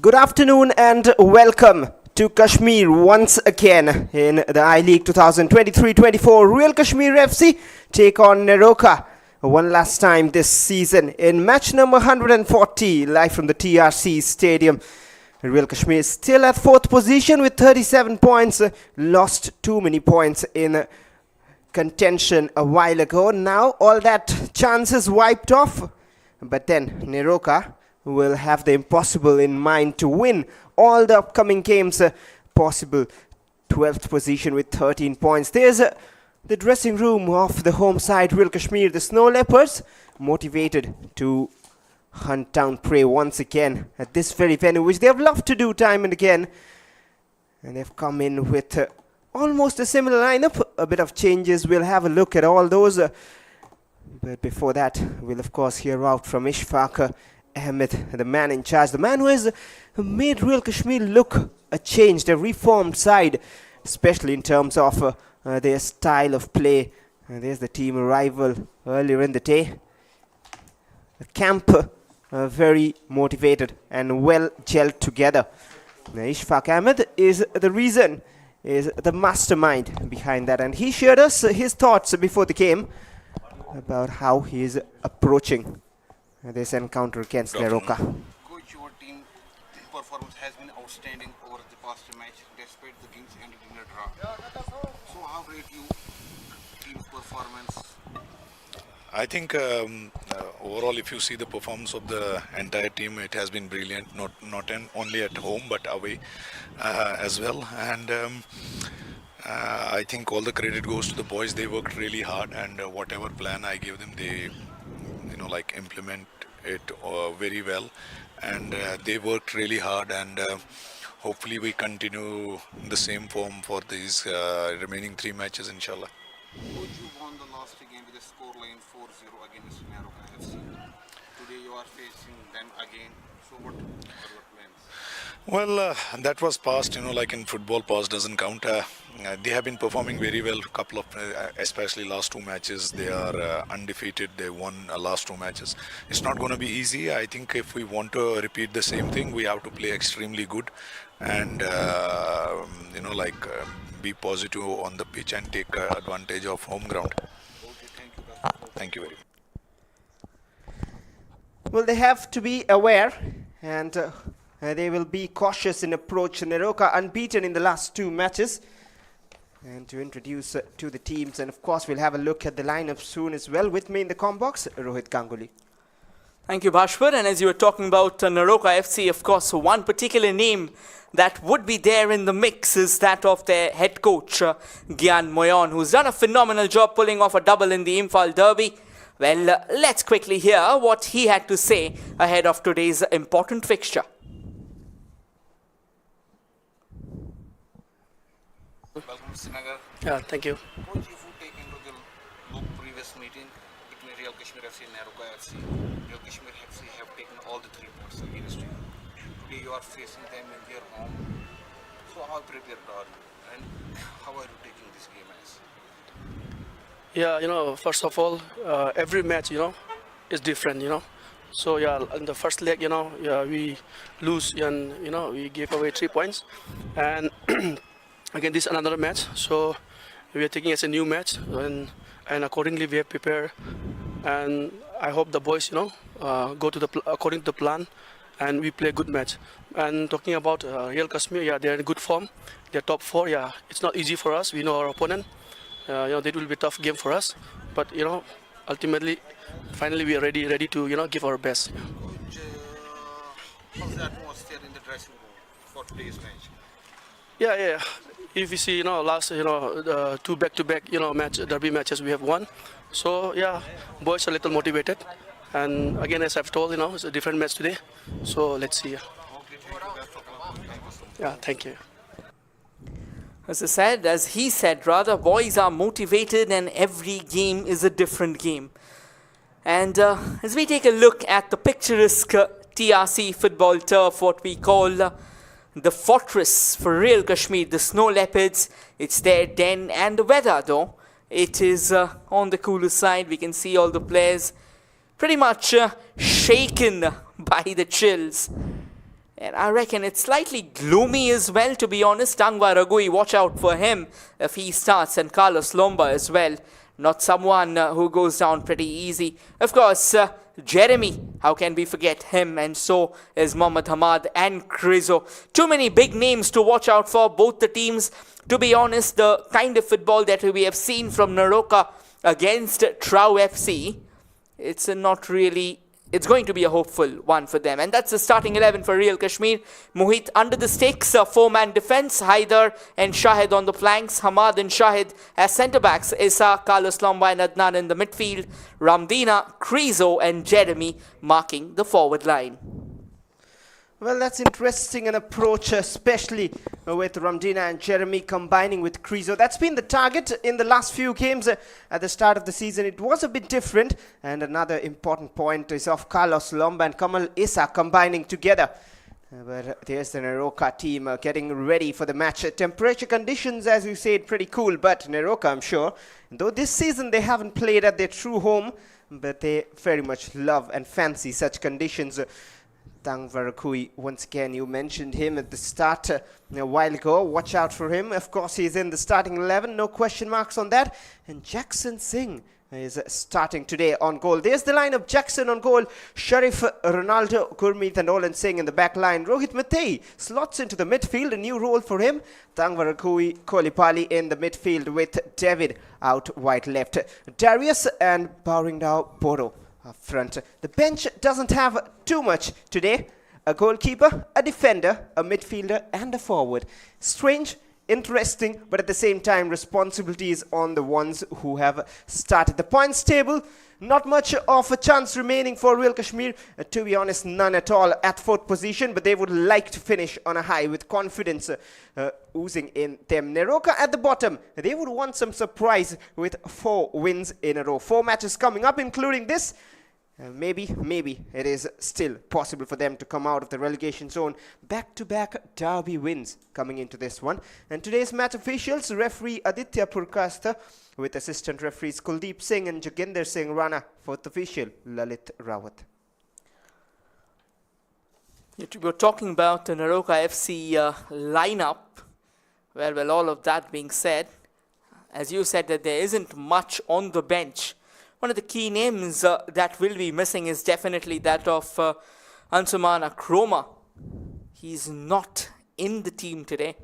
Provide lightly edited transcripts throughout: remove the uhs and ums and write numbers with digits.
Good afternoon and welcome to Kashmir once again in the I-League 2023-24. Real Kashmir FC take on Neroca one last time this season in match number 140 live from the TRC Stadium. Real Kashmir is still at 4th position with 37 points, lost too many points in contention a while ago. Now all that chance is wiped off, but then Neroca will have the impossible in mind to win all the upcoming games possible. 12th position with 13 points. There's the dressing room of the home side, Real Kashmir. The Snow Leopards motivated to hunt down prey once again at this very venue, which they have loved to do time and again. And they've come in with almost a similar lineup. A bit of changes. We'll have a look at all those. But before that, we'll of course hear out from Ishfaq Ahmed, the man in charge, the man who has made Real Kashmir look a changed, a reformed side, especially in terms of their style of play. There's the team arrival earlier in the day. The camp very motivated and well gelled together. Now, Ishfaq Ahmed is the reason, is the mastermind behind that, and he shared us his thoughts before the game about how he is approaching this encounter against Neroca. Coach, your team performance has been outstanding over the past match, despite the games ended in a draw. So how rate you team's performance? I think overall, if you see the performance of the entire team, it has been brilliant. Not only at home but away as well. And I think all the credit goes to the boys. They worked really hard, and whatever plan I gave them, they implement it very well, and they worked really hard, and hopefully we continue the same form for these remaining 3 matches, inshallah. Coach, you won the last game with a scoreline 4-0 against Neroca FC. Today you are facing them again. So what are your plans? Well, that was past, like in football, past doesn't count. They have been performing very well, couple of, especially last 2 matches. They are undefeated. They won last 2 matches. It's not going to be easy. I think if we want to repeat the same thing, we have to play extremely good and, be positive on the pitch and take advantage of home ground. Okay, thank you. Thank you very much. Well, they have to be aware, and they will be cautious in approach. Neroca unbeaten in the last 2 matches. And to introduce to the teams, and of course we'll have a look at the lineup soon as well. With me in the comm box, Rohit Ganguly. Thank you, Bhashwar. And as you were talking about Neroca FC, of course, one particular name that would be there in the mix is that of their head coach, Gyan Moyon, who's done a phenomenal job pulling off a double in the Imphal Derby. Well, let's quickly hear what he had to say ahead of today's important fixture. Welcome to Srinagar. Yeah, thank you. Coach, if you take into the previous meeting between Real Kashmir FC and Neroca FC, Real Kashmir FC have taken all the 3 points against you. Today you are facing them in their home. So how prepared are you, and how are you taking this game as? Yeah, first of all, every match, is different, So, yeah, in the first leg, we lose and, we gave away 3 points. And again, this is another match. So, we are taking it as a new match. And accordingly, we have prepared. And I hope the boys, go to according to the plan. And we play a good match. And talking about Real Kashmir, yeah, they're in good form. They're top 4, yeah. It's not easy for us. We know our opponent. That will be a tough game for us. But, ultimately, finally, we are ready to, give our best. Yeah. Coach, how's the atmosphere in the dressing room for today's match? Yeah. If you see, last, 2 back-to-back, derby matches we have won. So, yeah, boys are a little motivated. And again, as I've told, it's a different match today. So, let's see. Yeah, thank you. As he said, boys are motivated and every game is a different game. And as we take a look at the picturesque TRC football turf, what we call the fortress for Real Kashmir, the Snow Leopards, it's their den, and the weather though, it is on the cooler side. We can see all the players pretty much shaken by the chills. And I reckon it's slightly gloomy as well, to be honest. Tangwa Ragui, watch out for him if he starts, and Carlos Lomba as well. Not someone who goes down pretty easy. Of course, Jeremy, how can we forget him? And so is Mohammad Hamad and Krizo. Too many big names to watch out for, both the teams. To be honest, the kind of football that we have seen from Neroca against Trau FC, it's not really... It's going to be a hopeful one for them. And that's the starting 11 for Real Kashmir. Mohit under the sticks, a four-man defense. Haider and Shahid on the flanks. Hamad and Shahid as centre-backs. Isa, Carlos Lomba and Adnan in the midfield. Ramdina, Krizo and Jeremy marking the forward line. Well, that's interesting, an approach, especially with Ramdina and Jeremy combining with Krizo. That's been the target in the last few games at the start of the season. It was a bit different. And another important point is of Carlos Lomba and Kamal Issa combining together. But there's the Neroca team getting ready for the match. Temperature conditions, as you said, pretty cool. But Neroca, I'm sure, though this season they haven't played at their true home, but they very much love and fancy such conditions. Tang Varakui, once again, you mentioned him at the start a while ago. Watch out for him. Of course, he's in the starting 11. No question marks on that. And Jackson Singh is starting today on goal. There's the lineup. Jackson on goal. Sharif, Ronaldo, Gurmeet and Olan Singh in the back line. Rohit Matei slots into the midfield. A new role for him. Tang Varakui, Kolipali in the midfield with David out wide left. Darius and Bauringdao Boro up front. The bench doesn't have too much today. A goalkeeper, a defender, a midfielder and a forward. Strange, interesting, but at the same time responsibilities on the ones who have started. The points table, not much of a chance remaining for Real Kashmir. To be honest, none at all at fourth position, but they would like to finish on a high with confidence oozing in them. Neroca at the bottom, they would want some surprise with 4 wins in a row. 4 matches coming up, including this. Maybe it is still possible for them to come out of the relegation zone. Back-to-back derby wins coming into this one. And today's match officials, referee Aditya Purkastha with assistant referees Kuldeep Singh and Joginder Singh Rana, fourth official Lalit Rawat. We're talking about the Neroca FC lineup. Well, all of that being said, as you said that there isn't much on the bench. One of the key names that will be missing is definitely that of Ansumana Kroma. He's not in the team today.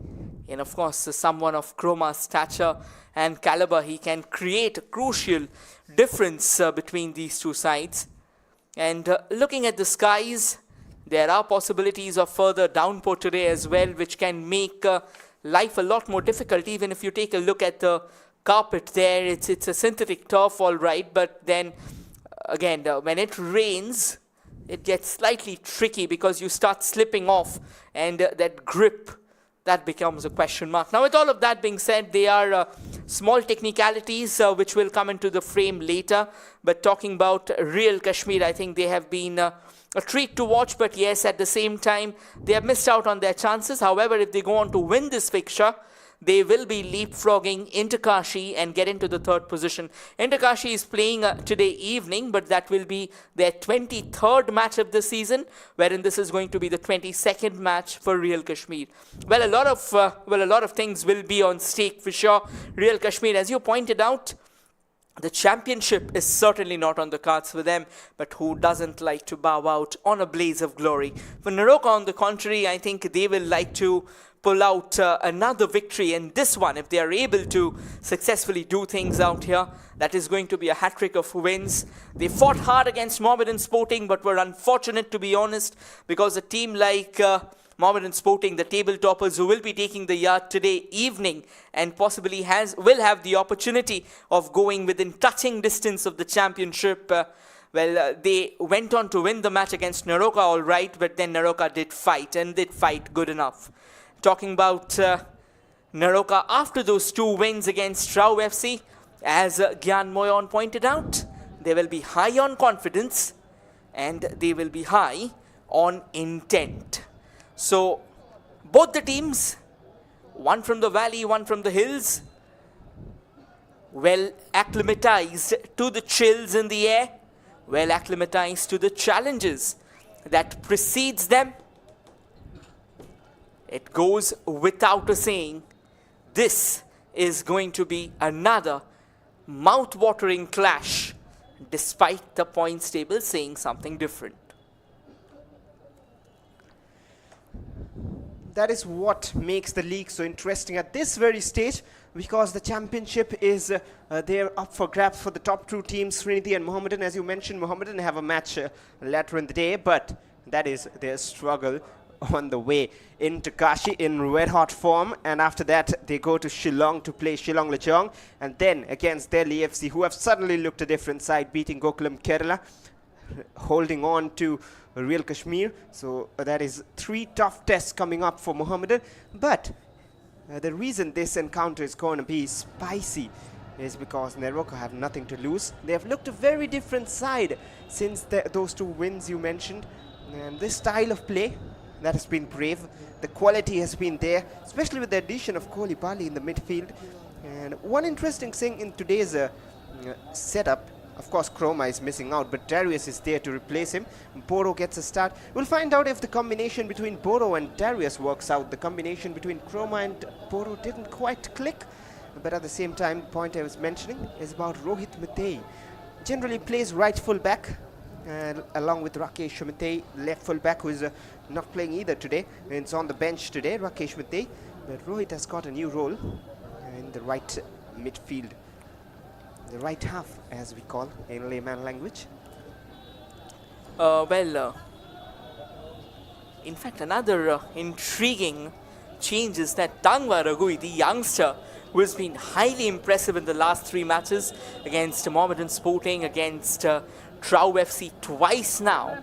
And of course, someone of Kroma's stature and caliber, he can create a crucial difference between these two sides. And looking at the skies, there are possibilities of further downpour today as well, which can make life a lot more difficult. Even if you take a look at the carpet there, it's a synthetic turf, all right, but then again, when it rains, it gets slightly tricky because you start slipping off, and that grip, that becomes a question mark. Now, with all of that being said, they are small technicalities which will come into the frame later, but talking about Real Kashmir, I think they have been a treat to watch, but yes, at the same time, they have missed out on their chances. However, if they go on to win this fixture, they will be leapfrogging Interkashi and get into the third position. Interkashi is playing today evening, but that will be their 23rd match of the season, wherein this is going to be the 22nd match for Real Kashmir. Well, a lot of things will be on stake for sure. Real Kashmir, as you pointed out, the championship is certainly not on the cards for them, but who doesn't like to bow out on a blaze of glory? For Neroca, on the contrary, I think they will like to pull out another victory, and this one, if they are able to successfully do things out here, that is going to be a hat-trick of wins. They fought hard against Mohammedan Sporting, but were unfortunate, to be honest, because a team like Mohammedan Sporting, the table toppers, who will be taking the yard today evening and possibly will have the opportunity of going within touching distance of the championship. They went on to win the match against Neroca, all right, but then Neroca did fight, and did fight good enough. Talking about Neroca after those 2 wins against Trau FC, as Gyan Moyon pointed out, they will be high on confidence and they will be high on intent. So both the teams, one from the valley, one from the hills, well acclimatized to the chills in the air, well acclimatized to the challenges that precedes them. It goes without a saying, this is going to be another mouth-watering clash, despite the points table saying something different. That is what makes the league so interesting at this very stage, because the championship is there up for grabs for the top two teams, Trinity and Mohammedan. As you mentioned, Mohammedan have a match later in the day, but that is their struggle on the way into Kashi in red hot form, and after that they go to Shillong to play Shillong Lechong, and then against Delhi FC, who have suddenly looked a different side, beating Gokulam Kerala, holding on to Real Kashmir. So that is 3 tough tests coming up for Mohammedan. But the reason this encounter is going to be spicy is because Neroca have nothing to lose. They have looked a very different side since those 2 wins you mentioned. And this style of play, that has been brave. The quality has been there, especially with the addition of Kohli Bali in the midfield. And one interesting thing in today's setup, of course, Chroma is missing out, but Darius is there to replace him. Boro gets a start. We'll find out if the combination between Boro and Darius works out. The combination between Chroma and Boro didn't quite click. But at the same time, the point I was mentioning is about Rohit Mitei. Generally plays right full back, along with Rakesh Mitei, left full back, who is not playing either today. It's on the bench today, Rakesh Mitei. But Rohit has got a new role in the right midfield. The right half, as we call in layman language. In fact, another intriguing change is that Tangwa Ragui, the youngster, who has been highly impressive in the last 3 matches against Mohammedan Sporting, against Trau FC twice now.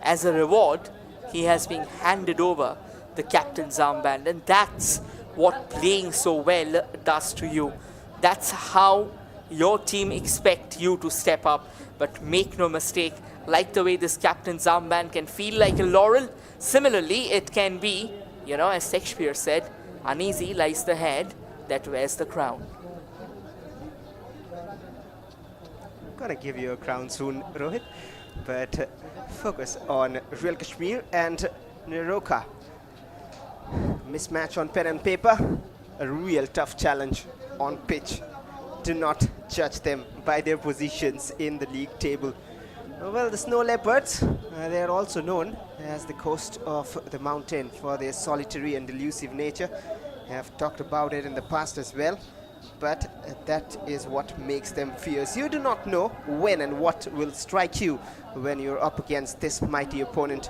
As a reward, he has been handed over the captain's armband, and that's what playing so well does to you. That's how your team expect you to step up. But make no mistake, like the way this captain's armband can feel like a laurel, similarly it can be, you know, as Shakespeare said, uneasy lies the head that wears the crown. I'm gonna give you a crown soon, Rohit, but focus on Real Kashmir and Neroca. Mismatch on pen and paper, a real tough challenge on pitch. Do not judge them by their positions in the league table. Well, the snow leopards, they are also known as the coast of the mountain for their solitary and elusive nature. I have talked about it in the past as well, but that is what makes them fierce. You do not know when and what will strike you when you're up against this mighty opponent.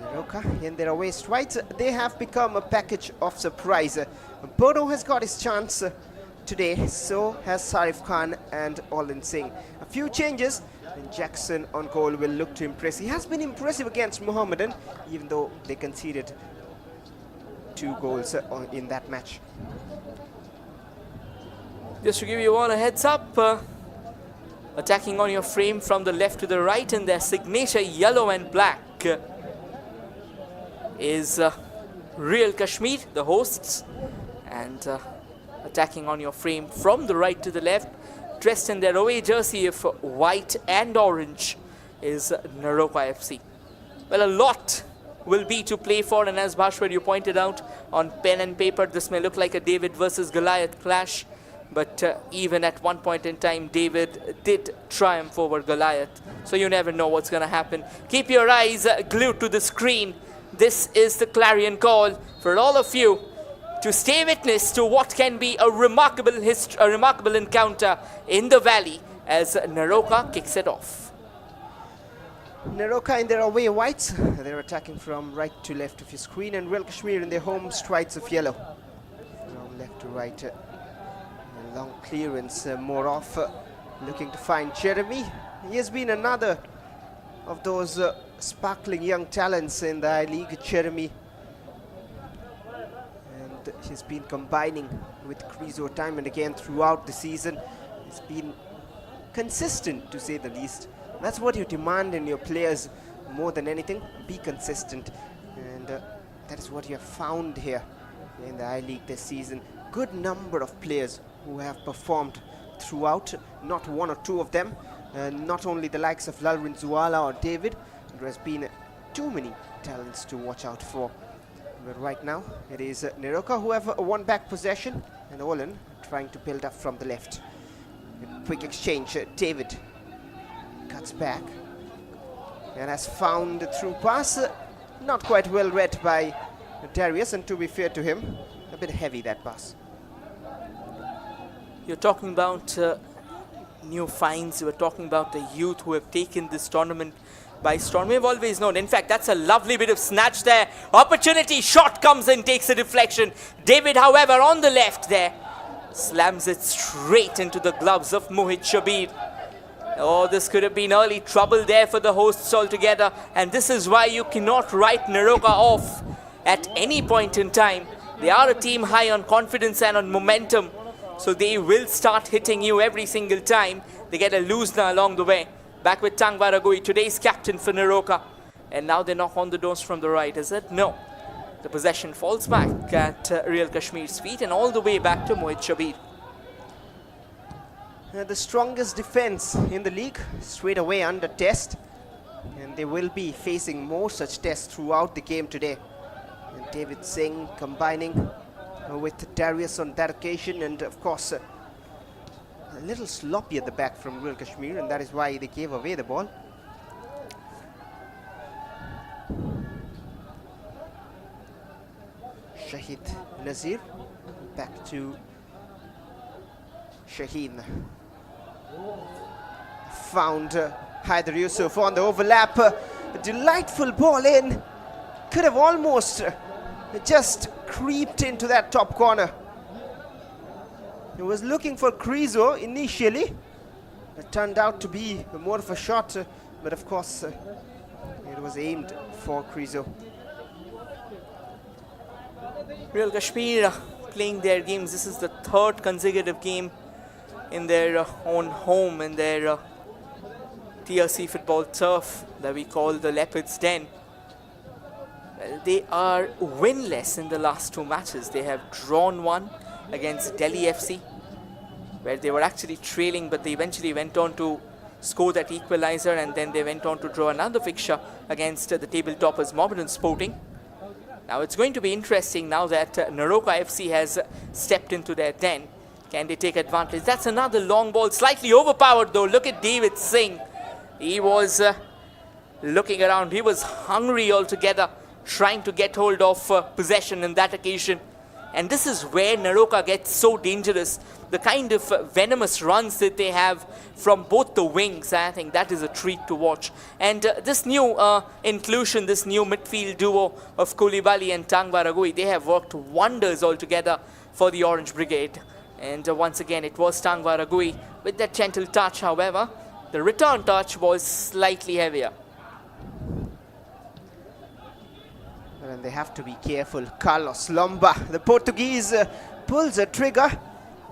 Neroca, in their away strides, they have become a package of surprise. Bodo has got his chance today, so has Sarif Khan and Olin Singh. A few changes, and Jackson on goal will look to impress. He has been impressive against Mohammedan, even though they conceded 2 goals in that match. Just to give you all a heads up, attacking on your frame from the left to the right in their signature yellow and black is Real Kashmir, the hosts, and attacking on your frame from the right to the left, dressed in their away jersey of white and orange, is Neroca FC. Well, a lot will be to play for, and as Bhashwar, you pointed out, on pen and paper, this may look like a David versus Goliath clash, but even at one point in time, David did triumph over Goliath, so you never know what's going to happen. Keep your eyes glued to the screen. This is the clarion call for all of you to stay witness to what can be a remarkable encounter in the valley as Neroca kicks it off. Neroca in their away whites, they're attacking from right to left of your screen, and Real Kashmir in their home strides of yellow. From left to right, long clearance, more off, looking to find Jeremy. He has been another of those sparkling young talents in the I-League, Jeremy. And he's been combining with Krizo time and again throughout the season. He's been consistent, to say the least. That's what you demand in your players more than anything. Be consistent. And that is what you have found here in the I-League this season. Good number of players who have performed throughout, not 1 or 2 of them. Not only the likes of Lalrin Zuala or David, there has been too many talents to watch out for. But right now, it is Neroca who have won back possession, and Olin trying to build up from the left. A quick exchange. David cuts back and has found the through pass. Not quite well read by Darius, and to be fair to him, a bit heavy that pass. You're talking about new finds. We're talking about the youth who have taken this tournament by storm. We've always known. In fact, that's a lovely bit of snatch there. Opportunity, shot comes in, takes a deflection. David, however, on the left there, slams it straight into the gloves of Mohit Shabir. Oh, this could have been early trouble there for the hosts altogether. And this is why you cannot write Neroca off at any point in time. They are a team high on confidence and on momentum. So they will start hitting you every single time. They get a loosener along the way. Back with Tangwa Ragui, today's captain for Neroca. And now they knock on the doors from the right, is it? No. The possession falls back at Real Kashmir's feet and all the way back to Mohit Shabir. The strongest defense in the league, straight away under test. And they will be facing more such tests throughout the game today. And David Singh combining with Darius on that occasion, and of course a little sloppy at the back from Real Kashmir, and that is why they gave away the ball. Shahid Nazir back to Shaheen. Found Haider Yusuf on the overlap. A delightful ball in. Could have almost just creeped into that top corner. He was looking for Krizo initially. It turned out to be more of a shot, but of course it was aimed for Krizo. Real Kashmir playing their games. This is the third consecutive game in their own home, in their TRC football turf that we call the Leopard's Den. Well, they are winless in the last two matches. They have drawn one against Delhi FC, where they were actually trailing, but they eventually went on to score that equalizer, and then they went on to draw another fixture against the table toppers Mohammedan Sporting. Now it's going to be interesting now that Neroca FC has stepped into their den. Can they take advantage? That's another long ball, slightly overpowered though. Look at David Singh. He was looking around. He was hungry altogether, trying to get hold of possession in that occasion. And this is where Neroca gets so dangerous. The kind of venomous runs that they have from both the wings, I think that is a treat to watch. And this new inclusion, this new midfield duo of Koulibaly and Tangwa Ragui, they have worked wonders altogether for the Orange Brigade. And once again, it was Tangwa Ragui with that gentle touch. However, the return touch was slightly heavier. And they have to be careful. Carlos Lomba, the Portuguese, pulls a trigger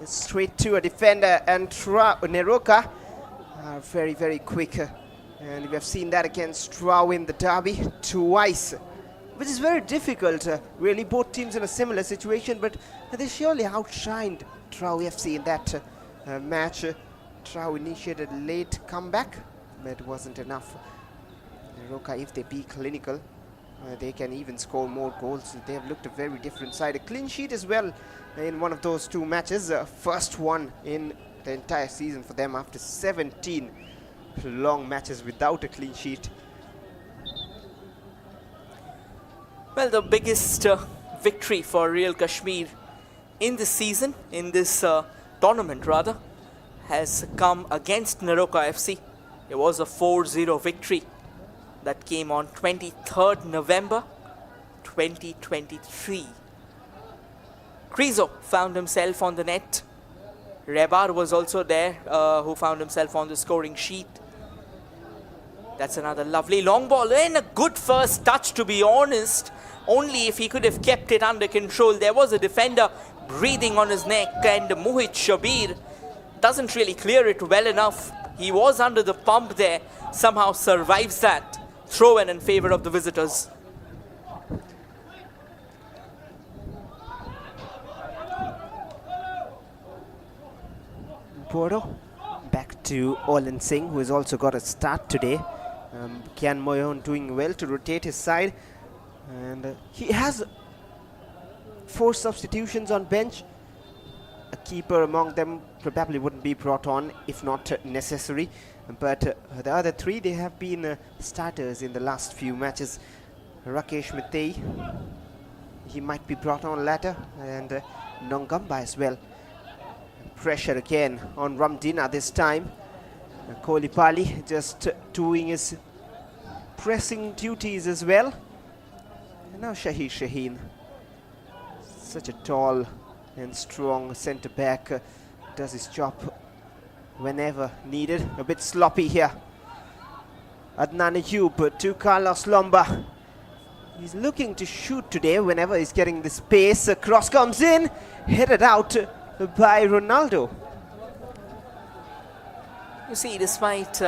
straight to a defender, and Neroca are very, very quick. And we have seen that against Trau in the derby twice, which is very difficult. Really, both teams in a similar situation, but they surely outshined Trau FC in that match. Trau initiated a late comeback, but it wasn't enough. Neroca, if they be clinical, they can even score more goals. They have looked a very different side. A clean sheet as well in one of those two matches. First one in the entire season for them after 17 long matches without a clean sheet. Well, the biggest victory for Real Kashmir in this season, in this tournament rather, has come against Neroca FC. It was a 4-0 victory that came on 23rd November 2023. Krizo found himself on the net. Rebar was also there, who found himself on the scoring sheet. That's another lovely long ball and a good first touch, to be honest. Only if he could have kept it under control. There was a defender breathing on his neck, and Mohit Shabir doesn't really clear it well enough. He was under the pump there, somehow survives that. Throw in favor of the visitors. Poro back to Olin Singh, who has also got a start today. Kian Moyon doing well to rotate his side, and he has 4 substitutions on bench. A keeper among them probably wouldn't be brought on if not necessary. But the other 3, they have been starters in the last few matches. Rakesh Mitei, he might be brought on later, and Nongamba as well. Pressure again on Ramdina this time. Kolipali just doing his pressing duties as well. And now Shaheen. Such a tall and strong centre back, does his job whenever needed. A bit sloppy here. Adnan Ayub to Carlos Lomba. He's looking to shoot today whenever he's getting the space. A cross comes in, headed out by Ronaldo. You see, despite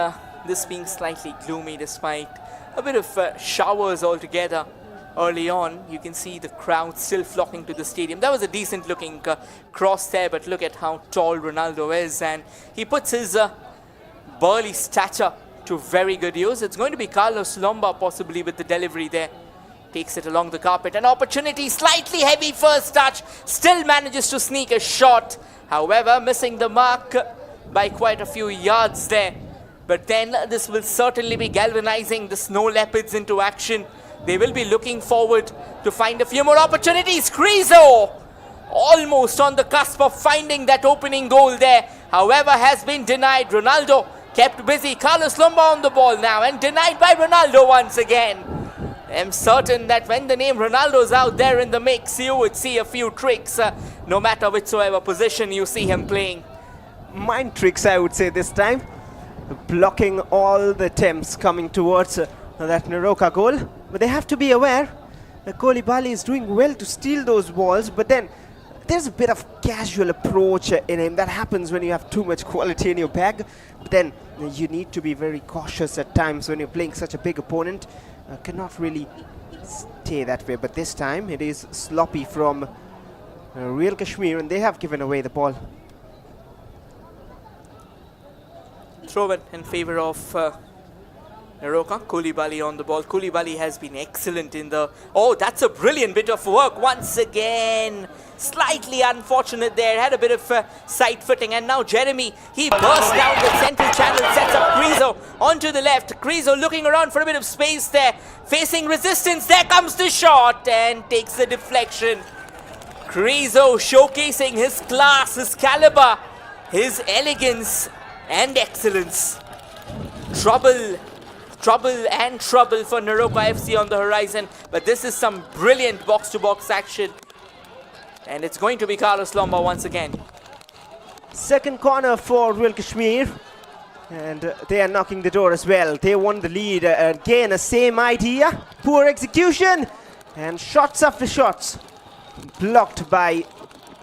this being slightly gloomy, despite a bit of showers altogether early on, you can see the crowd still flocking to the stadium. That was a decent looking cross there, but look at how tall Ronaldo is, and he puts his burly stature to very good use. It's going to be Carlos Lomba possibly with the delivery there. Takes it along the carpet. An opportunity, slightly heavy first touch, still manages to sneak a shot. However, missing the mark by quite a few yards there. But then this will certainly be galvanizing the Snow Leopards into action. They will be looking forward to find a few more opportunities. Crizo almost on the cusp of finding that opening goal there. However, has been denied. Ronaldo kept busy. Carlos Lomba on the ball now and denied by Ronaldo once again. I'm certain that when the name Ronaldo's out there in the mix, you would see a few tricks, no matter whichsoever position you see him playing. Mind tricks, I would say this time. Blocking all the attempts coming towards that Neroca goal. But they have to be aware that Kolibali is doing well to steal those balls, but then there's a bit of casual approach in him. That happens when you have too much quality in your bag. But then you need to be very cautious at times when you're playing such a big opponent. Cannot really stay that way, but this time it is sloppy from Real Kashmir, and they have given away the ball. Throw it in favor of Neroca. Koulibaly on the ball. Koulibaly has been excellent in the... Oh, that's a brilliant bit of work once again. Slightly unfortunate there. Had a bit of side footing. And now Jeremy, he bursts down the central channel, sets up Crizo onto the left. Crizo looking around for a bit of space there. Facing resistance. There comes the shot and takes the deflection. Crizo showcasing his class, his caliber, his elegance and excellence. Trouble for Neroca FC on the horizon, but this is some brilliant box-to-box action, and it's going to be Carlos Lomba once again. Second corner for Real Kashmir, and they are knocking the door as well. They won the lead again. The same idea, poor execution, and shots after shots blocked by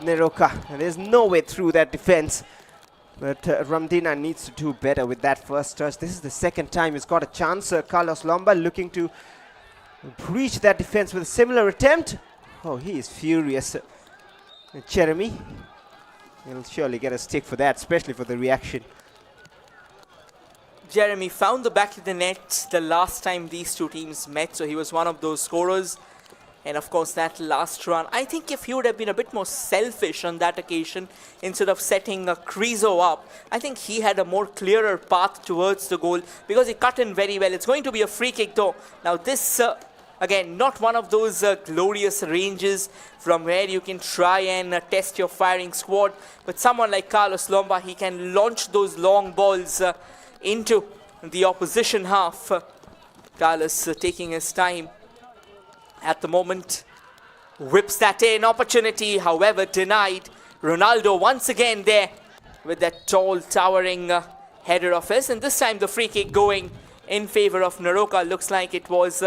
Neroca, and there's no way through that defense. But Ramdina needs to do better with that first touch. This is the second time he's got a chance. Carlos Lomba looking to breach that defense with a similar attempt. Oh, he is furious. Jeremy, he'll surely get a stick for that, especially for the reaction. Jeremy found the back of the net the last time these two teams met, so he was one of those scorers. And of course, that last run, I think if he would have been a bit more selfish on that occasion, instead of setting a Crizo up, I think he had a more clearer path towards the goal because he cut in very well. It's going to be a free kick though. Now this, again, not one of those glorious ranges from where you can try and test your firing squad. But someone like Carlos Lomba, he can launch those long balls into the opposition half. Carlos taking his time. At the moment, whips that in. Opportunity, however, denied. Ronaldo once again there with that tall, towering header of his. And this time the free kick going in favor of Neroca. Looks like it was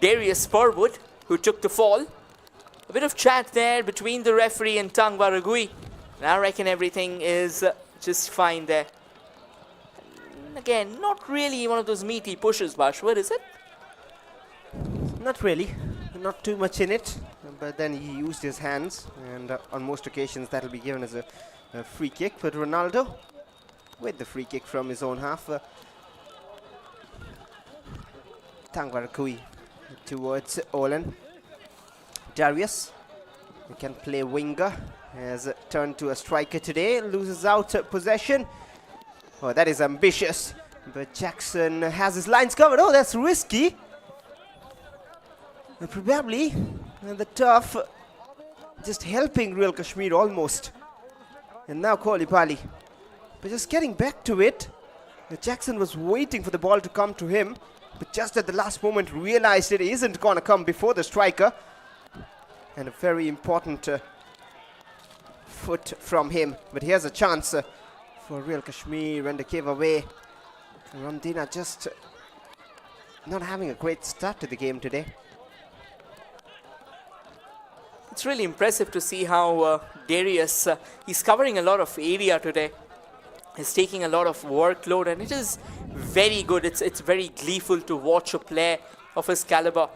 Darius Spurwood who took the fall. A bit of chat there between the referee and Tangwa Ragui. And I reckon everything is just fine there. And again, not really one of those meaty pushes, Bashwar, is it? Not really, not too much in it, but then he used his hands, and on most occasions that'll be given as a free kick. But Ronaldo with the free kick from his own half. Tangwarakui towards Olan. Darius He can play winger. Has turned to a striker today. Loses out possession. Oh, that is ambitious. But Jackson has his lines covered. Oh, that's risky. Probably the turf just helping Real Kashmir almost. And now Kolipali. But just getting back to it. Jackson was waiting for the ball to come to him. But just at the last moment realized it isn't going to come before the striker. And a very important foot from him. But here's a chance for Real Kashmir when they gave away. Ramdina just not having a great start to the game today. It's really impressive to see how Darius, he's covering a lot of area today. He's taking a lot of workload, and it is very good. It's very gleeful to watch a player of his caliber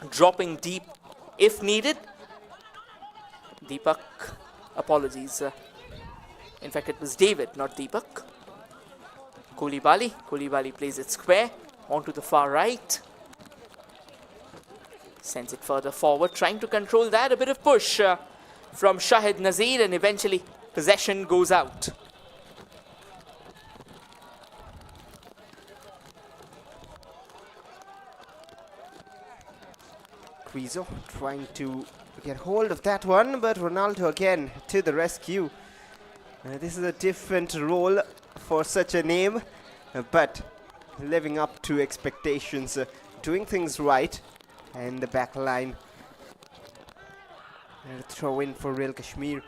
dropping deep if needed. Deepak, apologies. In fact, it was David, not Deepak. Kolibali plays it square onto the far right. Sends it further forward, trying to control that. A bit of push from Shahid Nazir, and eventually possession goes out. Crizo trying to get hold of that one, but Ronaldo again to the rescue. This is a different role for such a name, but living up to expectations, doing things right. And the back line. Throw in for Real Kashmir.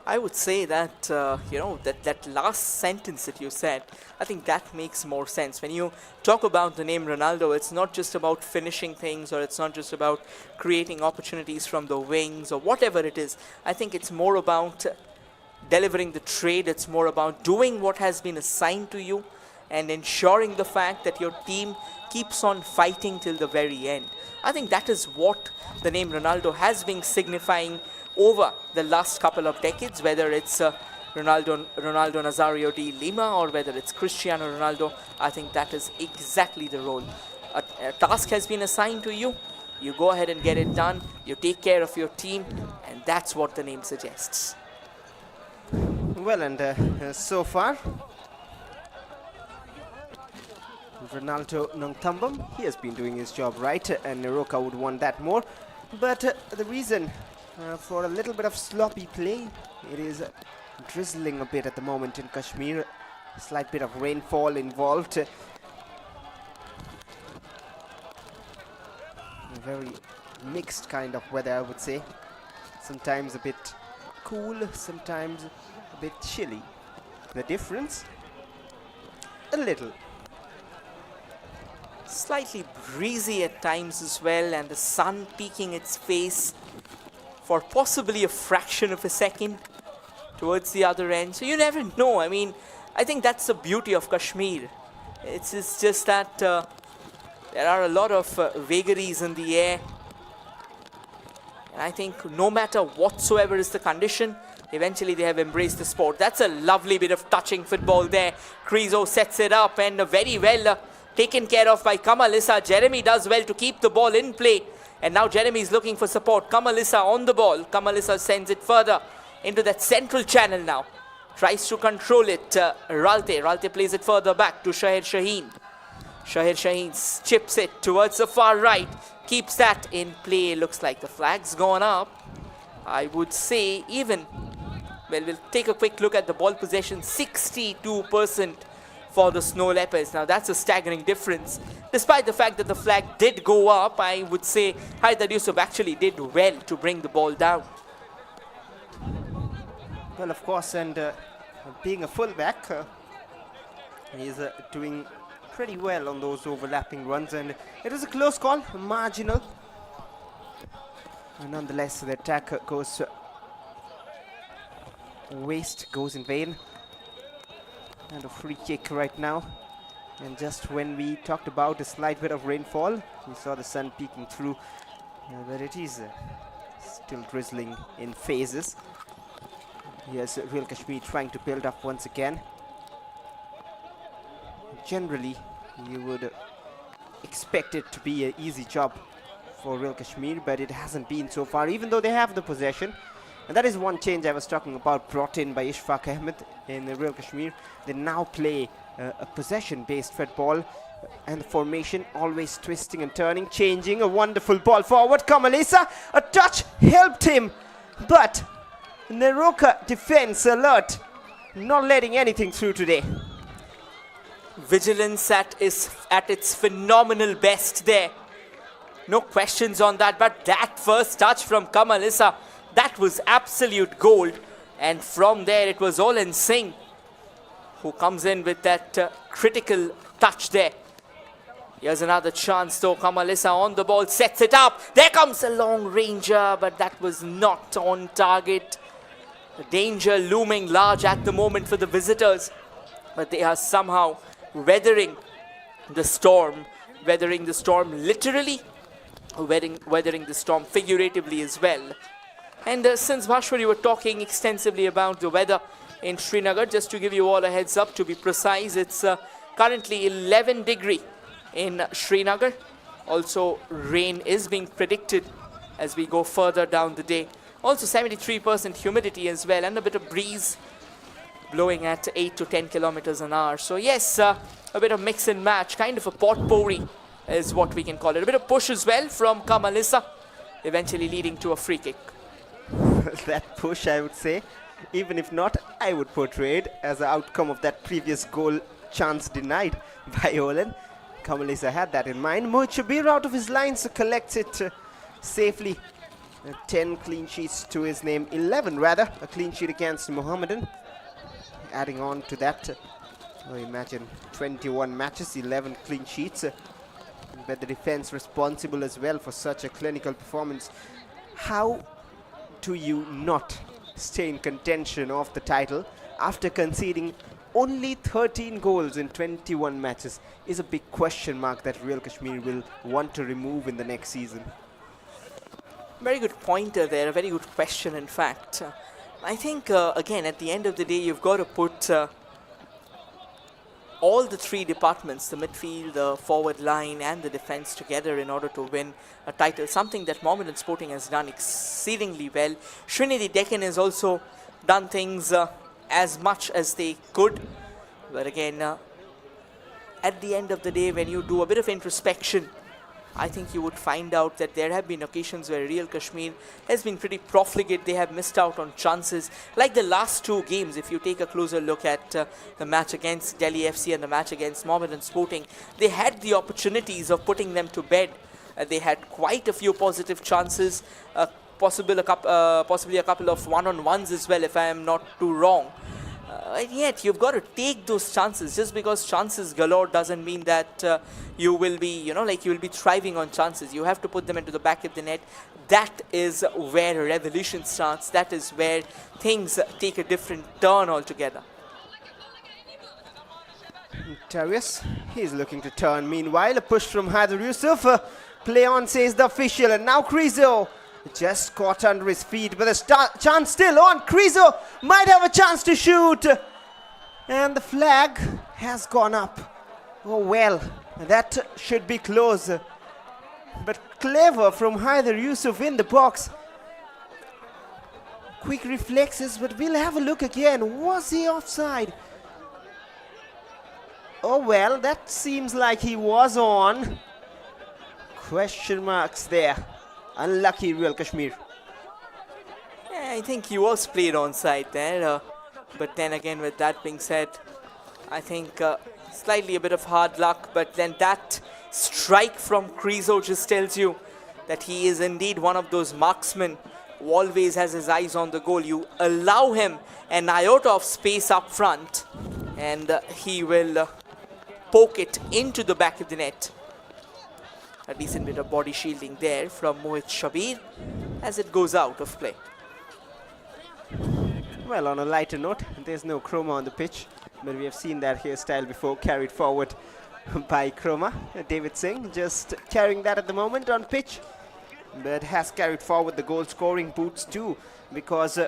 I would say that, that last sentence that you said, I think that makes more sense. When you talk about the name Ronaldo, it's not just about finishing things, or it's not just about creating opportunities from the wings or whatever it is. I think it's more about delivering the trade. It's more about doing what has been assigned to you and ensuring the fact that your team keeps on fighting till the very end. I think that is what the name Ronaldo has been signifying over the last couple of decades, whether it's Ronaldo Nazario de Lima or whether it's Cristiano Ronaldo. I think that is exactly the role. A task has been assigned to you, you go ahead and get it done, you take care of your team, and that's what the name suggests. Well, and so far, Ronaldo Nongthambam, he has been doing his job right, and Neroca would want that more. But the reason for a little bit of sloppy play, it is drizzling a bit at the moment in Kashmir. A slight bit of rainfall involved. A very mixed kind of weather, I would say. Sometimes a bit cool, sometimes a bit chilly. The difference? A little. Slightly breezy at times as well, and the sun peeking its face for possibly a fraction of a second towards the other end. So you never know. I mean, I think that's the beauty of Kashmir. It's just that there are a lot of vagaries in the air. And I think no matter whatsoever is the condition, eventually they have embraced the sport. That's a lovely bit of touching football there. Crizo sets it up, and very well taken care of by Kamalissa. Jeremy does well to keep the ball in play. And now Jeremy is looking for support. Kamalissa on the ball. Kamalissa sends it further into that central channel now. Tries to control it. Ralte plays it further back to Shahir Shaheen. Shahir Shaheen chips it towards the far right. Keeps that in play. Looks like the flag's gone up. I would say even, well, we'll take a quick look at the ball possession. 62% for the Snow Leopards. Now that's a staggering difference. Despite the fact that the flag did go up, I would say Haidar Yusuf actually did well to bring the ball down. Well, of course, and being a fullback, he's doing pretty well on those overlapping runs, and it was a close call, marginal. And nonetheless, the attack goes waste, goes in vain. And a free kick right now. And just when we talked about a slight bit of rainfall, we saw the sun peeking through. But it is still drizzling in phases. Here's Real Kashmir trying to build up once again. Generally, you would expect it to be an easy job for Real Kashmir, but it hasn't been so far, even though they have the possession. And that is one change I was talking about, brought in by Ishfaq Ahmed in Real Kashmir. They now play a possession-based football, and the formation always twisting and turning, changing. A wonderful ball forward. Kamalisa, a touch helped him, but Neroca defense alert, not letting anything through today. Vigilance at its phenomenal best there. No questions on that, but that first touch from Kamalisa, that was absolute gold. And from there, it was Olen Singh who comes in with that critical touch there. Here's another chance though. Kamalisa on the ball, sets it up. There comes a long ranger, but that was not on target. The danger looming large at the moment for the visitors, but they are somehow weathering the storm literally, weathering the storm figuratively as well. And since Bhashwar, you were talking extensively about the weather in Srinagar, just to give you all a heads up, to be precise, it's currently 11 degree in Srinagar. Also, rain is being predicted as we go further down the day. Also 73% humidity as well, and a bit of breeze blowing at 8 to 10 kilometers an hour. So yes, a bit of mix and match, kind of a potpourri is what we can call it. A bit of push as well from Kamalisa, eventually leading to a free kick. That push, I would say, even if not, I would portray it as an outcome of that previous goal chance denied by Olen. Kamalisa had that in mind. Mohit Shabir out of his lines collects it safely. 10 clean sheets to his name, 11 rather, a clean sheet against Mohammedan. Adding on to that, imagine 21 matches, 11 clean sheets. But the defense responsible as well for such a clinical performance. How do you not stay in contention of the title after conceding only 13 goals in 21 matches is a big question mark that Real Kashmir will want to remove in the next season. Very good pointer there, a very good question in fact. I think again at the end of the day you've got to put all the three departments, the midfield, the forward line and the defense together in order to win a title, something that Mohammedan Sporting has done exceedingly well. Srinidhi Deccan has also done things as much as they could, but again at the end of the day when you do a bit of introspection, I think you would find out that there have been occasions where Real Kashmir has been pretty profligate. They have missed out on chances. Like the last two games, if you take a closer look at the match against Delhi FC and the match against Mohammedan Sporting, they had the opportunities of putting them to bed. They had quite a few positive chances, possibly a couple of one-on-ones as well, if I am not too wrong. And yet you've got to take those chances. Just because chances galore doesn't mean that you will be, you will be thriving on chances. You have to put them into the back of the net. That is where a revolution starts. That is where things take a different turn altogether. Darius, he's looking to turn. Meanwhile, a push from Haider Yusuf. Play on, says the official, and now Krizo just caught under his feet, but the chance still on. Krizo might have a chance to shoot, and the flag has gone up. Oh well, that should be close, but clever from Haider Yusuf in the box. Quick reflexes, but we'll have a look again. Was he offside? Oh well, that seems like he was on. Question marks there. Unlucky Real Kashmir. Yeah, I think he was played onside there. But then again, with that being said, I think slightly a bit of hard luck. But then that strike from Krizo just tells you that he is indeed one of those marksmen who always has his eyes on the goal. You allow him an iota of space up front and he will poke it into the back of the net. A decent bit of body shielding there from Mohit Shabir as it goes out of play. Well, on a lighter note, there's no Chroma on the pitch, but we have seen that hairstyle before carried forward by Chroma. David Singh just carrying that at the moment on pitch, but has carried forward the goal scoring boots too, because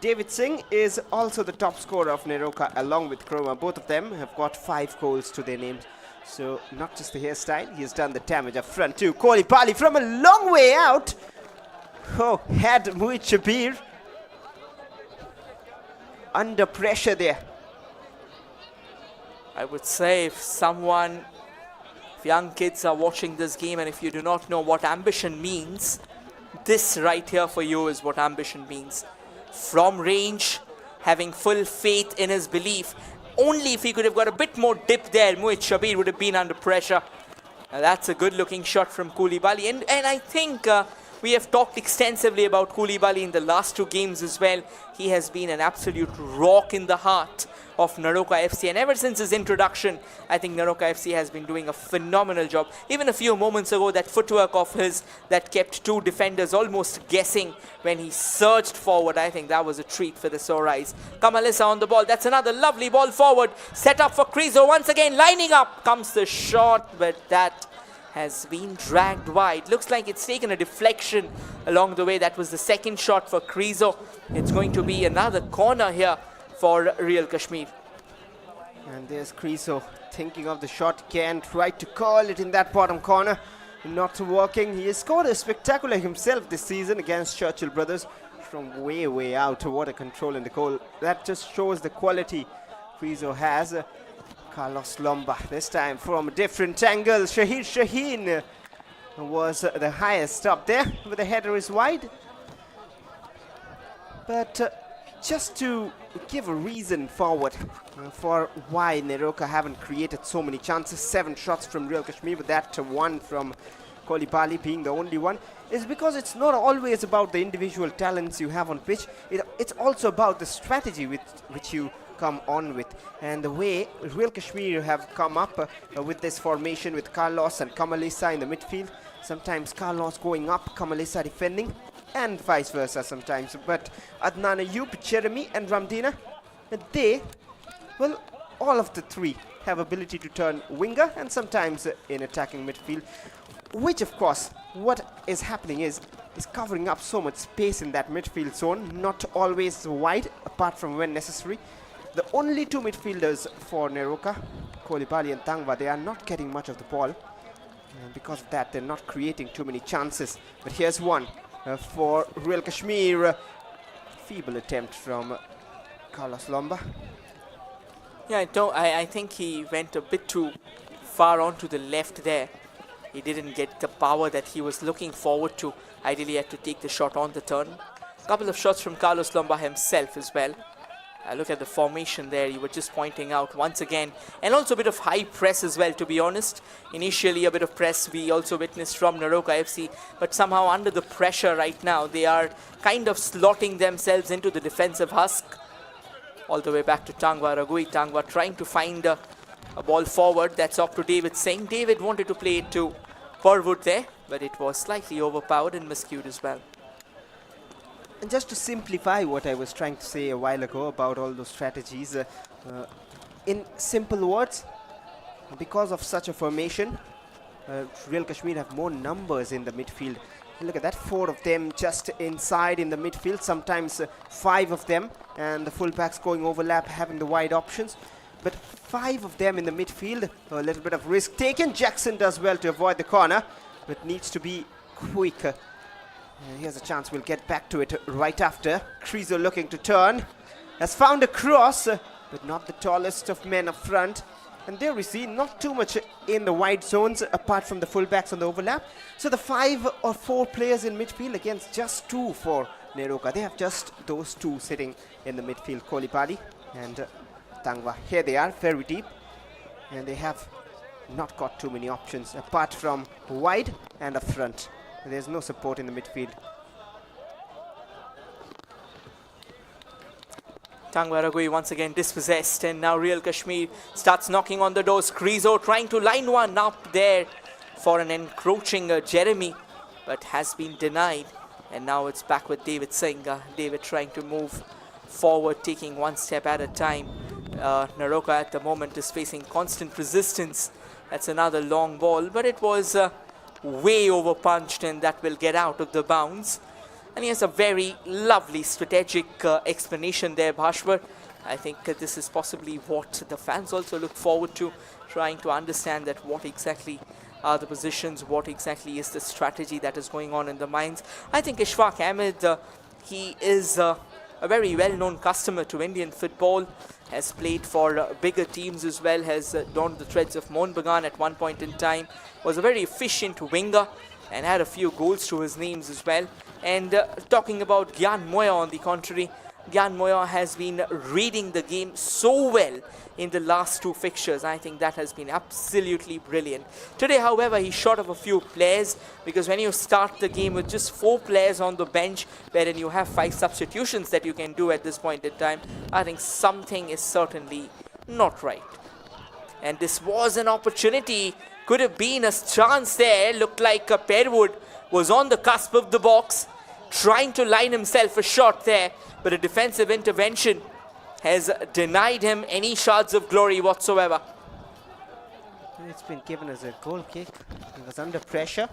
David Singh is also the top scorer of Neroca along with Chroma. Both of them have got 5 goals to their names. So not just the hairstyle, he has done the damage up front too. Kohli Bali from a long way out. Oh, had Muhit Shabir under pressure there. I would say if young kids are watching this game and if you do not know what ambition means, this right here for you is what ambition means. From range, having full faith in his belief. Only if he could have got a bit more dip there, Muhit Shabir would have been under pressure. Now that's a good looking shot from Koulibaly. And I think we have talked extensively about Koulibaly in the last two games as well. He has been an absolute rock in the heart of Neroca FC. And ever since his introduction, I think Neroca FC has been doing a phenomenal job. Even a few moments ago, that footwork of his that kept two defenders almost guessing when he surged forward. I think that was a treat for the sore eyes. Kamalisa on the ball. That's another lovely ball forward. Set up for Krizo. Once again, lining up comes the shot, but that has been dragged wide. Looks like it's taken a deflection along the way. That was the second shot for Krizo. It's going to be another corner here for Real Kashmir. And there's Krizo thinking of the shot again, tried to curl it in that bottom corner. Not working. He has scored a spectacular himself this season against Churchill Brothers from way out. What a control in the goal. That just shows the quality Krizo has. Carlos Lomba, this time from a different angle. Shahid Shaheen was the highest up there, but the header is wide. But just to give a reason forward for why Neroca haven't created so many chances, 7 shots from Real Kashmir, but that one from Koulibaly being the only one, is because it's not always about the individual talents you have on pitch. It's also about the strategy which you come on with, and the way Real Kashmir have come up with this formation with Carlos and Kamalisa in the midfield. Sometimes Carlos going up, Kamalisa defending, and vice versa sometimes. But Adnan Ayub, Jeremy and Ramdina, all of the three have ability to turn winger and sometimes in attacking midfield, which of course what is happening is covering up so much space in that midfield zone, not always wide apart from when necessary. The only two midfielders for Neroca, Koulibaly and Tangwa, they are not getting much of the ball. And because of that, they're not creating too many chances. But here's one for Real Kashmir. Feeble attempt from Carlos Lomba. Yeah, I think he went a bit too far onto the left there. He didn't get the power that he was looking forward to. Ideally, he had to take the shot on the turn. A couple of shots from Carlos Lomba himself as well. Look at the formation there, you were just pointing out once again. And also a bit of high press as well, to be honest. Initially a bit of press we also witnessed from Neroca FC. But somehow under the pressure right now, they are kind of slotting themselves into the defensive husk. All the way back to Tangwa Ragui. Tangwa trying to find a ball forward. That's off to David Singh. David wanted to play it to Perwood there, but it was slightly overpowered and miscued as well. And just to simplify what I was trying to say a while ago about all those strategies, in simple words, because of such a formation, Real Kashmir have more numbers in the midfield. Look at that, 4 of them just inside in the midfield, sometimes 5 of them, and the fullbacks going overlap, having the wide options. But 5 of them in the midfield, a little bit of risk taken. Jackson does well to avoid the corner, but needs to be quicker. Here's a chance, we'll get back to it right after. Krizo looking to turn, has found a cross, but not the tallest of men up front. And there we see not too much in the wide zones apart from the fullbacks on the overlap. So the 5 or 4 players in midfield against just 2 for Neroca. They have just those 2 sitting in the midfield, Koulibaly and Tangwa. Here they are, very deep, and they have not got too many options apart from wide and up front. There's no support in the midfield. Tangwa Ragui once again dispossessed, and now Real Kashmir starts knocking on the doors. Krizo trying to line one up there for an encroaching Jeremy, but has been denied. And now it's back with David Singh. David trying to move forward, taking one step at a time. Neroca at the moment is facing constant resistance. That's another long ball, but it was way over punched, and that will get out of the bounds. And he has a very lovely strategic explanation there, Bhashwar. I think this is possibly what the fans also look forward to, trying to understand that what exactly are the positions, what exactly is the strategy that is going on in the minds. I think Ishfaq Ahmed, he is a very well-known customer to Indian football, has played for bigger teams as well, has donned the threads of Mohun Bagan at one point in time, was a very efficient winger and had a few goals to his names as well. And talking about Gyan Moya on the contrary, Gyan Moya has been reading the game so well in the last two fixtures. I think that has been absolutely brilliant. Today, however, he's short of a few players, because when you start the game with just 4 players on the bench, wherein you have 5 substitutions that you can do at this point in time, I think something is certainly not right. And this was an opportunity, could have been a chance there. Looked like Perwood was on the cusp of the box, trying to line himself a shot there, but a defensive intervention has denied him any shards of glory whatsoever. It's been given as a goal kick. He was under pressure.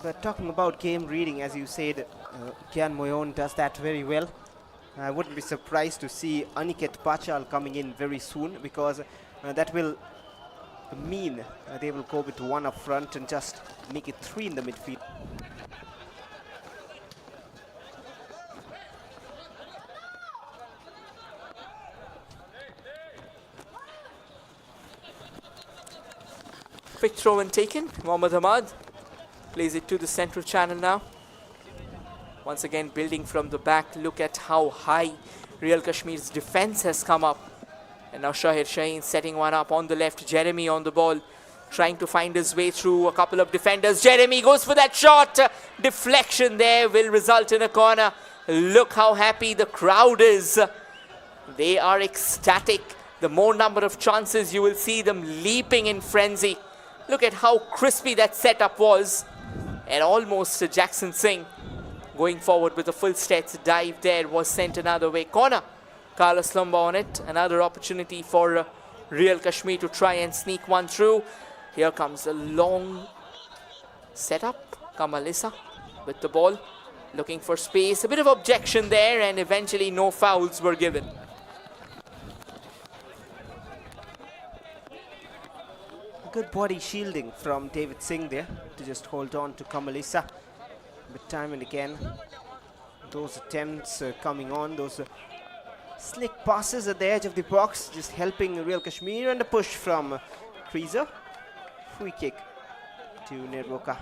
But talking about game reading, as you said, Gyan Moyon does that very well. I wouldn't be surprised to see Aniket Pachal coming in very soon, because that will mean they will go with 1 up front and just make it 3 in the midfield. Quick throw and taken. Mohammad Ahmad plays it to the central channel now. Once again building from the back. Look at how high Real Kashmir's defense has come up. And now Shahir Shaheen setting one up on the left. Jeremy on the ball, trying to find his way through a couple of defenders. Jeremy goes for that shot. Deflection there will result in a corner. Look how happy the crowd is. They are ecstatic. The more number of chances, you will see them leaping in frenzy. Look at how crispy that setup was. And almost Jackson Singh going forward with a full stretch dive there was sent another way. Corner. Carlos Lumba on it. Another opportunity for Real Kashmir to try and sneak one through. Here comes a long setup. Kamalisa with the ball, looking for space. A bit of objection there, and eventually no fouls were given. Good body shielding from David Singh there to just hold on to Kamalisa. But time and again, those attempts coming on, those slick passes at the edge of the box, just helping Real Kashmir, and a push from Creaser. Free kick to Neroca.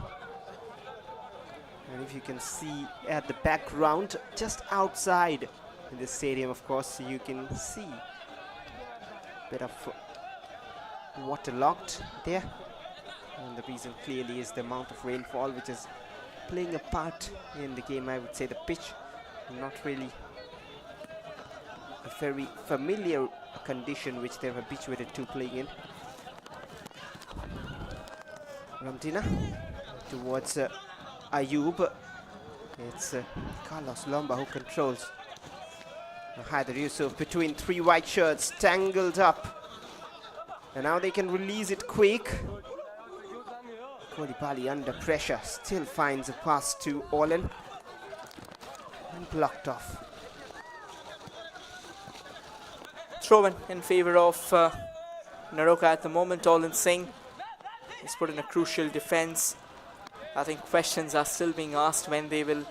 And if you can see at the background, just outside in the stadium, of course, you can see a bit of waterlogged there, and the reason clearly is the amount of rainfall which is playing a part in the game. I would say the pitch, not really a very familiar condition which they're habituated to playing in. Ramtina towards Ayub. It's Carlos Lomba who controls. Haider Yusuf between 3 white shirts, tangled up. And now they can release it quick. Kodipali under pressure, still finds a pass to Olin. And blocked off. Throw in favor of Neroca at the moment. Olin Singh is put in a crucial defense. I think questions are still being asked when they will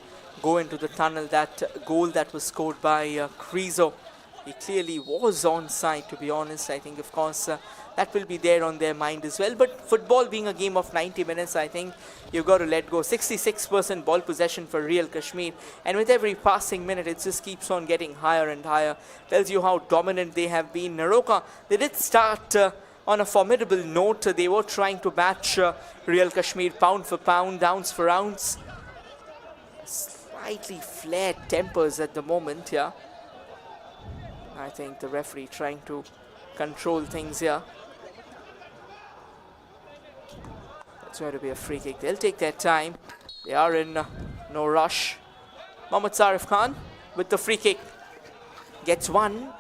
go into the tunnel. That goal that was scored by Creaser, he clearly was onside, to be honest. I think, of course, that will be there on their mind as well. But football being a game of 90 minutes, I think you've got to let go. 66% ball possession for Real Kashmir. And with every passing minute, it just keeps on getting higher and higher. Tells you how dominant they have been. Neroca, they did start on a formidable note. They were trying to match Real Kashmir pound for pound, ounce for ounce. Slightly flared tempers at the moment, yeah. I think the referee trying to control things here. That's going to be a free kick. They'll take their time. They are in no rush. Mohammad Sarif Khan with the free kick. Gets one.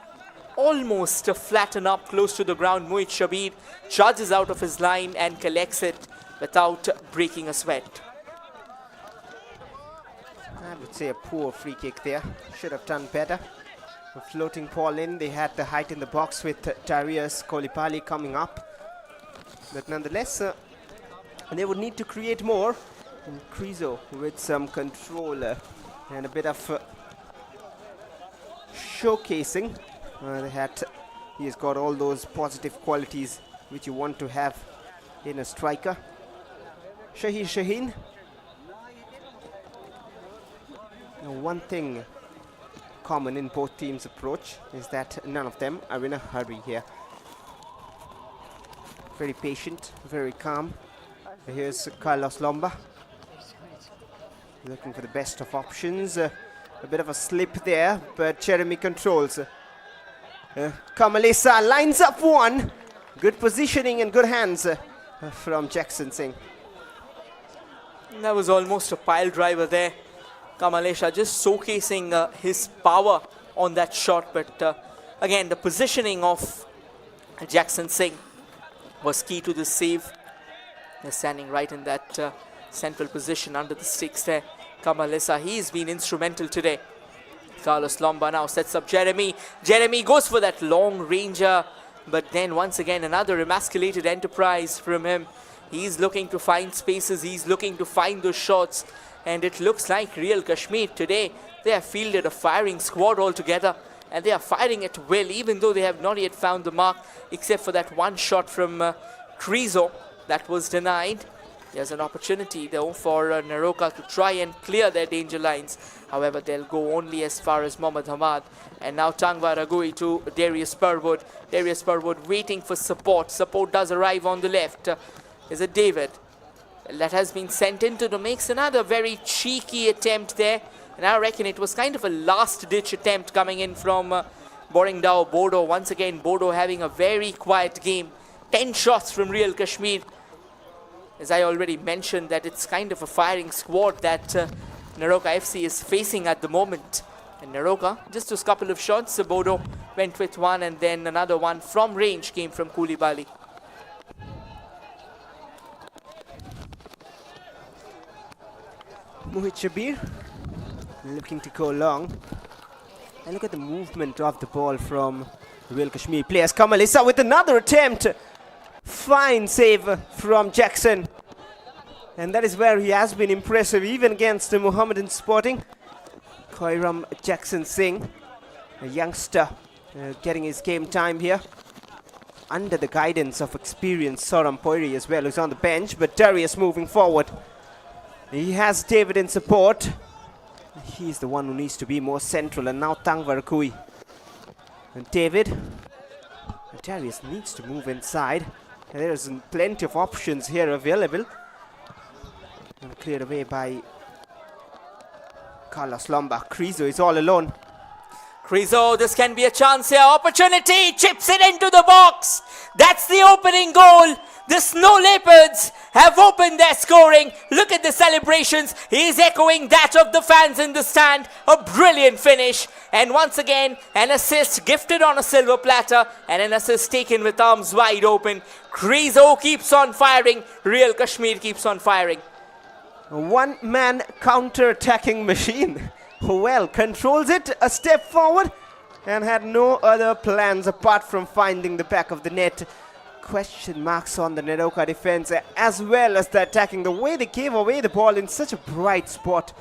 Almost flatten up close to the ground. Muhit Shabir charges out of his line and collects it without breaking a sweat. I would say a poor free kick there. Should have done better. A floating ball in. They had the height in the box with Darius Kolipali coming up. But nonetheless, they would need to create more. And Krizo with some control and a bit of showcasing. He has got all those positive qualities which you want to have in a striker. Shaheen. Now, one thing common in both teams' approach is that none of them are in a hurry here. Very patient, very calm. Here's Carlos Lomba. Looking for the best of options. A bit of a slip there, but Jeremy controls. Kamalesa lines up one. Good positioning and good hands from Jackson Singh. That was almost a pile driver there. Kamalesha just showcasing his power on that shot, but again, the positioning of Jackson Singh was key to the save. They're standing right in that central position under the sticks there. Kamalesa, he's been instrumental today. Carlos Lomba now sets up Jeremy. Jeremy goes for that long ranger, but then once again another emasculated enterprise from him. He's looking to find spaces, he's looking to find those shots, and it looks like Real Kashmir today, they have fielded a firing squad altogether, and they are firing at will, even though they have not yet found the mark, except for that one shot from Krizo that was denied. There's an opportunity though for Neroca to try and clear their danger lines. However, they'll go only as far as Mohammad Hamad. And now Tangwa Ragui to Darius Purwood. Darius Purwood waiting for support. Support does arrive on the left. Is it David? That has been sent into the makes another very cheeky attempt there. And I reckon it was kind of a last-ditch attempt coming in from Boringdao Bodo. Once again, Bodo having a very quiet game. 10 shots from Real Kashmir. As I already mentioned, that it's kind of a firing squad that Neroca FC is facing at the moment. And Neroca, just a couple of shots, Bodo went with one, and then another one from range came from Koulibaly. Mohit Shabir looking to go long. And look at the movement of the ball from Real Kashmir players. Kamalisa with another attempt. Fine save from Jackson. And that is where he has been impressive, even against the Mohammedan Sporting. Koiram Jackson Singh, a youngster, getting his game time here. Under the guidance of experienced Soram Poiri as well, who's on the bench. But Darius moving forward. He has David in support. He's the one who needs to be more central. And now Tangwa Ragui. And David. And Darius needs to move inside. And there's plenty of options here available. And cleared away by Carlos Lomba. Krizo is all alone. Krizo, this can be a chance here. Opportunity, chips it into the box. That's the opening goal. The Snow Leopards have opened their scoring. Look at the celebrations. He's echoing that of the fans in the stand. A brilliant finish. And once again, an assist gifted on a silver platter and an assist taken with arms wide open. Krizo keeps on firing. Real Kashmir keeps on firing. A one-man counter-attacking machine. Well, controls it, a step forward, and had no other plans apart from finding the back of the net. Question marks on the Neroca defense, as well as the attacking. The way they gave away the ball in such a bright spot.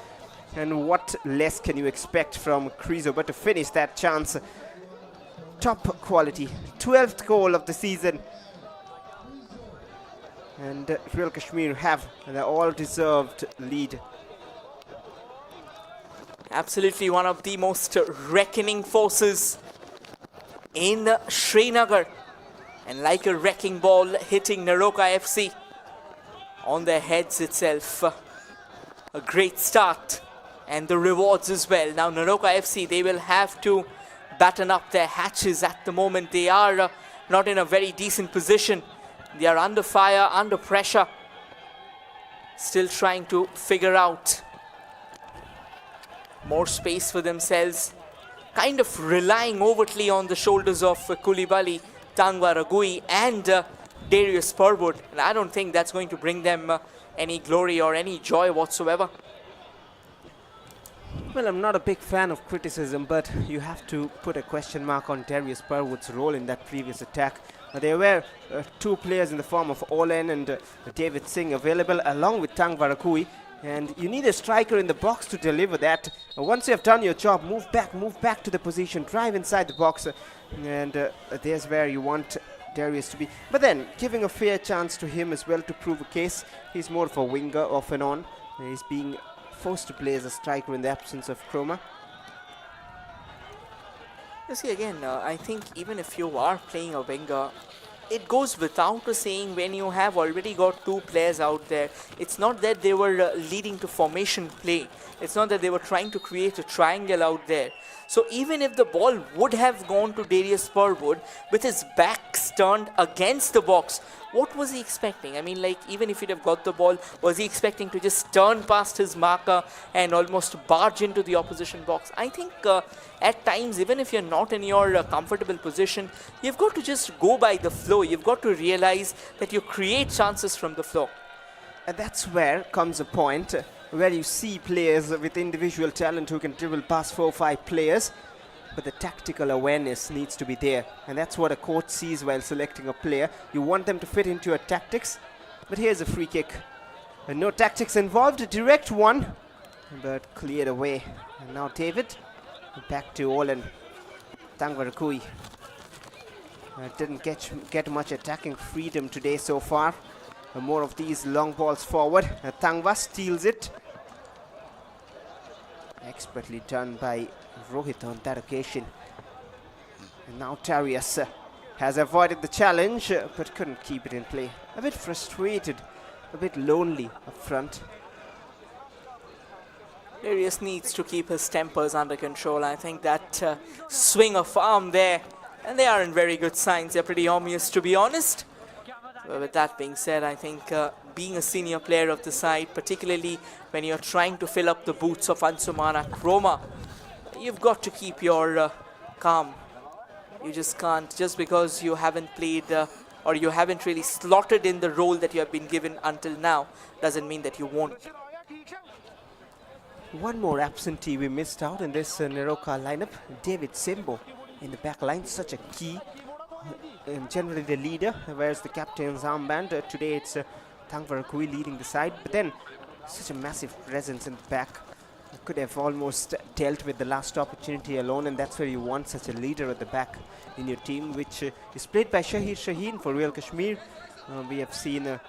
And what less can you expect from Krizo but to finish that chance? Top quality. 12th goal of the season. And Real Kashmir have the all-deserved lead. Absolutely one of the most reckoning forces in Srinagar. And like a wrecking ball hitting Neroca FC on their heads itself. A great start. And the rewards as well. Now Neroca FC, they will have to batten up their hatches at the moment. They are not in a very decent position. They are under fire, under pressure. Still trying to figure out more space for themselves. Kind of relying overtly on the shoulders of Koulibaly, Tangwa Ragui and Darius Purwood. And I don't think that's going to bring them any glory or any joy whatsoever. Well, I'm not a big fan of criticism, but you have to put a question mark on Darius Burwood's role in that previous attack. There were two players in the form of Olen and David Singh available, along with Tang Varakui, and you need a striker in the box to deliver that. Once you have done your job, move back to the position, drive inside the box, and there's where you want Darius to be. But then, giving a fair chance to him as well to prove a case. He's more of a winger off and on. He's being forced to play as a striker in the absence of Chroma. You see, again, I think even if you are playing a winger, it goes without saying when you have already got two players out there. It's not that they were leading to formation play. It's not that they were trying to create a triangle out there. So even if the ball would have gone to Darius Burwood with his back turned against the box, what was he expecting? I mean, like, even if he'd have got the ball, was he expecting to just turn past his marker and almost barge into the opposition box? I think at times, even if you're not in your comfortable position, you've got to just go by the flow. You've got to realize that you create chances from the flow. And that's where comes a point where you see players with individual talent who can dribble past 4 or 5 players, but the tactical awareness needs to be there, and that's what a coach sees while selecting a player. You want them to fit into your tactics, but here's a free kick. And no tactics involved, a direct one, but cleared away. And now David, back to Olen. Tangvarakui didn't get much attacking freedom today so far. More of these long balls forward. Tangva steals it. Expertly done by Rohit on that occasion. And now Darius has avoided the challenge, but couldn't keep it in play. A bit frustrated, a bit lonely up front. Darius needs to keep his tempers under control. I think that swing of arm there, and they aren't very good signs. They're pretty obvious, to be honest. But with that being said, I think being a senior player of the side, particularly when you're trying to fill up the boots of Ansumana Chroma, you've got to keep your calm. You just can't, just because you haven't played or you haven't really slotted in the role that you have been given until now, doesn't mean that you won't. One more absentee we missed out in this Neroca lineup, David Simbo in the back line, such a key. And generally the leader wears the captain's armband. Today it's Tangvarakui leading the side, but then such a massive presence in the back. Could have almost dealt with the last opportunity alone, and that's where you want such a leader at the back in your team, which is played by Shahid Shaheen for Real Kashmir. We have seen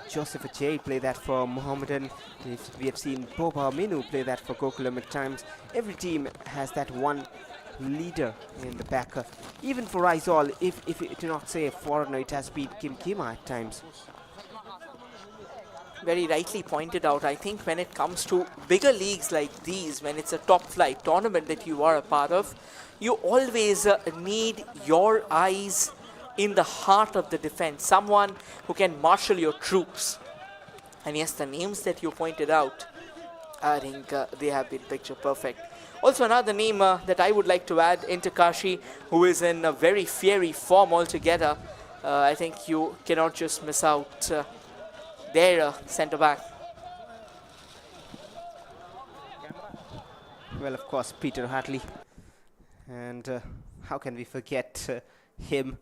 Joseph Ajay play that for Mohammedan. We have seen Boba Minu play that for Gokulam at times. Every team has that one leader in the back. Even for Aizol, if it do not say a foreigner, it has been Kim Kima at times. Very rightly pointed out. I think when it comes to bigger leagues like these, when it's a top flight tournament that you are a part of, you always need your eyes in the heart of the defense, someone who can marshal your troops. And yes, the names that you pointed out, I think they have been picture perfect. Also, another name that I would like to add, Intakashi, who is in a very fiery form altogether. I think you cannot just miss out their centre-back. Well, of course, Peter Hartley. And how can we forget him?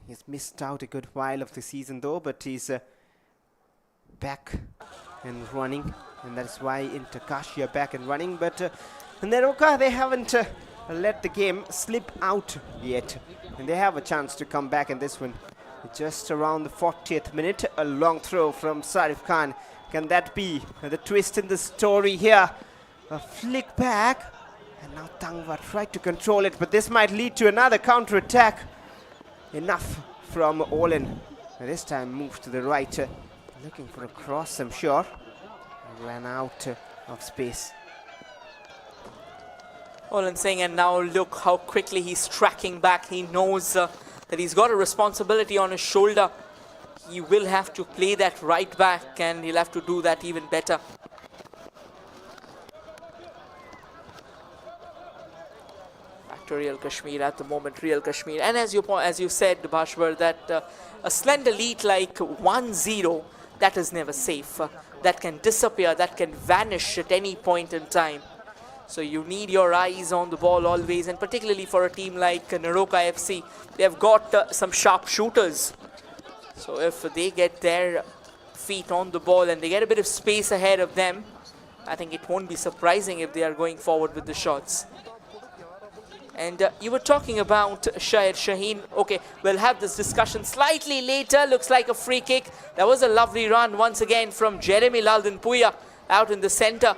He's missed out a good while of the season though, but he's back and running. And that's why Intakashi are back and running. But Neroca, they haven't let the game slip out yet. And they have a chance to come back in this one. Just around the 40th minute, a long throw from Sarif Khan. Can that be the twist in the story here? A flick back. And now Tangva tried to control it, but this might lead to another counter-attack. Enough from Olen. This time moved to the right. Looking for a cross, I'm sure. Ran out of space. Olen saying, and now look how quickly he's tracking back. He knows that he's got a responsibility on his shoulder. He will have to play that right back, and he'll have to do that even better. Back to Real Kashmir at the moment, Real Kashmir. And as you said, Bhashwar, that a slender lead like 1-0 that is never safe. That can disappear, that can vanish at any point in time. So you need your eyes on the ball always, and particularly for a team like Neroca FC, they have got some sharp shooters. So if they get their feet on the ball and they get a bit of space ahead of them, I think it won't be surprising if they are going forward with the shots. And you were talking about Shahid Shaheen. Okay, we'll have this discussion slightly later. Looks like a free kick. That was a lovely run once again from Jeremy Laldan-Puya out in the center.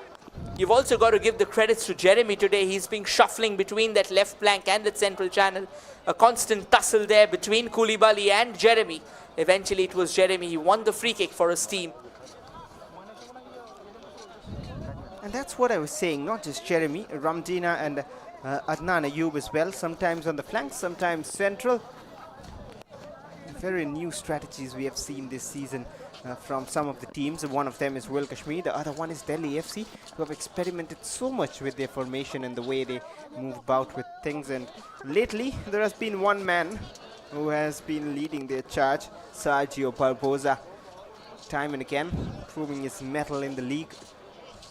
You've also got to give the credits to Jeremy today. He's been shuffling between that left flank and that central channel. A constant tussle there between Koulibaly and Jeremy. Eventually it was Jeremy. He won the free kick for his team. And that's what I was saying, not just Jeremy, Ramdina and Adnan Ayoub as well, sometimes on the flanks, sometimes central. Very new strategies we have seen this season from some of the teams. One of them is Royal Kashmir, the other one is Delhi FC, who have experimented so much with their formation and the way they move about with things. And lately there has been one man who has been leading their charge, Sergio Barbosa, time and again proving his mettle in the league.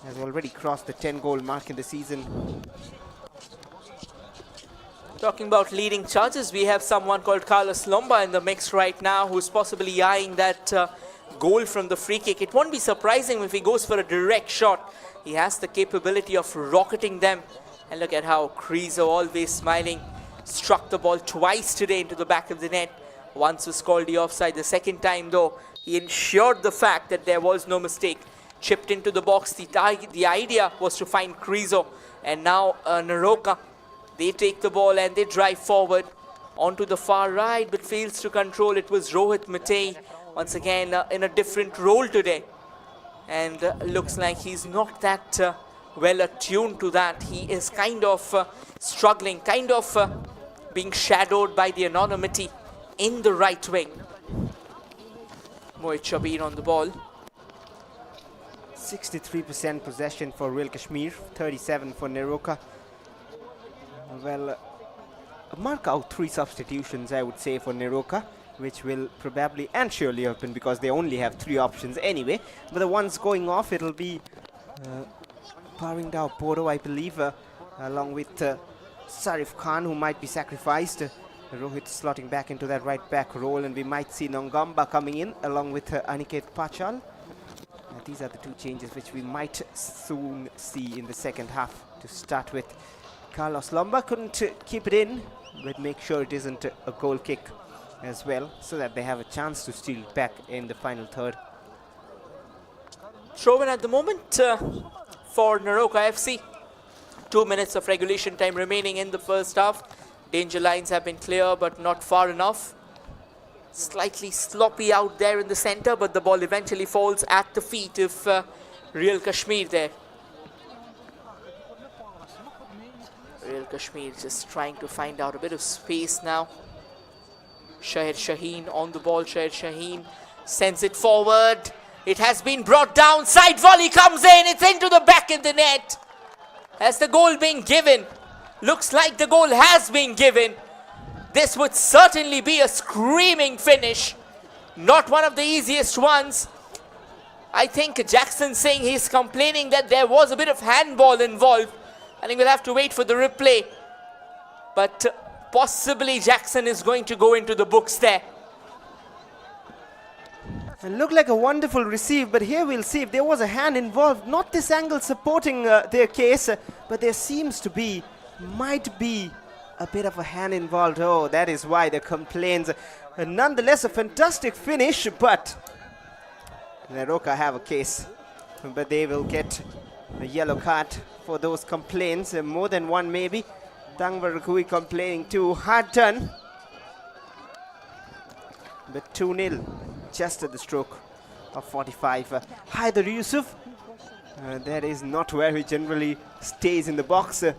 Has already crossed the 10-goal mark in the season. Talking about leading charges, we have someone called Carlos Lomba in the mix right now, who's possibly eyeing that goal from the free kick. It won't be surprising if he goes for a direct shot. He has the capability of rocketing them. And look at how Krizo, always smiling, struck the ball twice today into the back of the net. Once was called the offside. The second time, though, he ensured the fact that there was no mistake. Chipped into the box. The idea was to find Krizo. And now Neroca, they take the ball and they drive forward onto the far right, but fails to control. It was Rohit Matei once again in a different role today. And looks like he's not that well attuned to that. He is kind of struggling, kind of being shadowed by the anonymity in the right wing. Mohit Shabir on the ball. 63% possession for Royal Kashmir, 37 for Neroca. Well, mark out 3 substitutions, I would say, for Neroca, which will probably and surely happen because they only have 3 options anyway. But the ones going off, it'll be Parindao Poro, I believe, along with Sarif Khan, who might be sacrificed. Rohit slotting back into that right back role, and we might see Nongamba coming in along with Aniket Pachal. These are the 2 changes which we might soon see in the second half. To start with, Carlos Lomba couldn't keep it in, but make sure it isn't a goal kick as well, so that they have a chance to steal it back in the final third. Throw in at the moment for Neroca FC. 2 minutes of regulation time remaining in the first half. Danger lines have been clear, but not far enough. Slightly sloppy out there in the center, but the ball eventually falls at the feet of Real Kashmir there. Real Kashmir just trying to find out a bit of space now. Shahid Shaheen on the ball. Shahid Shaheen sends it forward. It has been brought down. Side volley comes in. It's into the back of the net. Has the goal been given? Looks like the goal has been given. This would certainly be a screaming finish. Not one of the easiest ones. I think Jackson saying he's complaining that there was a bit of handball involved. I think we'll have to wait for the replay. But possibly Jackson is going to go into the books there. It looked like a wonderful receive, but here we'll see if there was a hand involved. Not this angle supporting their case, but there seems to be, might be, a bit of a hand involved. Oh, that is why the complaints. Nonetheless, a fantastic finish, but Neroca have a case. But they will get a yellow card for those complaints. More than one maybe. Tangvar Rukui complaining too. Hard done. But 2-0 just at the stroke of 45. Haider Yusuf. That is not where he generally stays in the box. A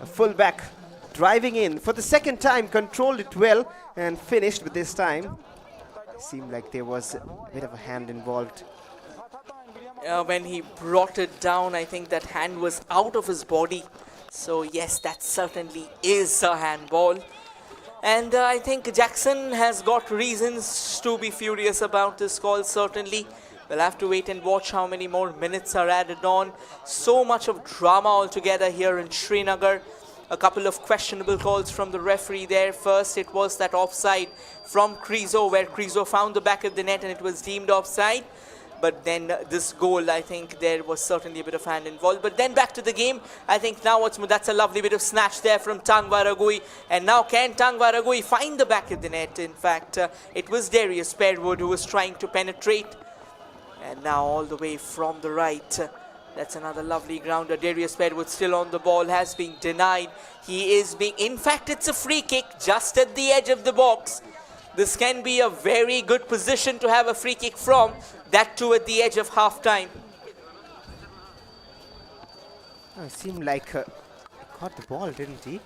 fullback driving in for the second time, controlled it well and finished, but this time seemed like there was a bit of a hand involved. When he brought it down, I think that hand was out of his body. So yes, that certainly is a handball. And I think Jackson has got reasons to be furious about this call, certainly. We'll have to wait and watch how many more minutes are added on. So much of drama altogether here in Srinagar. A couple of questionable calls from the referee there. First, it was that offside from Krizo, where Krizo found the back of the net and it was deemed offside. But then this goal, I think there was certainly a bit of hand involved. But then back to the game. I think now that's a lovely bit of snatch there from Tangwaragui. And now can Tangwaragui find the back of the net? In fact, it was Darius Perwood who was trying to penetrate. And now all the way from the right. That's another lovely grounder. Darius Perwood still on the ball, has been denied. He is being... In fact, it's a free kick just at the edge of the box. This can be a very good position to have a free kick from. That too at the edge of half-time. It seemed like he caught the ball, didn't he?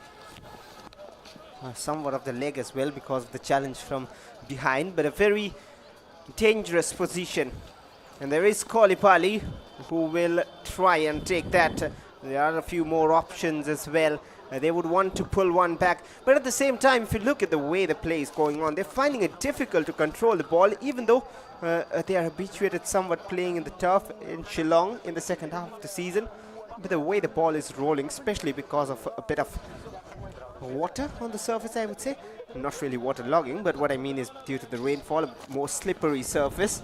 Somewhat of the leg as well because of the challenge from behind, but a very dangerous position. And there is Kolipali who will try and take that. There are a few more options as well. They would want to pull one back. But at the same time, if you look at the way the play is going on, they're finding it difficult to control the ball, even though they are habituated somewhat playing in the turf in Shillong in the second half of the season. But the way the ball is rolling, especially because of a bit of water on the surface, I would say. Not really waterlogging, but what I mean is due to the rainfall, a more slippery surface.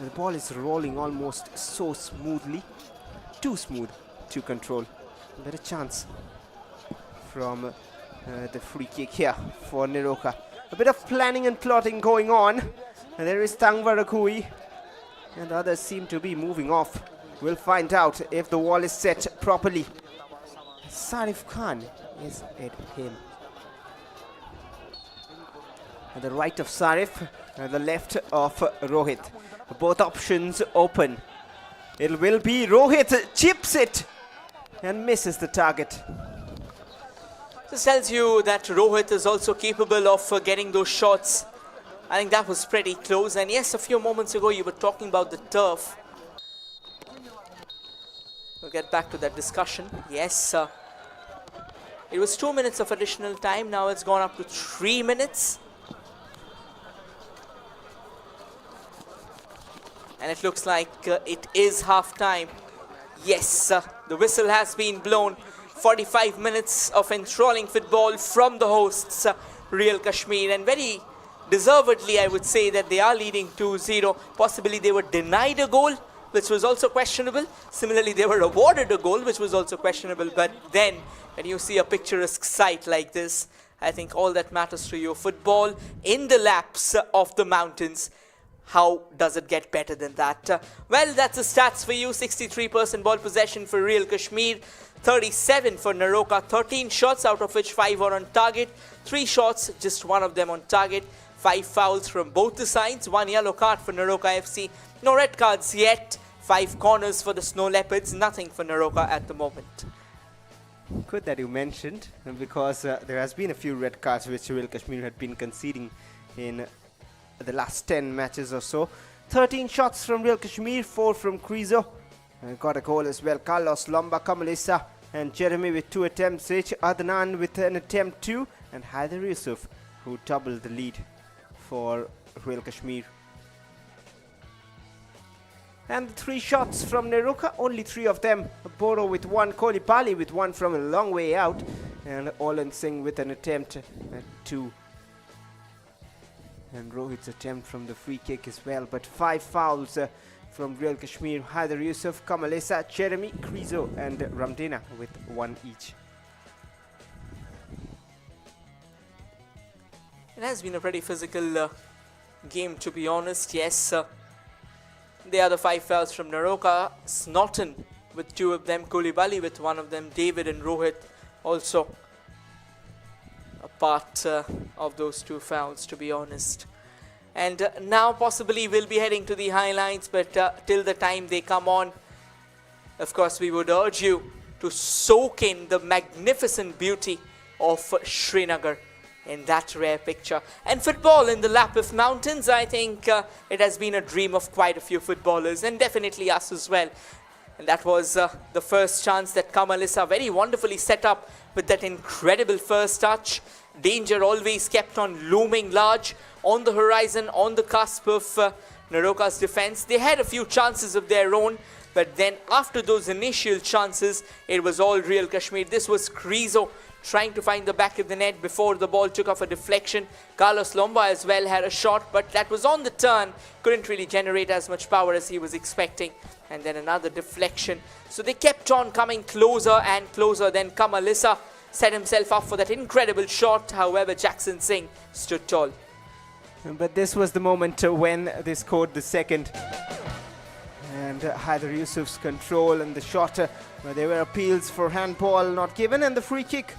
The ball is rolling almost so smoothly. Too smooth to control. Better chance from the free kick here for Neroca. A bit of planning and plotting going on. And there is Tangwaragui. And the others seem to be moving off. We'll find out if the wall is set properly. Sarif Khan is at him. On the right of Sarif, and the left of Rohit. Both options open. It will be Rohit chips it and misses the target. This tells you that Rohit is also capable of getting those shots. I think that was pretty close. And yes, a few moments ago you were talking about the turf. We'll get back to that discussion. Yes, it was 2 minutes of additional time. Now it's gone up to 3 minutes. And it looks like it is half-time. Yes, the whistle has been blown. 45 minutes of enthralling football from the hosts, Real Kashmir. And very deservedly, I would say that they are leading 2-0. Possibly they were denied a goal, which was also questionable. Similarly, they were awarded a goal, which was also questionable. But then, when you see a picturesque sight like this, I think all that matters to you. Football in the laps of the mountains. How does it get better than that? Well, that's the stats for you. 63% ball possession for Real Kashmir, 37 for Neroca, 13 shots out of which 5 are on target, 3 shots, just 1 of them on target, 5 fouls from both the sides, 1 yellow card for Neroca FC, no red cards yet, 5 corners for the Snow Leopards, nothing for Neroca at the moment. Good that you mentioned, because there has been a few red cards which Real Kashmir had been conceding in the last 10 matches or so. 13 shots from Real Kashmir, 4 from Krizo. Got a goal as well. Carlos Lomba, Kamalisa and Jeremy with 2 attempts each. Adnan with an attempt too. And Haider Yusuf who doubled the lead for Real Kashmir. And the 3 shots from Neroca, only 3 of them. Boro with 1, Kolipali with 1 from a long way out. And Olan Singh with an attempt at 2. And Rohit's attempt from the free kick as well. But 5 fouls from Real Kashmir. Haider Yusuf, Kamalesa, Jeremy, Krizo and Ramdena with 1 each. It has been a pretty physical game, to be honest. Yes, they are the 5 fouls from Neroca. Snotton with 2 of them. Koulibaly with 1 of them. David and Rohit also a part of those 2 fouls, to be honest. And now possibly we'll be heading to the highlights, but till the time they come on, of course we would urge you to soak in the magnificent beauty of Srinagar in that rare picture. And football in the lap of mountains, I think it has been a dream of quite a few footballers, and definitely us as well. And that was the first chance that Kamalisa very wonderfully set up with that incredible first touch. Danger always kept on looming large on the horizon, on the cusp of Neroca's defense. They had a few chances of their own, but then after those initial chances, it was all Real Kashmir. This was Krizo trying to find the back of the net before the ball took off a deflection. Carlos Lomba as well had a shot, but that was on the turn. Couldn't really generate as much power as he was expecting. And then another deflection. So they kept on coming closer and closer. Then Kamalissa set himself up for that incredible shot. However, Jackson Singh stood tall. But this was the moment when they scored the second. And Haider Yusuf's control and the shot, there were appeals for handball not given, and the free kick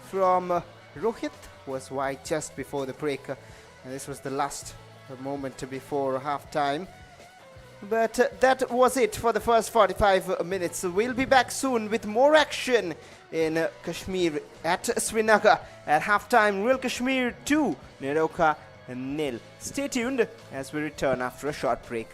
from Rohit was wide just before the break. And this was the last moment before half-time. But that was it for the first 45 minutes. We'll be back soon with more action in Kashmir at Srinagar. At half-time, Real Kashmir 2, Neroca 0. Stay tuned as we return after a short break.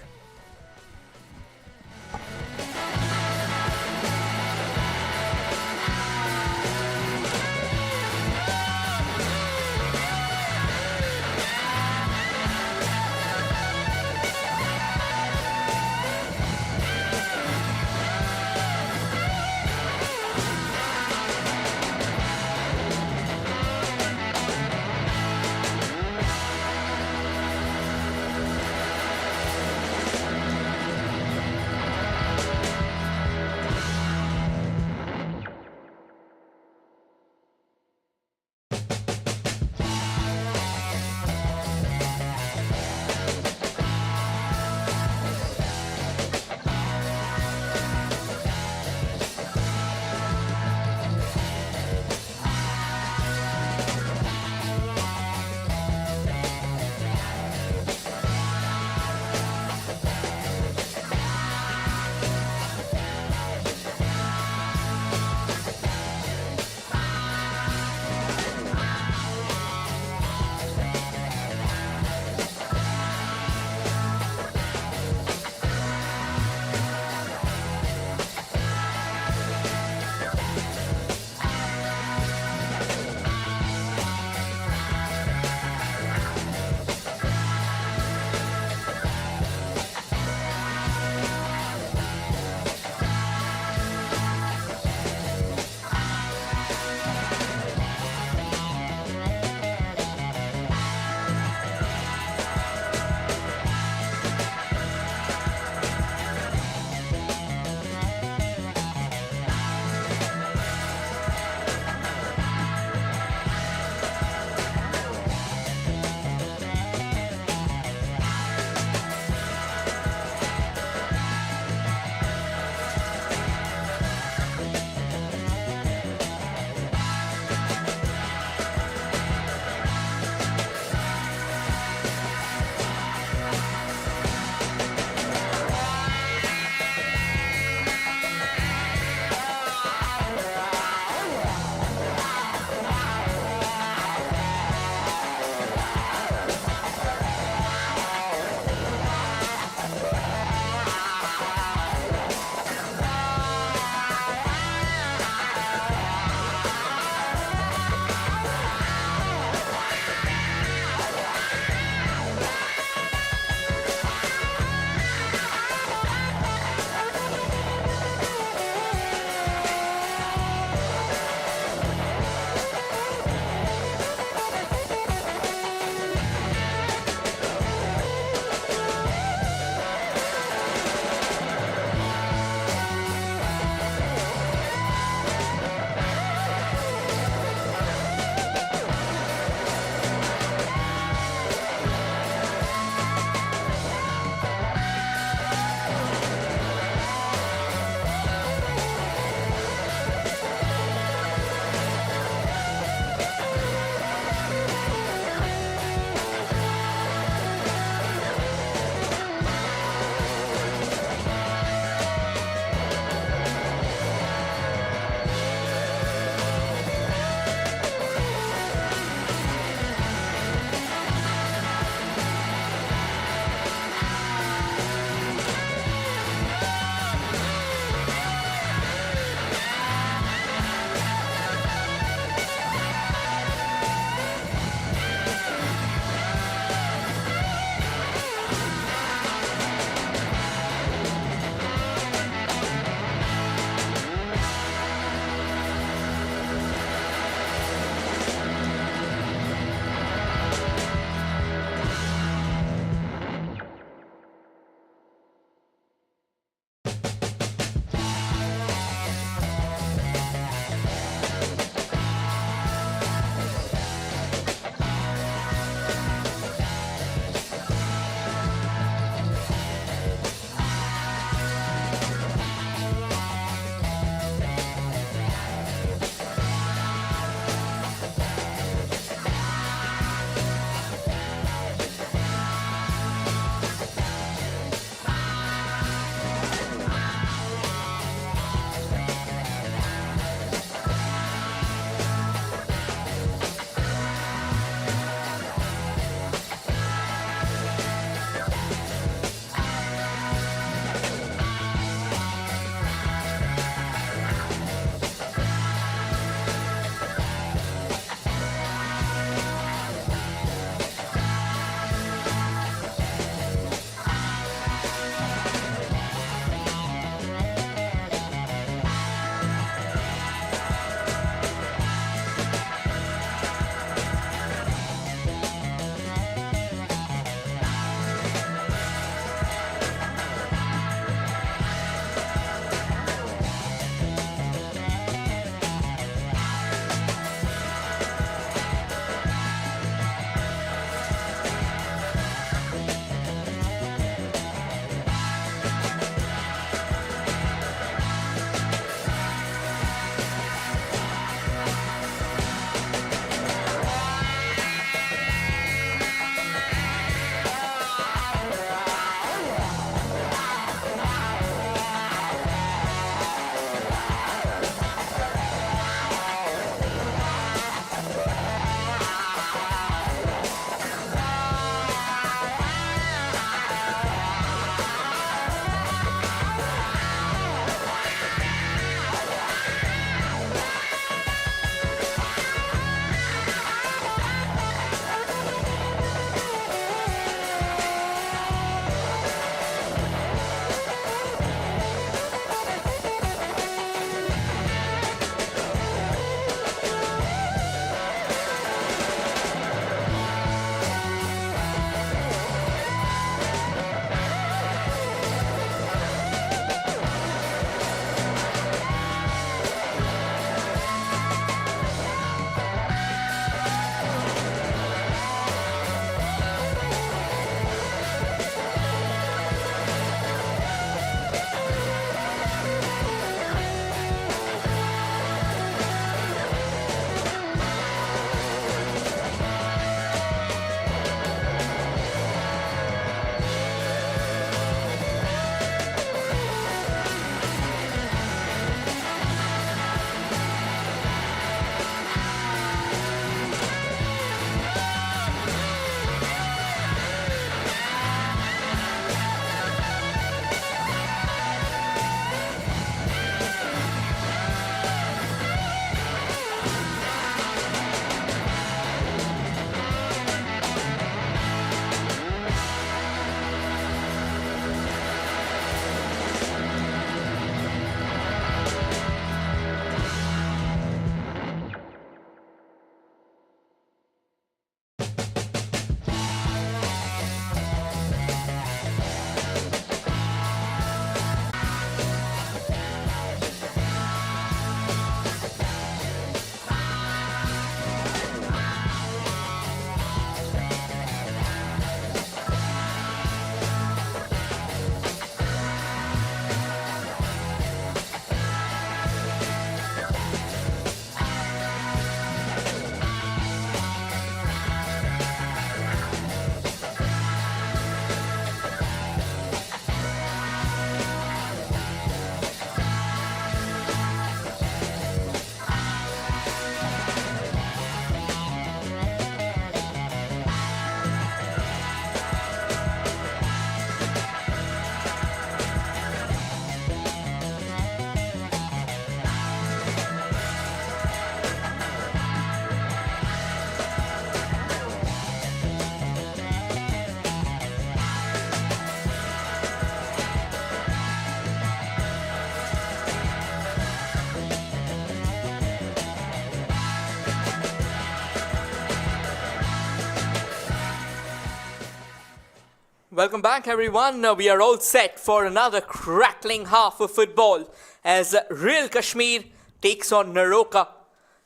Welcome back, everyone. We are all set for another crackling half of football as Real Kashmir takes on Neroca.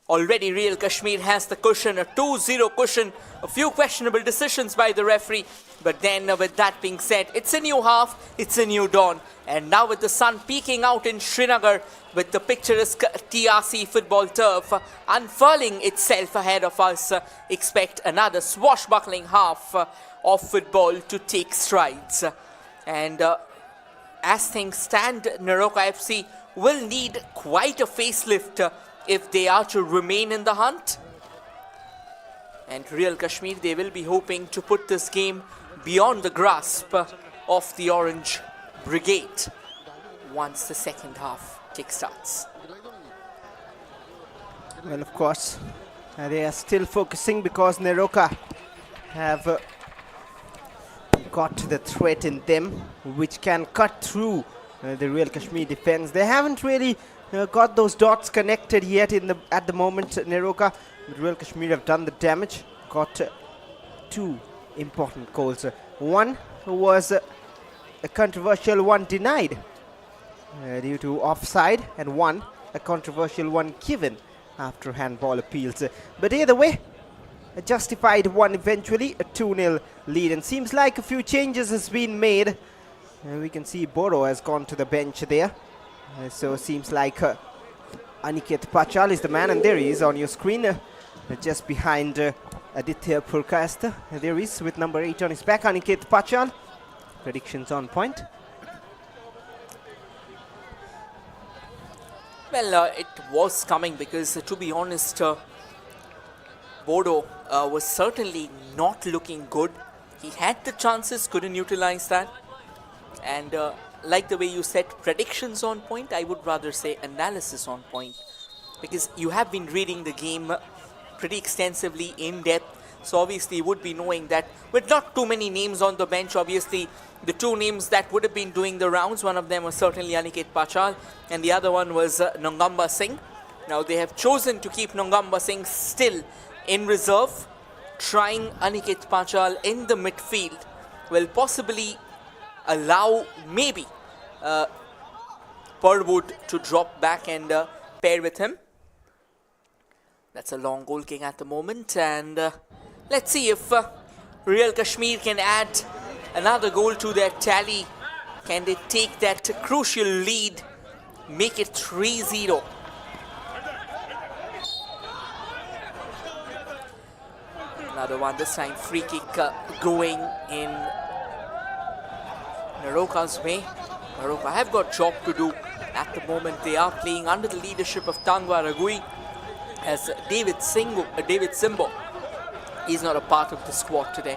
Already Real Kashmir has the cushion, a 2-0 cushion, a few questionable decisions by the referee. But then with that being said, it's a new half, it's a new dawn. And now with the sun peeking out in Srinagar, with the picturesque TRC football turf unfurling itself ahead of us, expect another swashbuckling half of football to take strides. And as things stand, Neroca FC will need quite a facelift if they are to remain in the hunt. And Real Kashmir, they will be hoping to put this game beyond the grasp of the Orange Brigade once the second half kickstarts. Well, of course, they are still focusing because Neroca have got the threat in them, which can cut through the Real Kashmir defense. They haven't really got those dots connected yet at the moment. Neroca, but Real Kashmir have done the damage. Got two important goals. One was a controversial one denied due to offside, and one a controversial one given after handball appeals. But either way, a justified one eventually, a 2-0 lead, and seems like a few changes has been made. We can see Boro has gone to the bench there. So it seems like Aniket Pachal is the man, and there he is on your screen, just behind Aditya Purkast. There he is with number 8 on his back, Aniket Pachal. Predictions on point. Well, it was coming because, to be honest, Bodo was certainly not looking good. He had the chances, couldn't utilize that. And like the way you said predictions on point, I would rather say analysis on point. Because you have been reading the game pretty extensively, in depth. So obviously you would be knowing that with not too many names on the bench, obviously the two names that would have been doing the rounds, one of them was certainly Aniket Pachal and the other one was Nongamba Singh. Now they have chosen to keep Nongamba Singh still in reserve. Trying Aniket Pachal in the midfield will possibly allow maybe Purwood to drop back and pair with him. That's a long goal kick at the moment, and let's see if Real Kashmir can add another goal to their tally. Can they take that crucial lead, make it 3-0? Another one, this time free kick going in Neroca's way. Neroca have got job to do at the moment. They are playing under the leadership of Tangwa Ragui, as David Simbo is not a part of the squad today.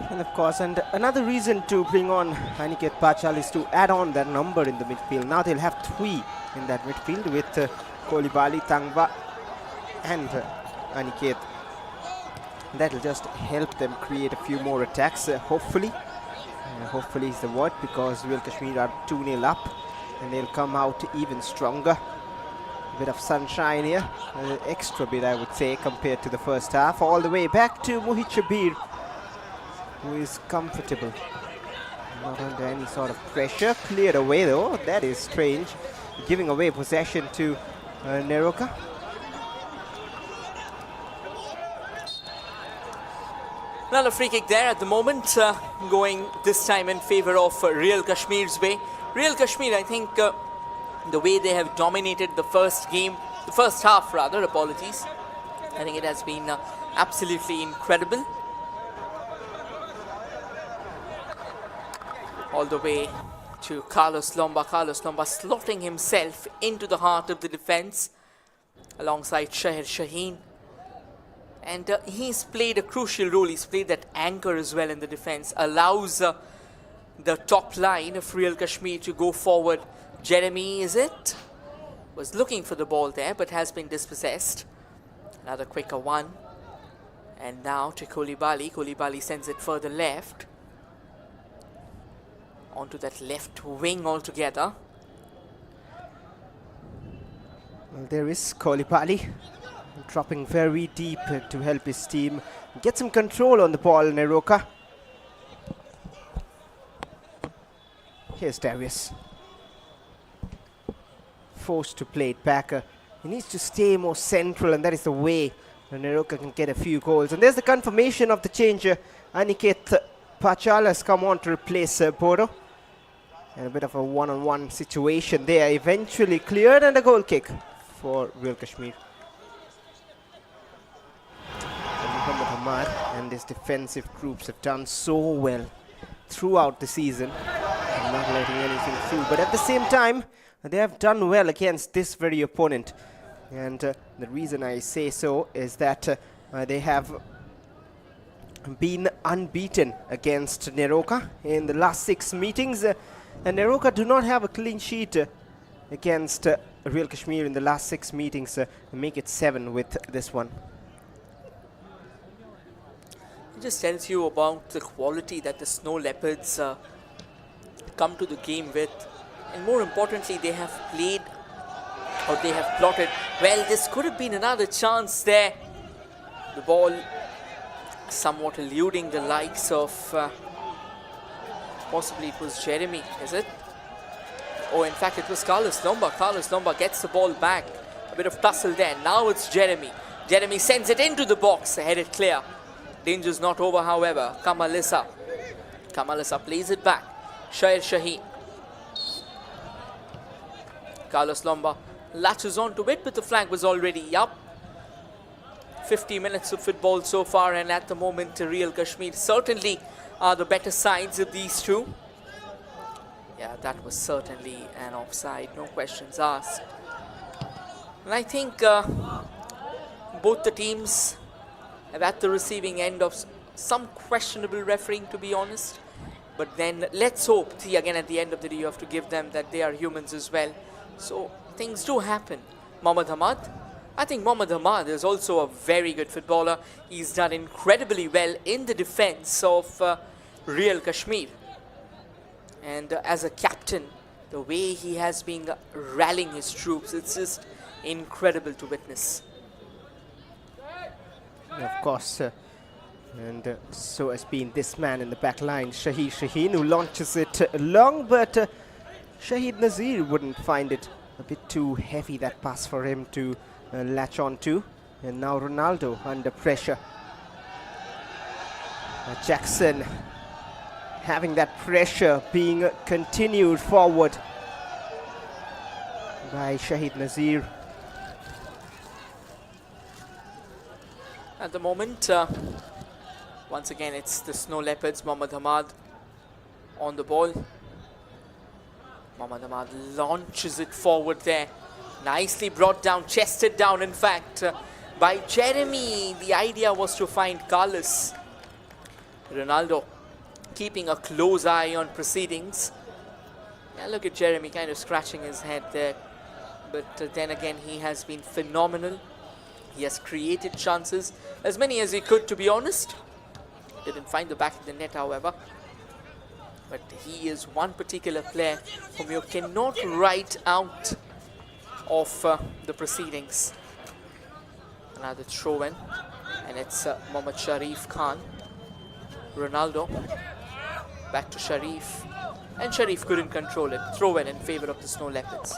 And of course, and another reason to bring on Aniket Pachal is to add on that number in the midfield. Now they'll have 3 in that midfield with Kolibali, Tangwa and Aniket. That'll just help them create a few more attacks, hopefully. Hopefully is the word, because Real Kashmir are 2-0 up and they'll come out even stronger. A bit of sunshine here, an extra bit I would say compared to the first half. All the way back to Mohit Shabir, who is comfortable, not under any sort of pressure. Cleared away though, that is strange, giving away possession to Neroca. Another free kick there at the moment, going this time in favor of Real Kashmir's way. Real Kashmir, I think the way they have dominated the first half rather, apologies. I think it has been absolutely incredible. All the way to Carlos Lomba. Carlos Lomba slotting himself into the heart of the defense alongside Shahir Shaheen. And he's played a crucial role. He's played that anchor as well in the defense. Allows the top line of Real Kashmir to go forward. Jeremy, is it? Was looking for the ball there, but has been dispossessed. Another quicker one. And now to Kolibali. Kolibali sends it further left. Onto that left wing altogether. Well, there is Kolibali, dropping very deep to help his team get some control on the ball. Neroca Here's Darius. Forced to play it back. He needs to stay more central, and that is the way Neroca can get a few goals. And there's the confirmation of the change. Aniket Pachal has come on to replace Bodo. And a bit of a one-on-one situation there. Eventually cleared, and a goal kick for Real Kashmir. And Muhammad Hamad and his defensive groups have done so well throughout the season, and not letting anything through. But at the same time, they have done well against this very opponent. And the reason I say so is that they have been unbeaten against Neroca in the last 6 meetings. And Neroca do not have a clean sheet against Real Kashmir in the last 6 meetings. Make it 7 with this one. It just tells you about the quality that the Snow Leopards come to the game with. And more importantly, they have played, or they have plotted. Well, this could have been another chance there. The ball somewhat eluding the likes of, possibly it was Jeremy, is it? Oh, in fact, it was Carlos Lomba. Carlos Lomba gets the ball back. A bit of tussle there. Now it's Jeremy. Jeremy sends it into the box, headed clear. Danger's not over, however. Kamalissa plays it back. Shair Shaheen. Carlos Lomba latches onto it, but the flag was already up. 50 minutes of football so far, and at the moment, Real Kashmir certainly are the better sides of these two. Yeah, that was certainly an offside, no questions asked. And I think both the teams have at the receiving end of some questionable refereeing, to be honest. But then let's hope, see, again at the end of the day, you have to give them that they are humans as well. So things do happen. Mohammad Hamad. I think Mohammad Hamad is also a very good footballer. He's done incredibly well in the defense of Real Kashmir. And as a captain, the way he has been rallying his troops, it's just incredible to witness. Of course, and so has been this man in the back line, Shahid Shaheen, who launches it long, but Shahid Nazir wouldn't find it a bit too heavy, that pass for him to latch on to. And now Ronaldo under pressure. Jackson having that pressure being continued forward by Shahid Nazir. At the moment, once again, it's the Snow Leopards. Mohammad Hamad on the ball. Mohammad Hamad launches it forward there. Nicely brought down, chested down, in fact, by Jeremy. The idea was to find Carlos. Ronaldo keeping a close eye on proceedings. Yeah, look at Jeremy kind of scratching his head there. But then again, he has been phenomenal. He has created chances, as many as he could, to be honest. Didn't find the back of the net, however. But he is one particular player whom you cannot write out of the proceedings. Another throw-in, and it's Mohammad Sharif Khan. Ronaldo, back to Sharif, and Sharif couldn't control it. Throw-in in favor of the Snow Leopards.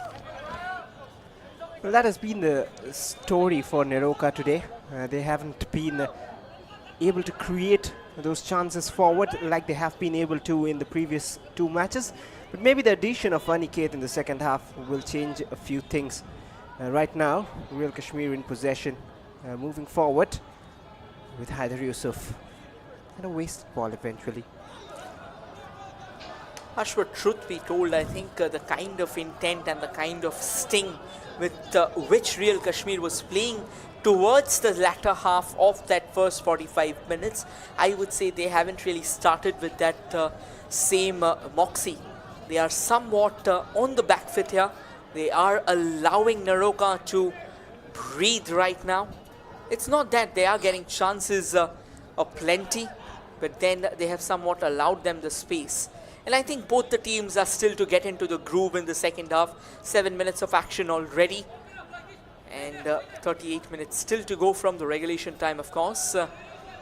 Well, that has been the story for Neroca today. They haven't been able to create those chances forward like they have been able to in the previous 2 matches. But maybe the addition of Aniket in the second half will change a few things. Right now, Real Kashmir in possession, moving forward with Haider Yusuf. And a wasted ball eventually. Ashwat, truth be told, I think the kind of intent and the kind of sting with which Real Kashmir was playing towards the latter half of that first 45 minutes, I would say they haven't really started with that same moxie. They are somewhat on the back foot here. They are allowing Neroca to breathe right now. It's not that they are getting chances aplenty, but then they have somewhat allowed them the space. And I think both the teams are still to get into the groove in the second half. 7 minutes of action already. And 38 minutes still to go from the regulation time, of course.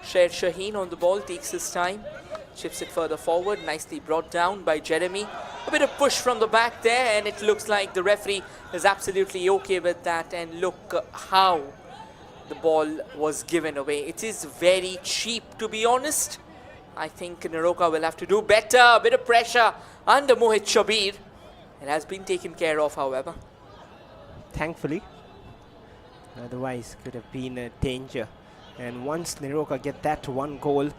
Shair Shaheen on the ball, takes his time. Chips it further forward, nicely brought down by Jeremy. A bit of push from the back there, and it looks like the referee is absolutely okay with that. And look how the ball was given away. It is very cheap, to be honest. I think Neroca will have to do better. A bit of pressure under Mohit Shabir. It has been taken care of, however. Thankfully. Otherwise, could have been a danger. And once Neroca get that one goal,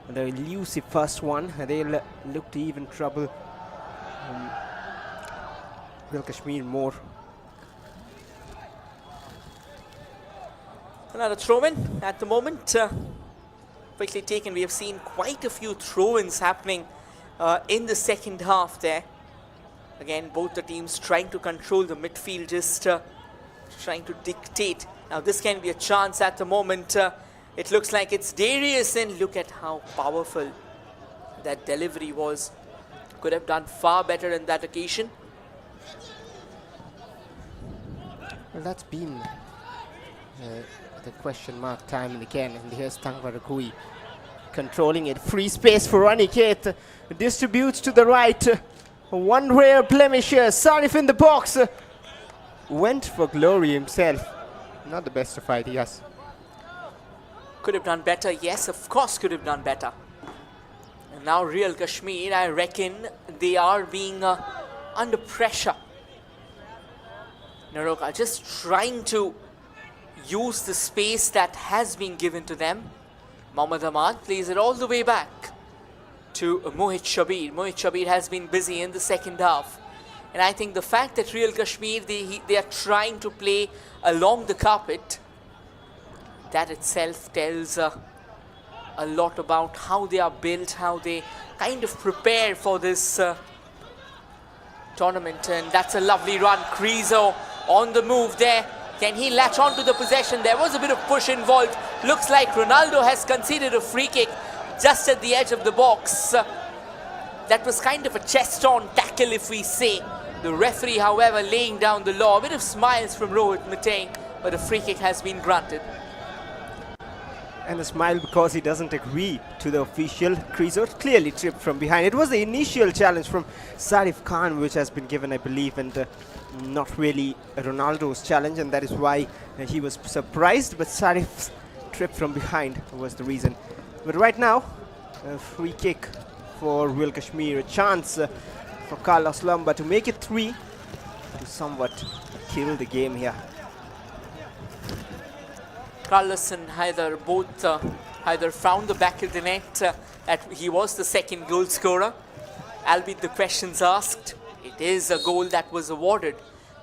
the elusive first one, they'll look to even trouble Real Kashmir more. Another throw-in at the moment. Quickly taken. We have seen quite a few throw-ins happening in the second half there. Again, both the teams trying to control the midfield, just trying to dictate. Now this can be a chance at the moment. It looks like it's Darius, and look at how powerful that delivery was. Could have done far better in that occasion. Well, that's been the question mark time and again. And here's Tangwa Ragui controlling it. Free space for Aniket. Distributes to the right. One rare blemish here. Sarif in the box. Went for glory himself. Not the best of ideas. Could have done better. Yes, of course could have done better. And now Real Kashmir, I reckon they are being under pressure. Neroca just trying to use the space that has been given to them. Mohammad Ahmad plays it all the way back to Mohit Shabir. Mohit Shabir has been busy in the second half. And I think the fact that Real Kashmir, they are trying to play along the carpet, that itself tells a lot about how they are built, how they kind of prepare for this tournament. And that's a lovely run. Krizo on the move there. Can he latch on to the possession? There was a bit of push involved. Looks like Ronaldo has conceded a free kick just at the edge of the box. That was kind of a chest-on tackle, if we say. The referee, however, laying down the law. A bit of smiles from Rohit Mateng, but a free kick has been granted. And a smile because he doesn't agree to the official. Krizo clearly tripped from behind. It was the initial challenge from Sarif Khan, which has been given, I believe, and not really Ronaldo's challenge, and that is why he was surprised. But Sarif's trip from behind was the reason. But right now, a free kick for Real Kashmir, a chance for Carlos Lomba to make it 3 to somewhat kill the game here. Carlos and Haider both Haider found the back of the net. That he was the second goal scorer. Albeit the questions asked, it is a goal that was awarded.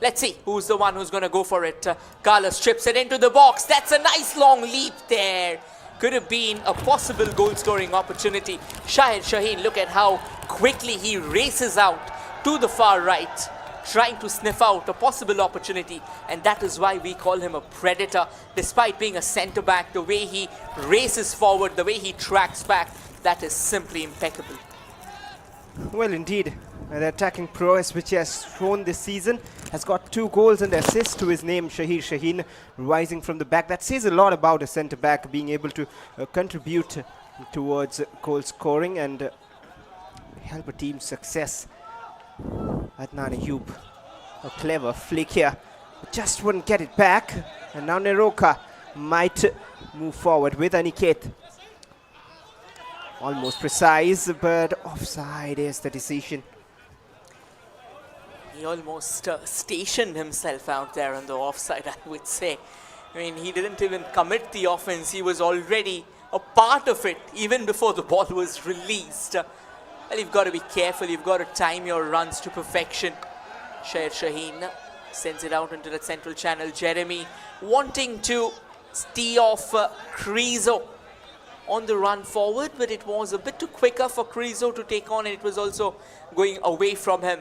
Let's see who's the one who's going to go for it. Carlos chips it into the box. That's a nice long leap there. Could have been a possible goal scoring opportunity. Shahid Shaheen, look at how quickly he races out to the far right, trying to sniff out a possible opportunity, and that is why we call him a predator. Despite being a centre back, the way he races forward, the way he tracks back, that is simply impeccable. Well, indeed, the attacking prowess which he has shown this season, has got 2 goals and assists to his name. Shahir Shaheen rising from the back. That says a lot about a centre back being able to contribute towards goal scoring and help a team's success. Adnan Ayub, a clever flick here, just wouldn't get it back. And now Neroca might move forward with Aniket. Almost precise, but offside is the decision. He almost stationed himself out there on the offside, I would say. I mean, he didn't even commit the offense. He was already a part of it even before the ball was released. Well, you've got to be careful. You've got to time your runs to perfection. Shahir Shaheen sends it out into the central channel. Jeremy wanting to tee off Krizo on the run forward, but it was a bit too quicker for Krizo to take on, and it was also going away from him.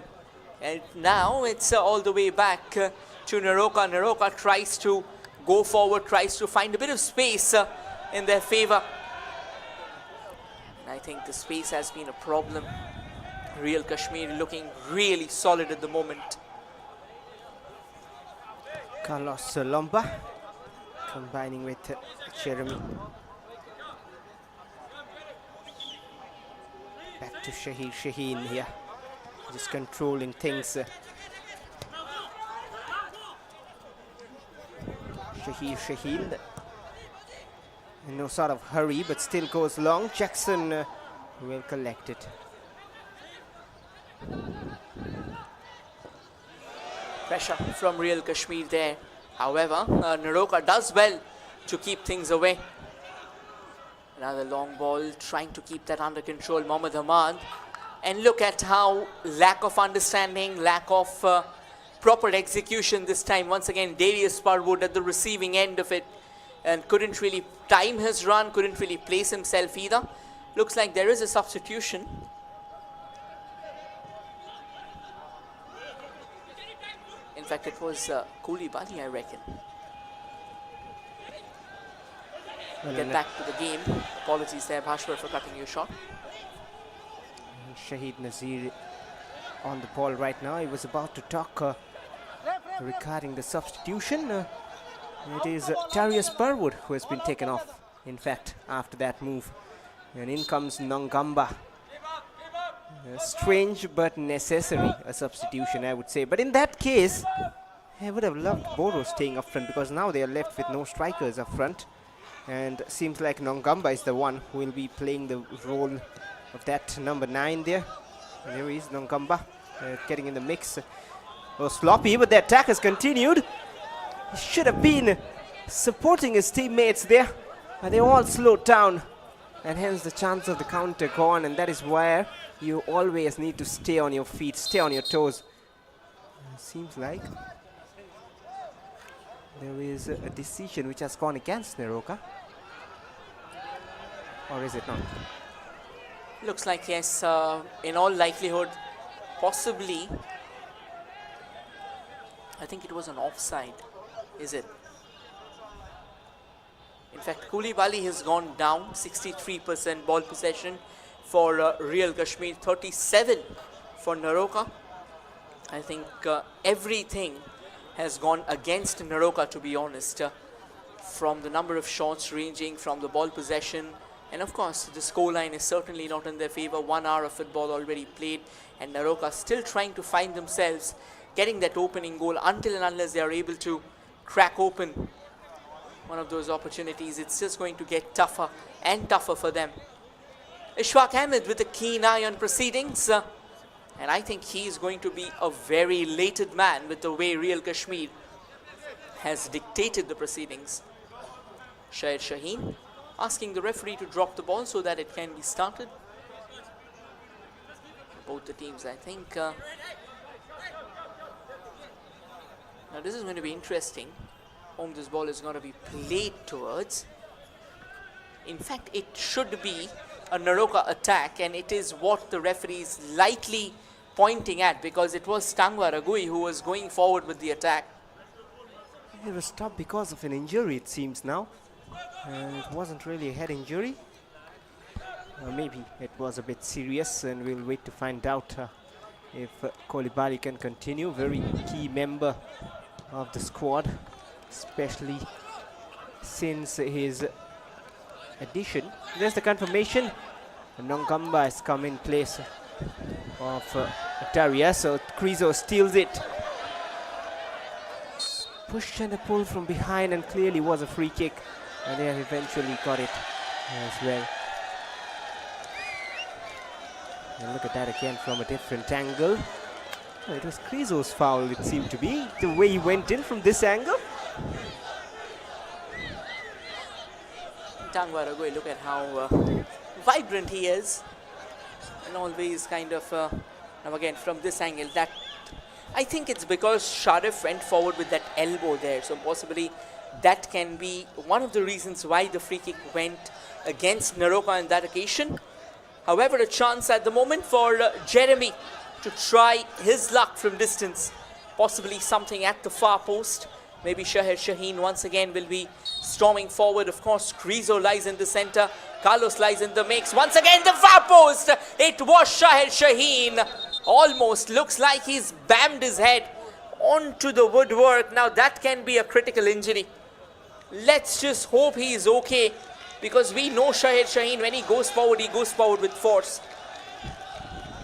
And now it's all the way back to Neroca. Neroca tries to go forward, tries to find a bit of space in their favor. And I think the space has been a problem. Real Kashmir looking really solid at the moment. Carlos Lomba combining with Jeremy. Back to Shahir Shaheen here. just controlling things. Shaheen in no sort of hurry, but still goes long. Jackson well collected. Pressure from Real Kashmir there. However, Neroca does well to keep things away. Another long ball, trying to keep that under control, Mohammad Ahmad. And look at how lack of understanding, lack of proper execution this time. Once again, Darius Parwood at the receiving end of it, and couldn't really time his run, couldn't really place himself either. Looks like there is a substitution. In fact, it was Koulibaly, I reckon. Get back to the game. Apologies there, Bhashwar, for cutting you short. Shahid Nazir on the ball right now. He was about to talk regarding the substitution. It is Darius Parwood who has been taken off, in fact, after that move. And in comes Nongamba. Strange but necessary a substitution, I would say. But in that case, I would have loved Boro staying up front, because now they are left with no strikers up front. And seems like Nongamba is the one who will be playing the role of that number 9 there. And there he is, Nongamba, getting in the mix. Oh, sloppy, but the attack has continued. He should have been supporting his teammates there, but they all slowed down. And hence the chance of the counter gone, and that is where you always need to stay on your feet, stay on your toes. Seems like there is a decision which has gone against Neroca. Or is it not? Looks like yes, in all likelihood, possibly. I think it was an offside, is it? In fact, Koulibaly has gone down, 63% ball possession for Real Kashmir, 37 for Neroca. I think everything has gone against Neroca, to be honest, from the number of shots ranging from the ball possession. And of course, the scoreline is certainly not in their favor. 1 hour of football already played, and Neroca still trying to find themselves getting that opening goal. Until and unless they are able to crack open one of those opportunities, it's just going to get tougher and tougher for them. Ishfaq Ahmed with a keen eye on proceedings. And I think he is going to be a very elated man with the way Real Kashmir has dictated the proceedings. Shahid Shaheen asking the referee to drop the ball so that it can be started. Both the teams, I think. Now this is going to be interesting. Whom this ball is going to be played towards. In fact, it should be a Neroca attack, and it is what the referee is likely pointing at, because it was Tangwa Ragui who was going forward with the attack. He was stopped because of an injury, it seems now. It wasn't really a head injury. Or maybe it was a bit serious, and we'll wait to find out if Koulibaly can continue. Very key member of the squad, especially since his addition. There's the confirmation. Nongamba has come in place of Darius, so Krizo steals it. Push and a pull from behind, and clearly was a free kick, and they have eventually got it as well. And look at that again from a different angle. Oh, it was Krizo's foul, it seemed to be, the way he went in from this angle. Tangwa Ragui, look at how vibrant he is, and always kind of now again from this angle, that I think it's because Sharif went forward with that elbow there, so possibly that can be one of the reasons why the free kick went against Neroca on that occasion. However, a chance at the moment for Jeremy to try his luck from distance, possibly something at the far post. Maybe Shahid Shaheen once again will be storming forward. Of course, Krizo lies in the center. Carlos lies in the mix. Once again, the far post. It was Shahid Shaheen. Almost looks like he's bammed his head onto the woodwork. Now that can be a critical injury. Let's just hope he is okay, because we know Shahid Shaheen, when he goes forward with force.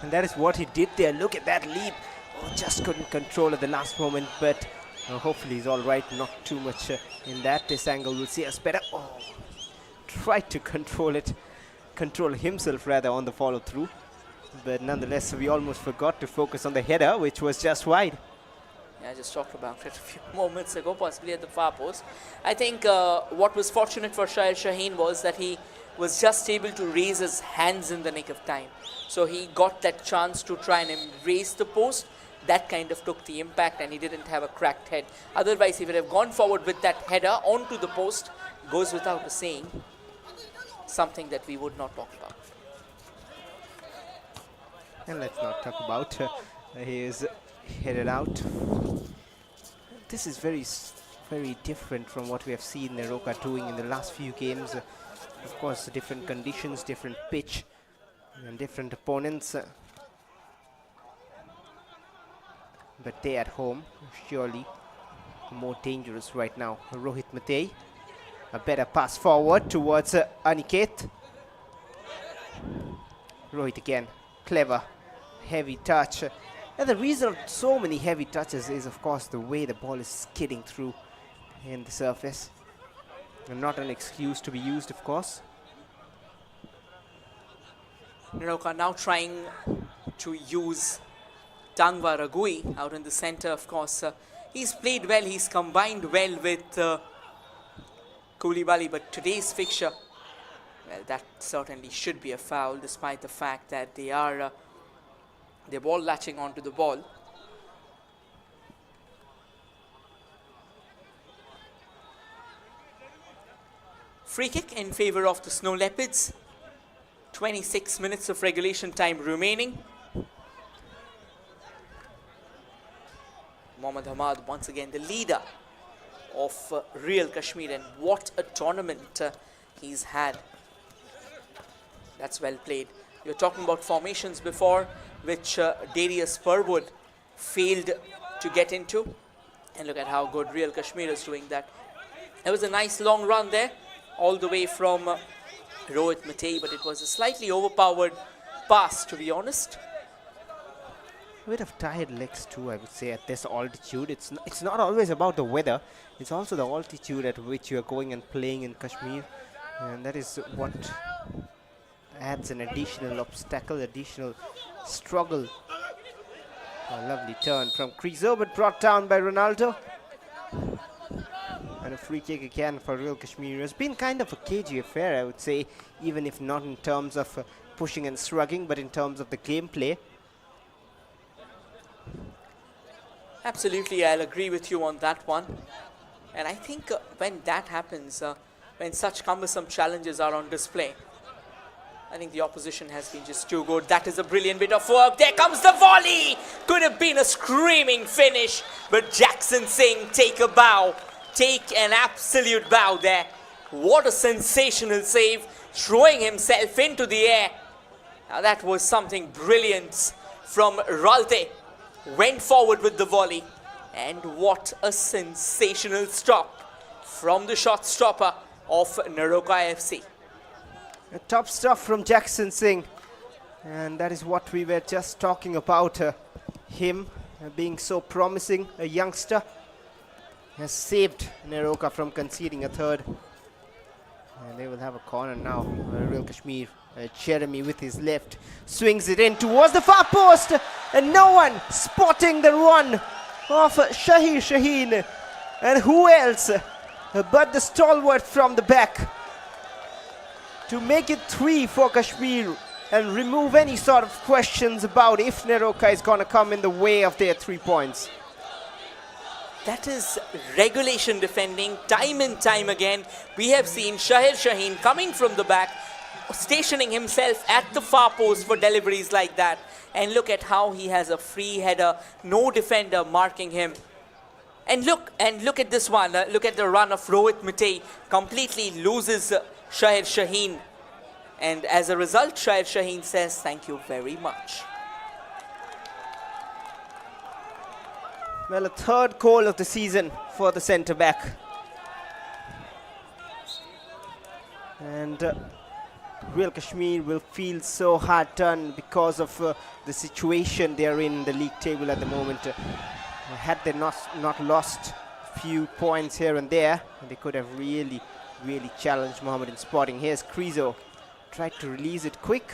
And that is what he did there. Look at that leap. Oh, just couldn't control at the last moment, but hopefully he's all right. Not too much in that. This angle will see us better. Oh, tried to control himself rather on the follow through. But nonetheless, we almost forgot to focus on the header, which was just wide. Yeah, I just talked about it a few moments ago, possibly at the far post. I think what was fortunate for Shahir Shaheen was that he was just able to raise his hands in the nick of time. So he got that chance to try and embrace the post. That kind of took the impact, and he didn't have a cracked head. Otherwise, he would have gone forward with that header onto the post. Goes without saying, something that we would not talk about. And let's not talk about he is headed out. This is very different from what we have seen Neroca doing in the last few games. Of course, different conditions, different pitch, and different opponents. But they at home, surely more dangerous right now. Rohit Matei, a better pass forward towards Aniket. Rohit again, clever, heavy touch. And the reason of so many heavy touches is, of course, the way the ball is skidding through in the surface. And not an excuse to be used, of course. Neroca now trying to use Tangwa Ragui out in the center, of course. He's played well, he's combined well with Koulibaly, but today's fixture, well, that certainly should be a foul, despite the fact that they're ball latching onto the ball. Free kick in favor of the Snow Leopards. 26 minutes of regulation time remaining. Mohammad Hamad, once again the leader of Real Kashmir, and what a tournament he's had. That's well played. We were talking about formations before, which Darius Purwood failed to get into. And look at how good Real Kashmir is doing that. There was a nice long run there, all the way from Rohit Matei, but it was a slightly overpowered pass, to be honest. A bit of tired legs too, I would say, at this altitude. It's not always about the weather. It's also the altitude at which you are going and playing in Kashmir. And that is what adds an additional obstacle, additional struggle. A lovely turn from Krizo, but brought down by Ronaldo. And a free kick again for Real Kashmir. It's been kind of a cagey affair, I would say, even if not in terms of pushing and shrugging, but in terms of the gameplay. Absolutely, I'll agree with you on that one. And I think when that happens, when such cumbersome challenges are on display, I think the opposition has been just too good. That is a brilliant bit of work. There comes the volley. Could have been a screaming finish, but Jackson Singh take a bow. Take an absolute bow there. What a sensational save, throwing himself into the air. Now that was something brilliant from Ralte. Went forward with the volley. And what a sensational stop from the shot stopper of Neroca FC. A top stuff from Jackson Singh. And that is what we were just talking about. Him being so promising, a youngster. Has saved Neroca from conceding a third. And they will have a corner now. Real Kashmir. Jeremy with his left swings it in towards the far post. And no one spotting the run of Shahir Shaheen. And who else but the stalwart from the back to make it 3 for Kashmir and remove any sort of questions about if Neroca is going to come in the way of their 3 points. That is regulation defending. Time and time again, we have seen Shahir Shaheen coming from the back, stationing himself at the far post for deliveries like that. And look at how he has a free header, no defender marking him. And look at this one. Look at the run of Rohit Matei. Completely loses Shahir Shaheen. And as a result, Shahir Shaheen says, thank you very much. Well, a third goal of the season for the centre-back. And Real Kashmir will feel so hard done because of the situation they are in the league table at the moment. Had they not lost a few points here and there, they could have really challenged Mohammedan Sporting. Here's Krizo, tried to release it quick.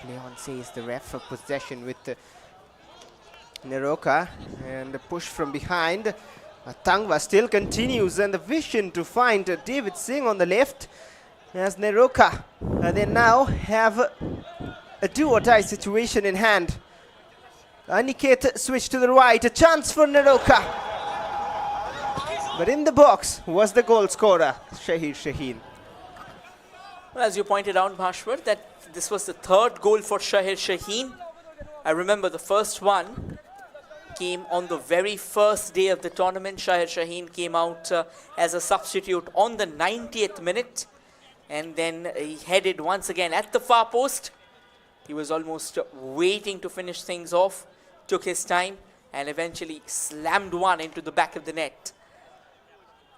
Leon says the ref for possession with Neroca, and the push from behind. Tangva still continues, and the vision to find David Singh on the left as Neroca. They now have a do-or-die situation in hand. Aniket switch to the right, a chance for Neroca. But in the box was the goal scorer, Shahir Shaheen. Well, as you pointed out, Bhashwar, that this was the third goal for Shahir Shaheen. I remember the first one came on the very first day of the tournament. Shahir Shaheen came out as a substitute on the 90th minute, and then he headed once again at the far post. He was almost waiting to finish things off, took his time, and eventually slammed one into the back of the net.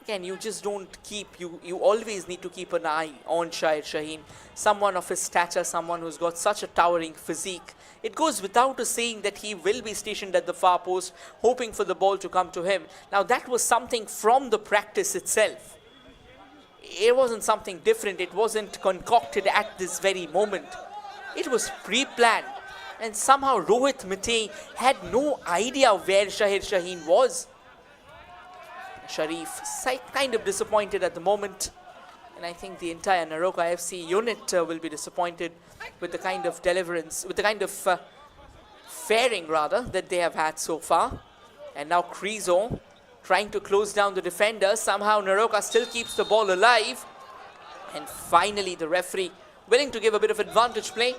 Again, you just don't keep, you always need to keep an eye on Shahir Shaheen, someone of his stature, someone who's got such a towering physique. It goes without a saying that he will be stationed at the far post, hoping for the ball to come to him. Now, that was something from the practice itself. It wasn't something different. It wasn't concocted at this very moment. It was pre-planned. And somehow Rohit Mitay had no idea where Shahir Shaheen was. Sharif kind of disappointed at the moment, and I think the entire Neroca FC unit will be disappointed with the kind of deliverance, with the kind of faring rather that they have had so far. And now Krizo trying to close down the defender. Somehow Neroca still keeps the ball alive, and finally the referee, willing to give a bit of advantage play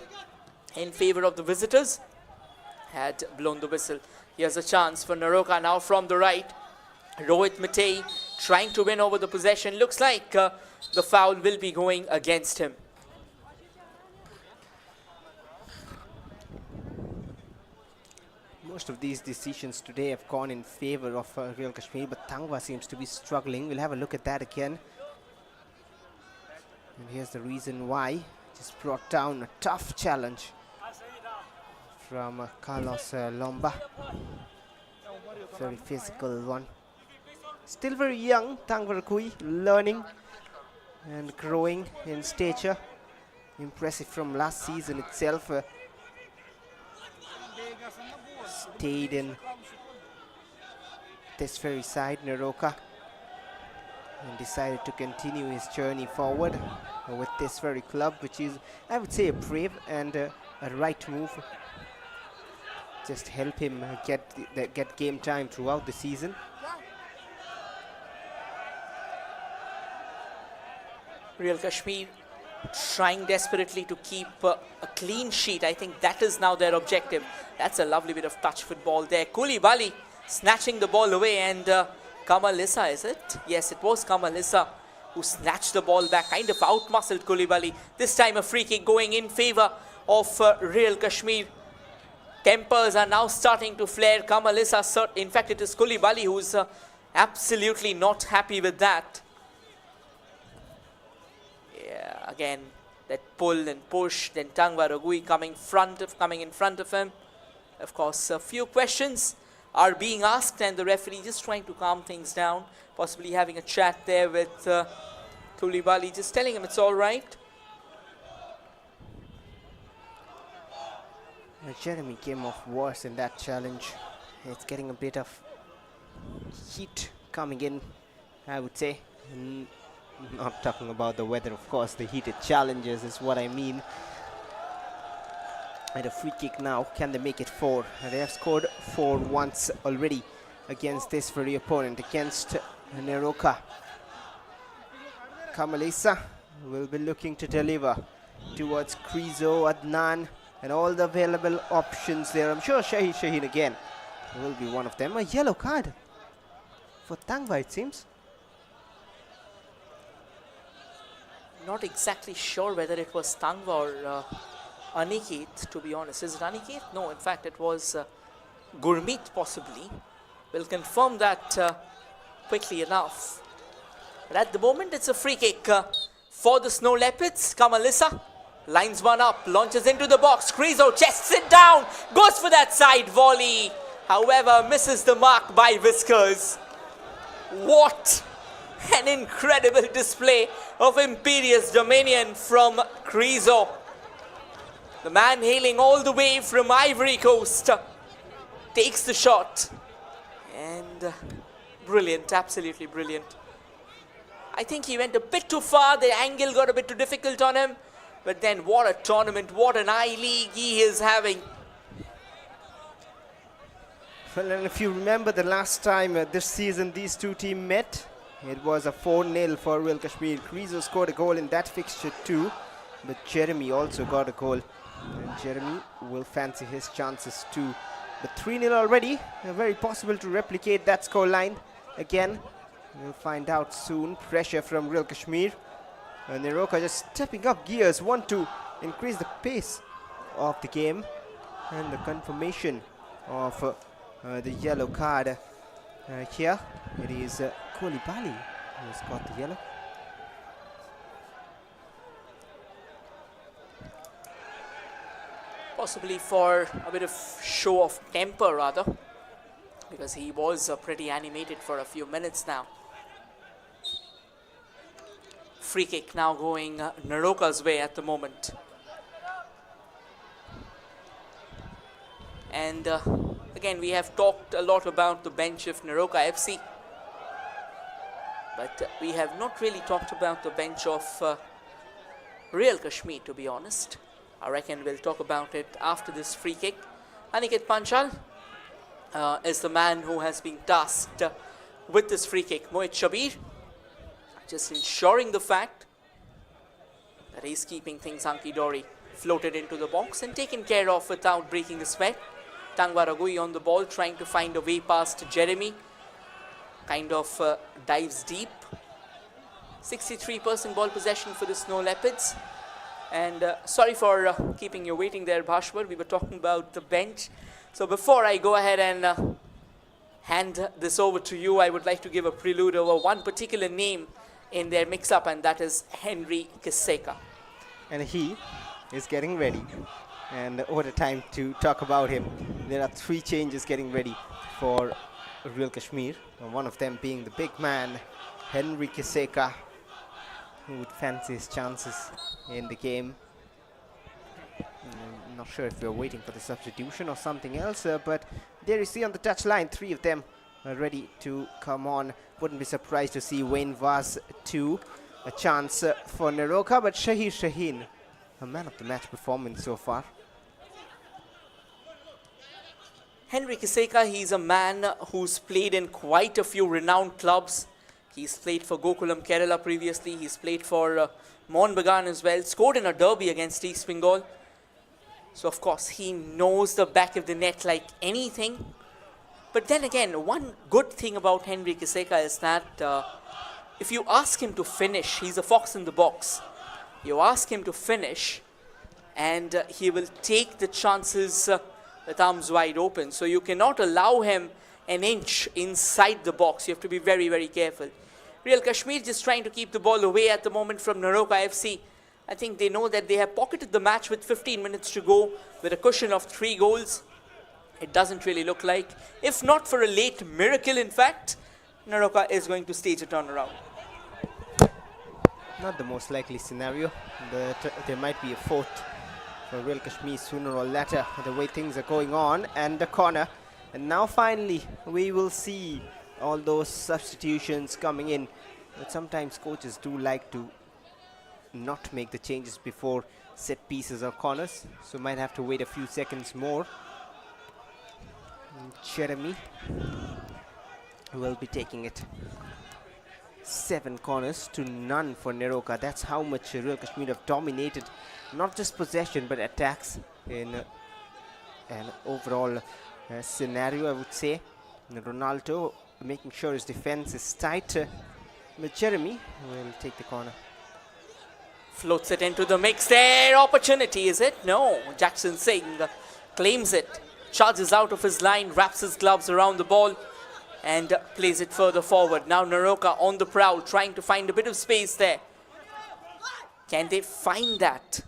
in favor of the visitors, had blown the whistle. Here's a chance for Neroca now from the right. Rohit Mitay trying to win over the possession. Looks like the foul will be going against him. Most of these decisions today have gone in favor of Real Kashmir, but Tangva seems to be struggling. We'll have a look at that again. And here's the reason why. Just brought down a tough challenge from Carlos Lomba. Very physical one. Still very young, Tangva Rakui, learning and growing in stature. Impressive from last season itself. Stayed in this very side, Neroca, and decided to continue his journey forward with this very club, which is, I would say, a brave and a right move. Just help him get game time throughout the season. Real Kashmir trying desperately to keep a clean sheet. I think that is now their objective. That's a lovely bit of touch football there. Koulibaly snatching the ball away, and Kamal Issa, is it? Yes, it was Kamal Issa who snatched the ball back, kind of outmuscled Koulibaly. This time a free kick going in favor of Real Kashmir. Tempers are now starting to flare. Kamal Issa, in fact it is Koulibaly who's absolutely not happy with that. Yeah, again, that pull and push, then Tangva Ragui coming in front of him. Of course, a few questions are being asked, and the referee just trying to calm things down, possibly having a chat there with Koulibaly, just telling him it's all right. Jeremy came off worse in that challenge. It's getting a bit of heat coming in, I would say. Not talking about the weather, of course, the heated challenges is what I mean. And a free kick now, can they make it 4? They have scored 4 once already against this very opponent, against Neroca. Kamal Issa will be looking to deliver towards Krizo, Adnan, and all the available options there. I'm sure Shahid Shaheen again will be one of them. A yellow card for Tangva, it seems. Not exactly sure whether it was Tangva or Aniket, to be honest. Is it Aniket? No, in fact it was Gurmeet possibly. We'll confirm that quickly enough. But at the moment it's a free kick for the Snow Leopards. Kamalissa lines one up, launches into the box. Krizo chests it down, goes for that side volley. However, misses the mark by Whiskers. What an incredible display of imperious dominion from Krizo. The man hailing all the way from Ivory Coast takes the shot. And brilliant, absolutely brilliant. I think he went a bit too far. The angle got a bit too difficult on him. But then what a tournament, what an I-League he is having. Well, and if you remember the last time this season these two teams met, it was a 4-0 for Royal Kashmir. Krizo scored a goal in that fixture too, but Jeremy also got a goal. And Jeremy will fancy his chances too. But 3-0 already, very possible to replicate that scoreline again. We'll find out soon. Pressure from Royal Kashmir. And Neroca just stepping up gears, want to increase the pace of the game. And the confirmation of the yellow card here. It is Koulibaly who's got the yellow. Possibly for a bit of show of temper rather, because he was pretty animated for a few minutes now. Free kick now going Neroca's way at the moment. And again, we have talked a lot about the bench of Neroca FC, but we have not really talked about the bench of Royal Kashmir, to be honest. I reckon we'll talk about it after this free kick. Aniket Panchal is the man who has been tasked with this free kick. Mohit Shabir just ensuring the fact that he's keeping things hunky-dory. Floated into the box and taken care of without breaking a sweat. Tangwa Ragui on the ball, trying to find a way past Jeremy. Kind of dives deep. 63% ball possession for the Snow Leopards. And sorry for keeping you waiting there, Bhashwar. We were talking about the bench. So before I go ahead and hand this over to you, I would like to give a prelude over one particular name in their mix-up, and that is Henry Kiseka. And he is getting ready. And over the time to talk about him, there are 3 changes getting ready for Royal Kashmir. One of them being the big man, Henry Kiseka, who would fancy his chances in the game. I'm not sure if we're waiting for the substitution or something else, but there you see on the touchline, 3 of them are ready to come on. Wouldn't be surprised to see Wayne Vaz too. A chance for Neroca, but Shahir Shaheen, a man of the match performance so far. Henry Kiseka, he's a man who's played in quite a few renowned clubs. He's played for Gokulam Kerala previously. He's played for Mohun Bagan as well. Scored in a derby against East Bengal. So, of course, he knows the back of the net like anything. But then again, one good thing about Henry Kiseka is that if you ask him to finish, he's a fox in the box. You ask him to finish and he will take the chances with arms wide open. So you cannot allow him an inch inside the box. You have to be very, very careful. Royal Kashmir just trying to keep the ball away at the moment from Neroca FC. I think they know that they have pocketed the match with 15 minutes to go with a cushion of 3 goals. It doesn't really look like, if not for a late miracle, in fact, Neroca is going to stage a turnaround. Not the most likely scenario, but there might be a 4th for Royal Kashmir sooner or later, the way things are going on. And the corner. And now finally, we will see all those substitutions coming in. But sometimes coaches do like to not make the changes before set pieces or corners. So might have to wait a few seconds more. And Jeremy will be taking it. 7 corners to none for Neroca. That's how much Royal Kashmir have dominated, not just possession, but attacks in an overall scenario, I would say. And Ronaldo making sure his defense is tight. But Jeremy will take the corner. Floats it into the mix there. Opportunity, is it? No. Jackson Singh claims it. Charges out of his line, wraps his gloves around the ball and plays it further forward. Now Neroca on the prowl, trying to find a bit of space there. Can they find that?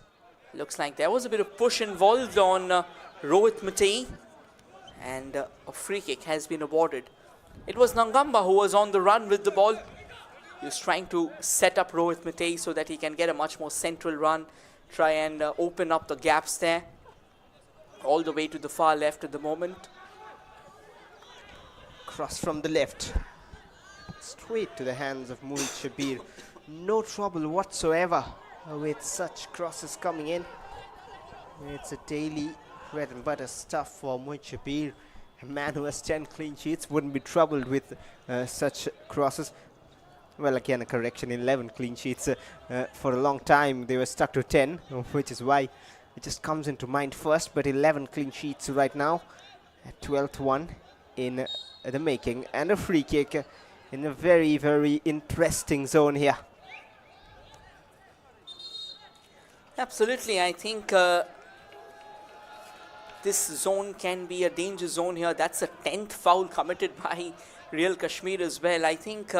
Looks like there was a bit of push involved on Rohit Matei, and a free kick has been awarded. It was Nangamba who was on the run with the ball. He was trying to set up Rohit Matei so that he can get a much more central run, try and open up the gaps there, all the way to the far left at the moment. Cross from the left, straight to the hands of Mohit Shabir. No trouble whatsoever with such crosses coming in. It's a daily bread and butter stuff for Mohit Shabir. A man who has 10 clean sheets wouldn't be troubled with such crosses. Well, again, a correction, 11 clean sheets. For a long time, they were stuck to 10, which is why it just comes into mind first. But 11 clean sheets right now, a 12th one in the making. And a free kick in a very, very interesting zone here. Absolutely, I think this zone can be a danger zone here. That's a 10th foul committed by Real Kashmir as well. I think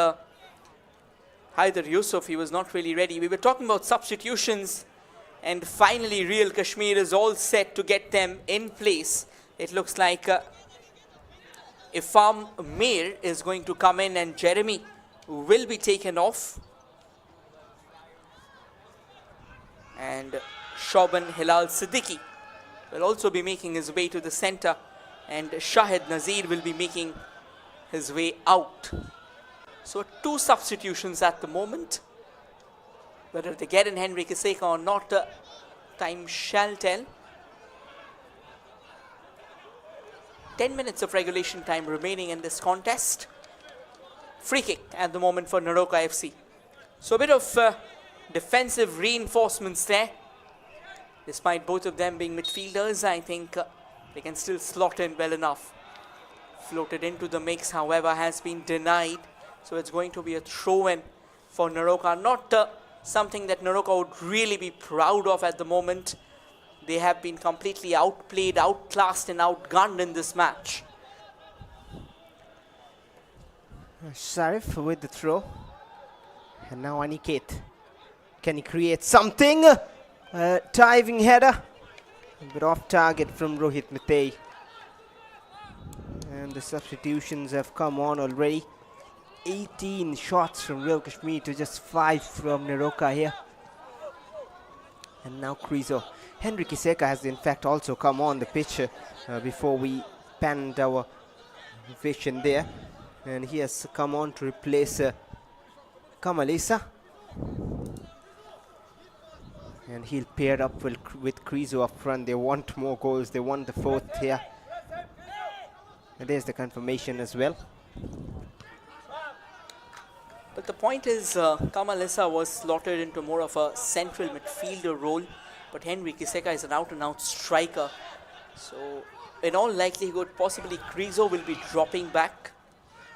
Haider Yusuf, he was not really ready. We were talking about substitutions, and finally Real Kashmir is all set to get them in place. It looks like Ifam Mir is going to come in and Jeremy will be taken off. And Shoban Hilal Siddiqui will also be making his way to the center, and Shahid Nazir will be making his way out. So 2 substitutions at the moment. Whether they get in Henry Kiseka or not, time shall tell. 10 minutes of regulation time remaining in this contest. Free kick at the moment for Neroca FC. So a bit of defensive reinforcements there. Despite both of them being midfielders, I think they can still slot in well enough. Floated into the mix, however, has been denied. So it's going to be a throw-in for Neroca. Not something that Neroca would really be proud of at the moment. They have been completely outplayed, outclassed and outgunned in this match. Sharif with the throw. And now Aniket. Can he create something? Diving header. A bit off target from Rohit Matei. And the substitutions have come on already. 18 shots from Real Kashmir to just 5 from Neroca here. And now Krizo. Henry Kiseka has in fact also come on the pitch before we panned our vision there. And he has come on to replace Kamalisa. And he'll pair up with Krizo up front. They want more goals. They want the 4th here. And there's the confirmation as well. But the point is, Kamalisa was slotted into more of a central midfielder role. But Henry Kiseka is an out-and-out striker. So, in all likelihood, possibly Krizo will be dropping back.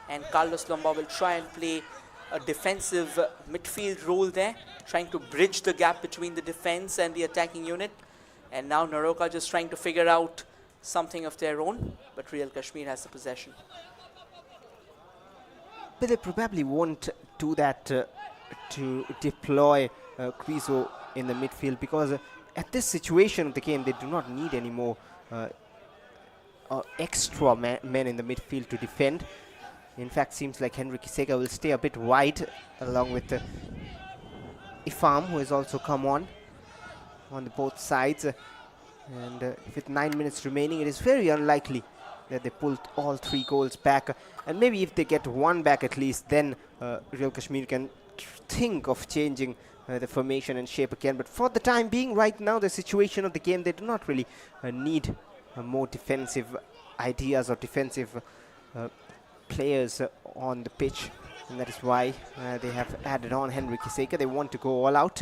And Carlos Lomba will try and play a defensive midfield role there, trying to bridge the gap between the defense and the attacking unit. And now Neroca just trying to figure out something of their own, but Real Kashmir has the possession. But they probably won't do that to deploy Krizo in the midfield, because at this situation of the game, they do not need any more extra men in the midfield to defend. In fact, seems like Henry Kiseka will stay a bit wide along with Ifam, who has also come on the both sides. And with 9 minutes remaining, it is very unlikely that they pull all 3 goals back. And maybe if they get 1 back at least, then Real Kashmir can think of changing the formation and shape again. But for the time being, right now, the situation of the game, they do not really need more defensive ideas or defensive players on the pitch, and that is why they have added on Henry Kiseka. They want to go all out.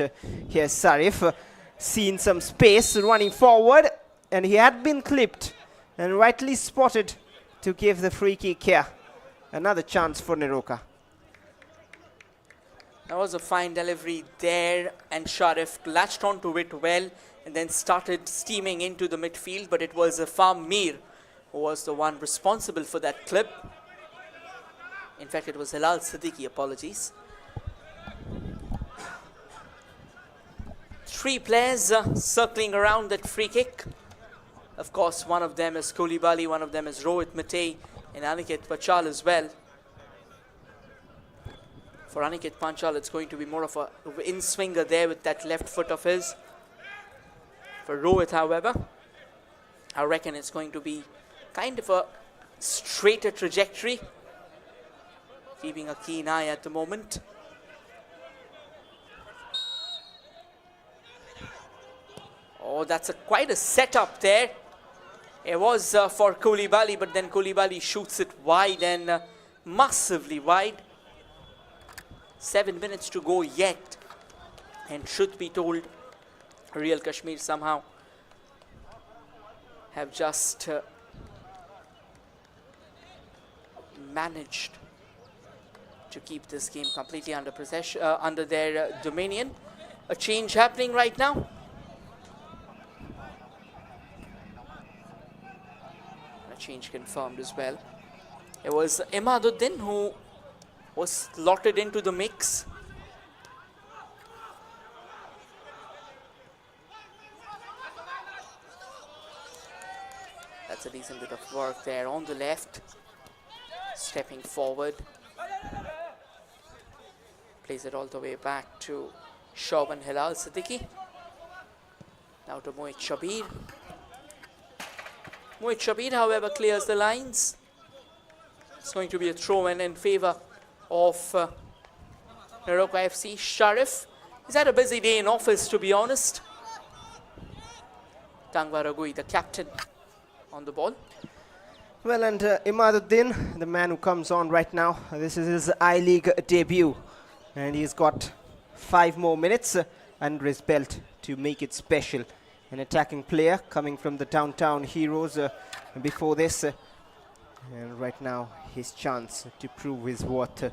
Here's Sarif, seen some space running forward, and he had been clipped and rightly spotted to give the free kick here. Another chance for Neroca. That was a fine delivery there, and Sharif latched onto it well and then started steaming into the midfield, but it was Ifam Mir who was the one responsible for that clip. In fact, it was Hilal Siddiqui, apologies. three players circling around that free kick. Of course, one of them is Koulibaly, one of them is Rohit Matei, and Aniket Panchal as well. For Aniket Panchal, it's going to be more of a in-swinger there with that left foot of his. For Rohit, however, I reckon it's going to be kind of a straighter trajectory. Keeping a keen eye at the moment. Oh, that's quite a setup there. It was for Koulibaly, but then Koulibaly shoots it wide and massively wide. 7 minutes to go yet, and truth be told, Real Kashmir somehow have just managed to keep this game completely under possession, under their dominion. A change happening right now. A change confirmed as well. It was Imaduddin who was slotted into the mix. That's a decent bit of work there on the left. Stepping forward. Plays it all the way back to Shoban Hilal Siddiqui. Now to Mohit Shabir. Mohit Shabir, however, clears the lines. It's going to be a throw-in in favour of Neroca FC. Sharif, he's had a busy day in office, to be honest. Tangwa Ragui, the captain, on the ball. Well, and Imaduddin, the man who comes on right now, this is his I-League debut. And he's got 5 more minutes under his belt to make it special. An attacking player coming from the downtown Heroes before this. And right now, his chance to prove his worth.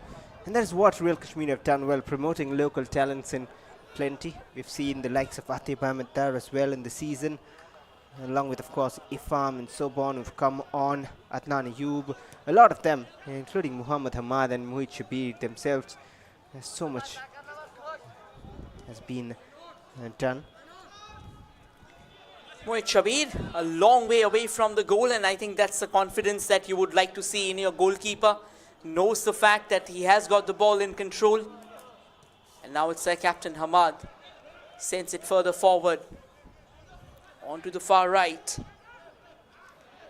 And that's what Real Kashmir have done well, promoting local talents in plenty. We've seen the likes of Atib Ahmed Dar as well in the season, along with, of course, Ifam and Sobon who've come on, Adnan Ayub, a lot of them, including Muhammad Hamad and Mohit Shabir themselves. There's so much has been done. Mohit Shabir, a long way away from the goal, and I think that's the confidence that you would like to see in your goalkeeper. Knows the fact that he has got the ball in control. And now it's their captain Hamad. Sends it further forward. On to the far right.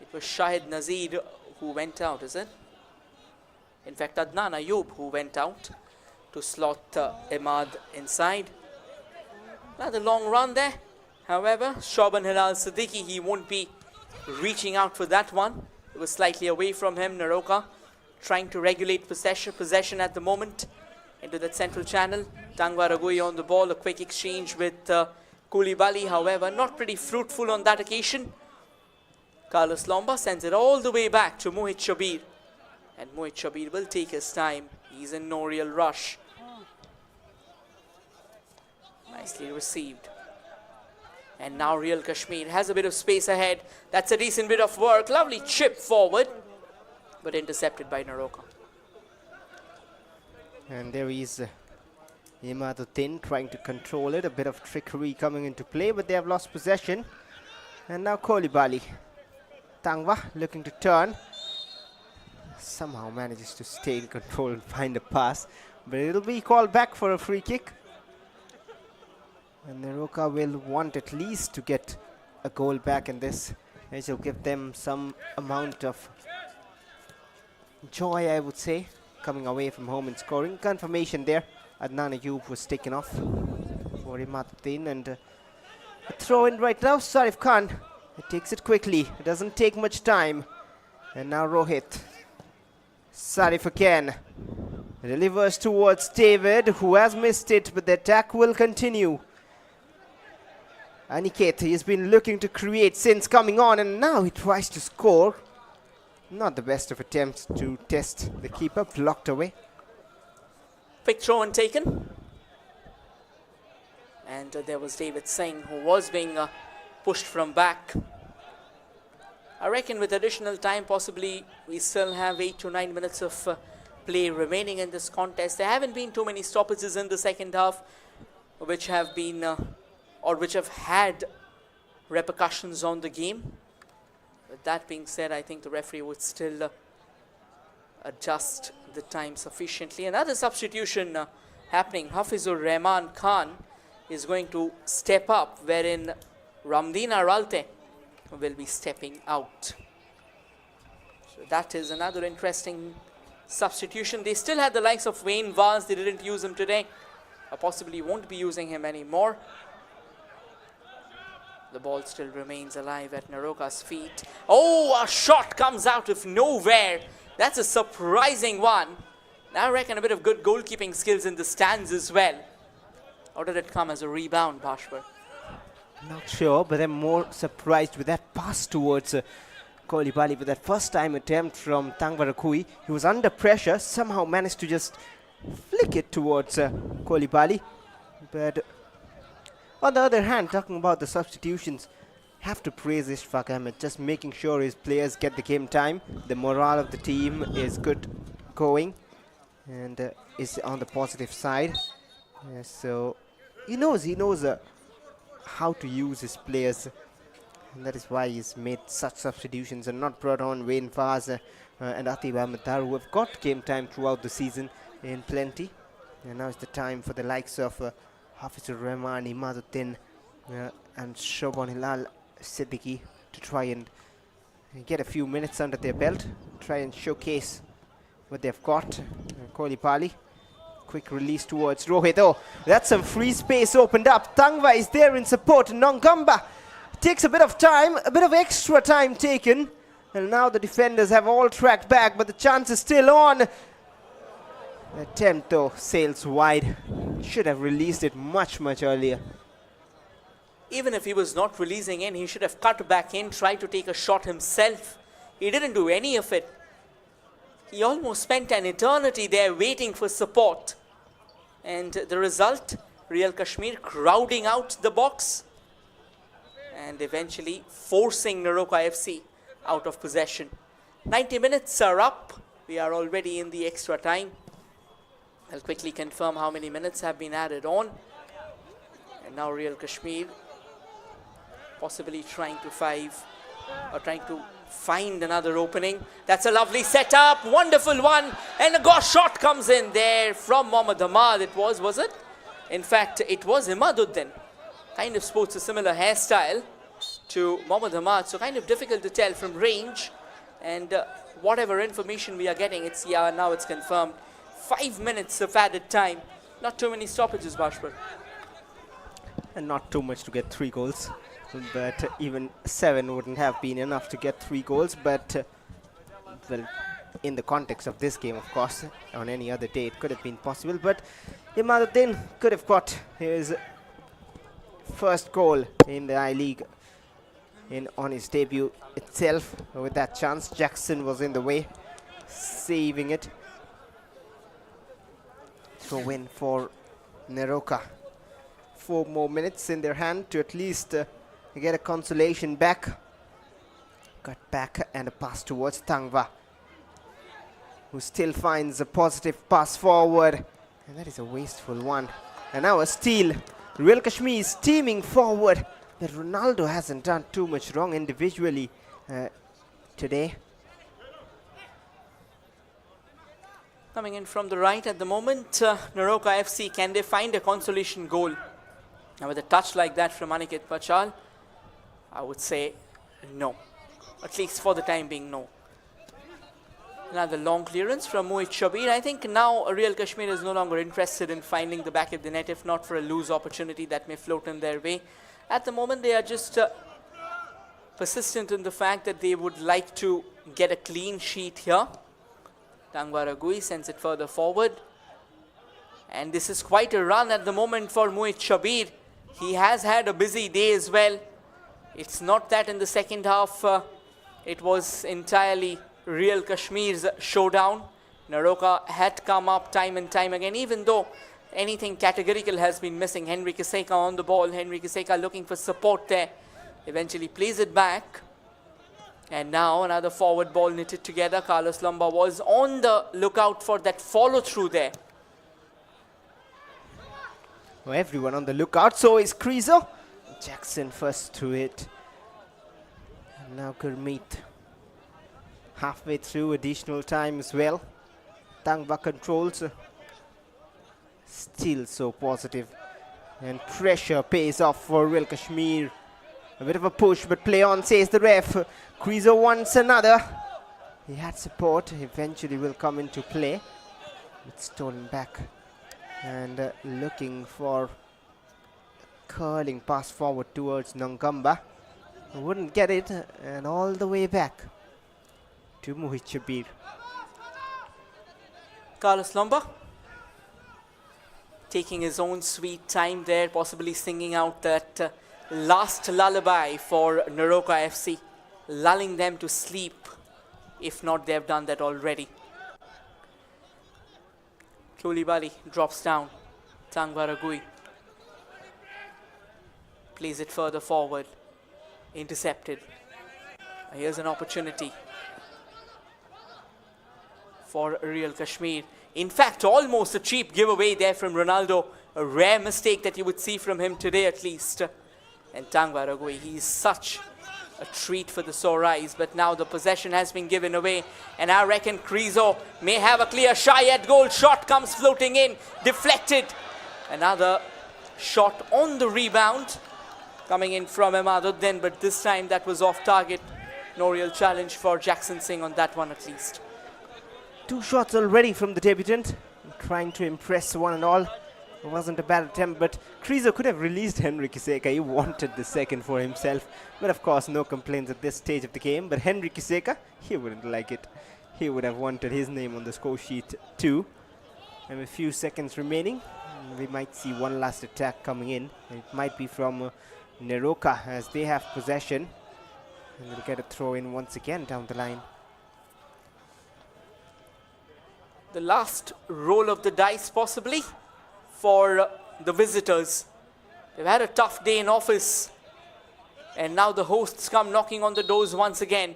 It was Shahid Nazir who went out, is it? In fact, Adnan Ayub who went out to slot Ahmad inside. Another long run there. However, Shoban Hilal Siddiqui, he won't be reaching out for that one. It was slightly away from him. Neroca trying to regulate possession at the moment into that central channel. Tangwa Ragui on the ball. A quick exchange with Koulibaly, however, not pretty fruitful on that occasion. Carlos Lomba sends it all the way back to Mohit Shabir. And Mohit Shabir will take his time. He's in no real rush. Nicely received. And now Real Kashmir has a bit of space ahead. That's a decent bit of work. Lovely chip forward, but intercepted by Neroca. And there is Imaduddin trying to control it. A bit of trickery coming into play, but they have lost possession. And now Koulibaly. Tangwa looking to turn. Somehow manages to stay in control and find a pass. But it'll be called back for a free kick. And Neroca will want at least to get a goal back in this. It will give them some amount of joy, I would say, coming away from home and scoring. Confirmation there. Adnan Ayub was taken off for Imaduddin, and a throw in right now. Sarif Khan, it takes it quickly. It doesn't take much time. And now Rohit. Sarif again. Delivers towards David, who has missed it, but the attack will continue. Aniket, he's been looking to create since coming on, and now he tries to score. Not the best of attempts to test the keeper, blocked away. Quick throw and taken. And there was David Singh, who was being pushed from back. I reckon with additional time, possibly we still have 8 to 9 minutes of play remaining in this contest. There haven't been too many stoppages in the second half, which have been or which have had repercussions on the game. With that being said, I think the referee would still adjust the time sufficiently. Another substitution happening. Hafizur Rahman Khan is going to step up, wherein Ramdeen Aralte will be stepping out. So that is another interesting substitution. They still had the likes of Wayne Vaz. They didn't use him today, or possibly won't be using him anymore. The ball still remains alive at Neroca's feet. Oh, a shot comes out of nowhere. That's a surprising one. I reckon a bit of good goalkeeping skills in the stands as well. Or did it come as a rebound, Bhashwar? Not sure, but I'm more surprised with that pass towards Kolibali with that first time attempt from Tangvarakui. He was under pressure, somehow managed to just flick it towards Kolibali. But on the other hand, talking about the substitutions, have to praise Ishfaq Ahmed, just making sure his players get the game time. The morale of the team is good going and is on the positive side. So he knows how to use his players, and that is why he's made such substitutions and not brought on Wayne Vaz and Atib Ahmed Dar, who have got game time throughout the season in plenty. And now is the time for the likes of Hafizur Rahman, Imaduddin and Shobhan Hilal Siddiqui to try and get a few minutes under their belt, try and showcase what they've got. Kolibali, quick release towards Rohit. Oh, that's some free space opened up. Tangva is there in support. Nongamba takes a bit of time, a bit of extra time taken. And now the defenders have all tracked back, but the chance is still on. The attempt though sails wide. Should have released it much earlier. Even if he was not releasing in, he should have cut back in, tried to take a shot himself. He didn't do any of it. He almost spent an eternity there waiting for support. And the result, Real Kashmir crowding out the box and eventually forcing Neroca FC out of possession. 90 minutes are up. We are already in the extra time. I'll quickly confirm how many minutes have been added on. And now Real Kashmir possibly trying to find another opening. That's a lovely setup, wonderful one, and a gosh shot comes in there from Mohammad Ahmad. Was it? In fact, it was Imaduddin. Kind of sports a similar hairstyle to Mohammad Ahmad, so kind of difficult to tell from range. And whatever information we are getting, now it's confirmed. 5 minutes of added time. Not too many stoppages, Bhashwar. And not too much to get 3 goals. But even 7 wouldn't have been enough to get 3 goals. But, well, in the context of this game, of course, on any other day it could have been possible. But Imaduddin could have got his first goal in the I-League on his debut itself. With that chance, Jackson was in the way, saving it. Throw in for Neroca. 4 more minutes in their hand to at least get a consolation back. Cut back and a pass towards Tangva, who still finds a positive pass forward. And that is a wasteful one. And now a steal. Real Kashmir is teaming forward. But Ronaldo hasn't done too much wrong individually today. Coming in from the right at the moment, Neroca FC, can they find a consolation goal? Now with a touch like that from Aniket Pachal, I would say no. At least for the time being, no. Another long clearance from Mohit Shabir. I think now Real Kashmir is no longer interested in finding the back of the net, if not for a loose opportunity that may float in their way. At the moment, they are just persistent in the fact that they would like to get a clean sheet here. Tangvaragui sends it further forward. And this is quite a run at the moment for Mohit Shabir. He has had a busy day as well. It's not that in the second half it was entirely Real Kashmir's showdown. Neroca had come up time and time again, even though anything categorical has been missing. Henry Kiseka on the ball. Henry Kiseka looking for support there. Eventually plays it back. And now another forward ball knitted together. Carlos Lamba was on the lookout for that follow through there. Well, everyone on the lookout. So is Krizo. Jackson first to it. And now Gurmeet halfway through additional time as well. Tangba controls. Still so positive. And pressure pays off for Real Kashmir. A bit of a push, but play on, says the ref. Krizo wants another. He had support. Eventually will come into play. It's stolen back. And looking for curling pass forward towards Nangamba. Wouldn't get it. And all the way back to Mohit Shabir. Carlos Lomba taking his own sweet time there, possibly singing out that last lullaby for Neroca FC, lulling them to sleep, if not they have done that already. Koulibaly drops down. Tangbaragui plays it further forward. Intercepted. Here's an opportunity for Real Kashmir. In fact, almost a cheap giveaway there from Ronaldo. A rare mistake that you would see from him today at least. And Tangbaragui, he's such a treat for the sore eyes. But now the possession has been given away. And I reckon Krizo may have a clear shy at goal. Shot comes floating in. Deflected. Another shot on the rebound. Coming in from Emaduddin. But this time that was off target. No real challenge for Jackson Singh on that one at least. 2 shots already from the debutant. Trying to impress one and all. It wasn't a bad attempt, but Krizo could have released Henry Kiseka. He wanted the second for himself. But of course, no complaints at this stage of the game. But Henry Kiseka, he wouldn't like it. He would have wanted his name on the score sheet too. And with a few seconds remaining, we might see one last attack coming in. It might be from Neroca as they have possession. And they'll get a throw in once again down the line. The last roll of the dice possibly for the visitors. They've had a tough day in office. And now the hosts come knocking on the doors once again.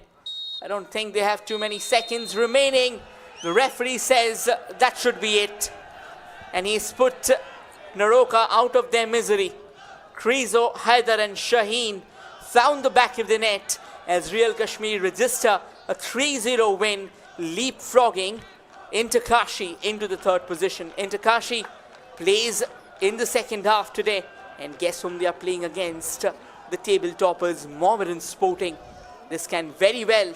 I don't think they have too many seconds remaining. The referee says that should be it. And he's put Neroca out of their misery. Krizo, Haider and Shaheen found the back of the net as Real Kashmir register a 3-0 win, leapfrogging Intakashi into the third position. Intakashi plays in the second half today. And guess whom they are playing against? The table toppers, Mohammedan Sporting. This can very well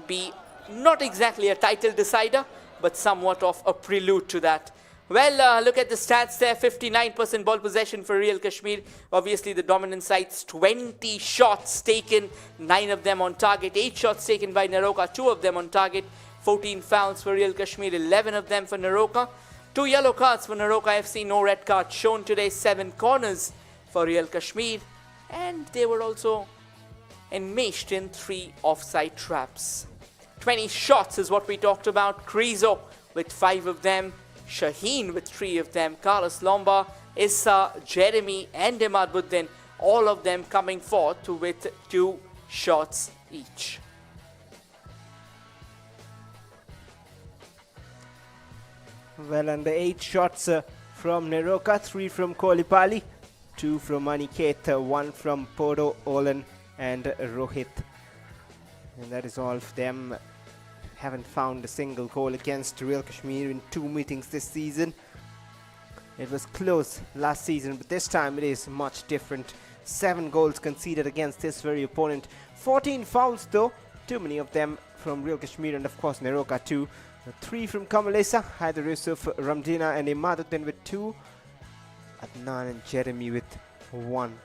be not exactly a title decider, but somewhat of a prelude to that. Well, look at the stats there. 59% ball possession for Real Kashmir. Obviously, the dominant sides. 20 shots taken, 9 of them on target. 8 shots taken by Neroca, 2 of them on target. 14 fouls for Real Kashmir, 11 of them for Neroca. 2 yellow cards for Neroca FC, no red card shown today. 7 corners for Real Kashmir. And they were also enmeshed in 3 offside traps. 20 shots is what we talked about. Krizo with 5 of them. Shaheen with 3 of them. Carlos Lomba, Issa, Jeremy and Emaduddin, all of them coming forth with 2 shots each. Well, and the 8 shots from Neroca, 3 from Koulibaly, 2 from Aniket, 1 from Podo, Olan and Rohit. And that is all of them. Haven't found a single goal against Real Kashmir in 2 meetings this season. It was close last season, but this time it is much different. 7 goals conceded against this very opponent. 14 fouls though, too many of them from Real Kashmir and of course Neroca too. 3 from Kamalesa, Haider Yusuf, Ramdina and Emaduddin with 2. Adnan and Jeremy with 1.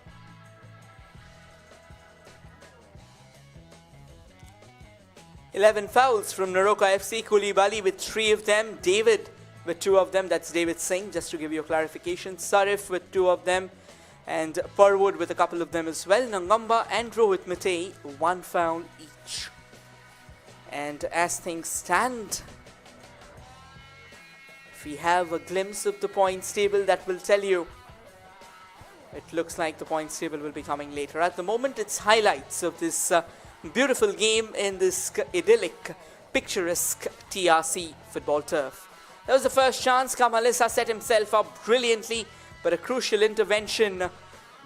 "11 fouls from Neroca FC, Koulibaly with 3 of them, David with 2 of them, that's David Singh, just to give you a clarification, Sarif with 2 of them, and Parwood with a couple of them as well, Nangamba and Rohit Matei, 1 foul each. And as things stand, if we have a glimpse of the points table, that will tell you. It looks like the points table will be coming later. At the moment, it's highlights of this beautiful game in this idyllic, picturesque TRC football turf. That was the first chance. Kamalisa set himself up brilliantly, but a crucial intervention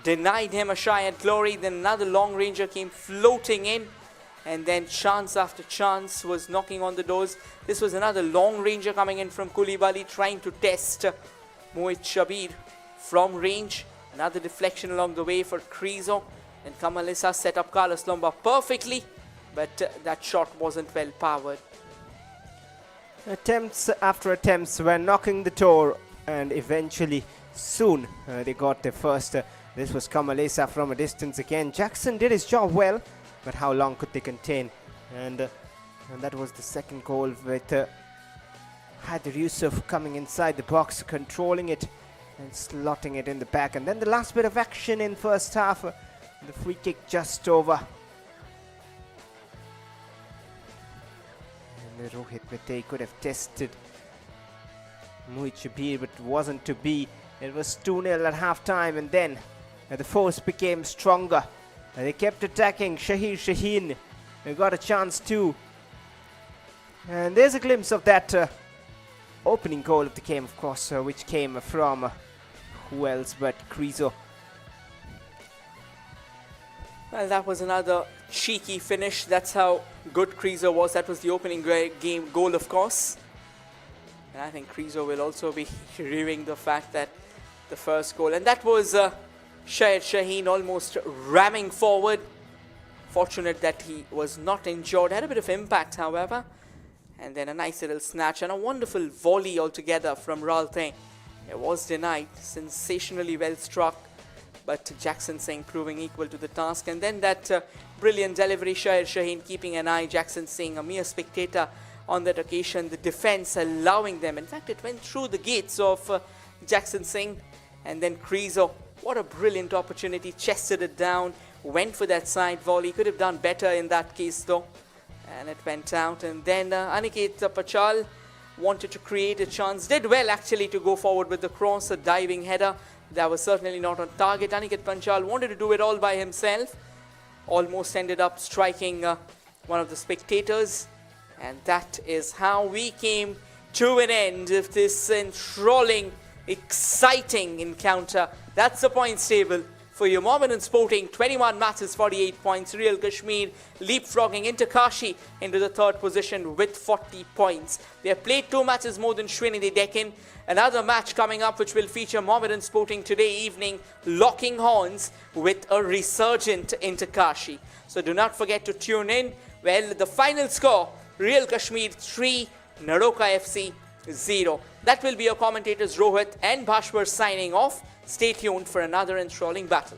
denied him a shy at glory. Then another long ranger came floating in, and then chance after chance was knocking on the doors. This was another long ranger coming in from Koulibaly, trying to test Mohit Shabir from range. Another deflection along the way for Krizo, and Kamalisa set up Carlos Lomba perfectly, but that shot wasn't well powered. Attempts after attempts were knocking the door, and eventually soon they got their first. This was Kamalesa from a distance again. Jackson did his job well, but how long could they contain? And that was the second goal with Haider Yusuf coming inside the box, controlling it and slotting it in the back. And then the last bit of action in first half, the free kick just over. And Rohit Mete could have tested Mohit Shabir, but it wasn't to be. It was 2-0 at half time, and then the force became stronger. They kept attacking. Shahir Shaheen, they got a chance too. And there's a glimpse of that opening goal of the game, of course, which came from who else but Krizo. Well, that was another cheeky finish. That's how good Krizo was. That was the opening game goal, of course. And I think Krizo will also be reviewing the fact that the first goal, and that was Shahid Shaheen almost ramming forward. Fortunate that he was not injured. Had a bit of impact, however. And then a nice little snatch and a wonderful volley altogether from Ralte. It was denied. Sensationally well struck, but Jackson Singh proving equal to the task. And then that brilliant delivery, Shahid Shaheen keeping an eye. Jackson Singh, a mere spectator on that occasion. The defense allowing them. In fact, it went through the gates of Jackson Singh. And then Krizo, what a brilliant opportunity, chested it down, went for that side volley. Could have done better in that case though, and it went out. And then Aniket Pachal wanted to create a chance, did well actually to go forward with the cross, a diving header that was certainly not on target. Aniket Pachal wanted to do it all by himself, almost ended up striking one of the spectators, and that is how we came to an end of this enthralling, exciting encounter. That's the points table for your Mohammedan Sporting. 21 matches, 48 points. Real Kashmir leapfrogging into Kashi into the third position with 40 points. They have played 2 matches more than Srinidhi Deccan. Another match coming up which will feature Mohammedan Sporting today evening, locking horns with a resurgent into Kashi. So do not forget to tune in. Well, the final score, Real Kashmir 3, Neroca FC 0. That will be your commentators Rohit and Bhashwar signing off. Stay tuned for another enthralling battle.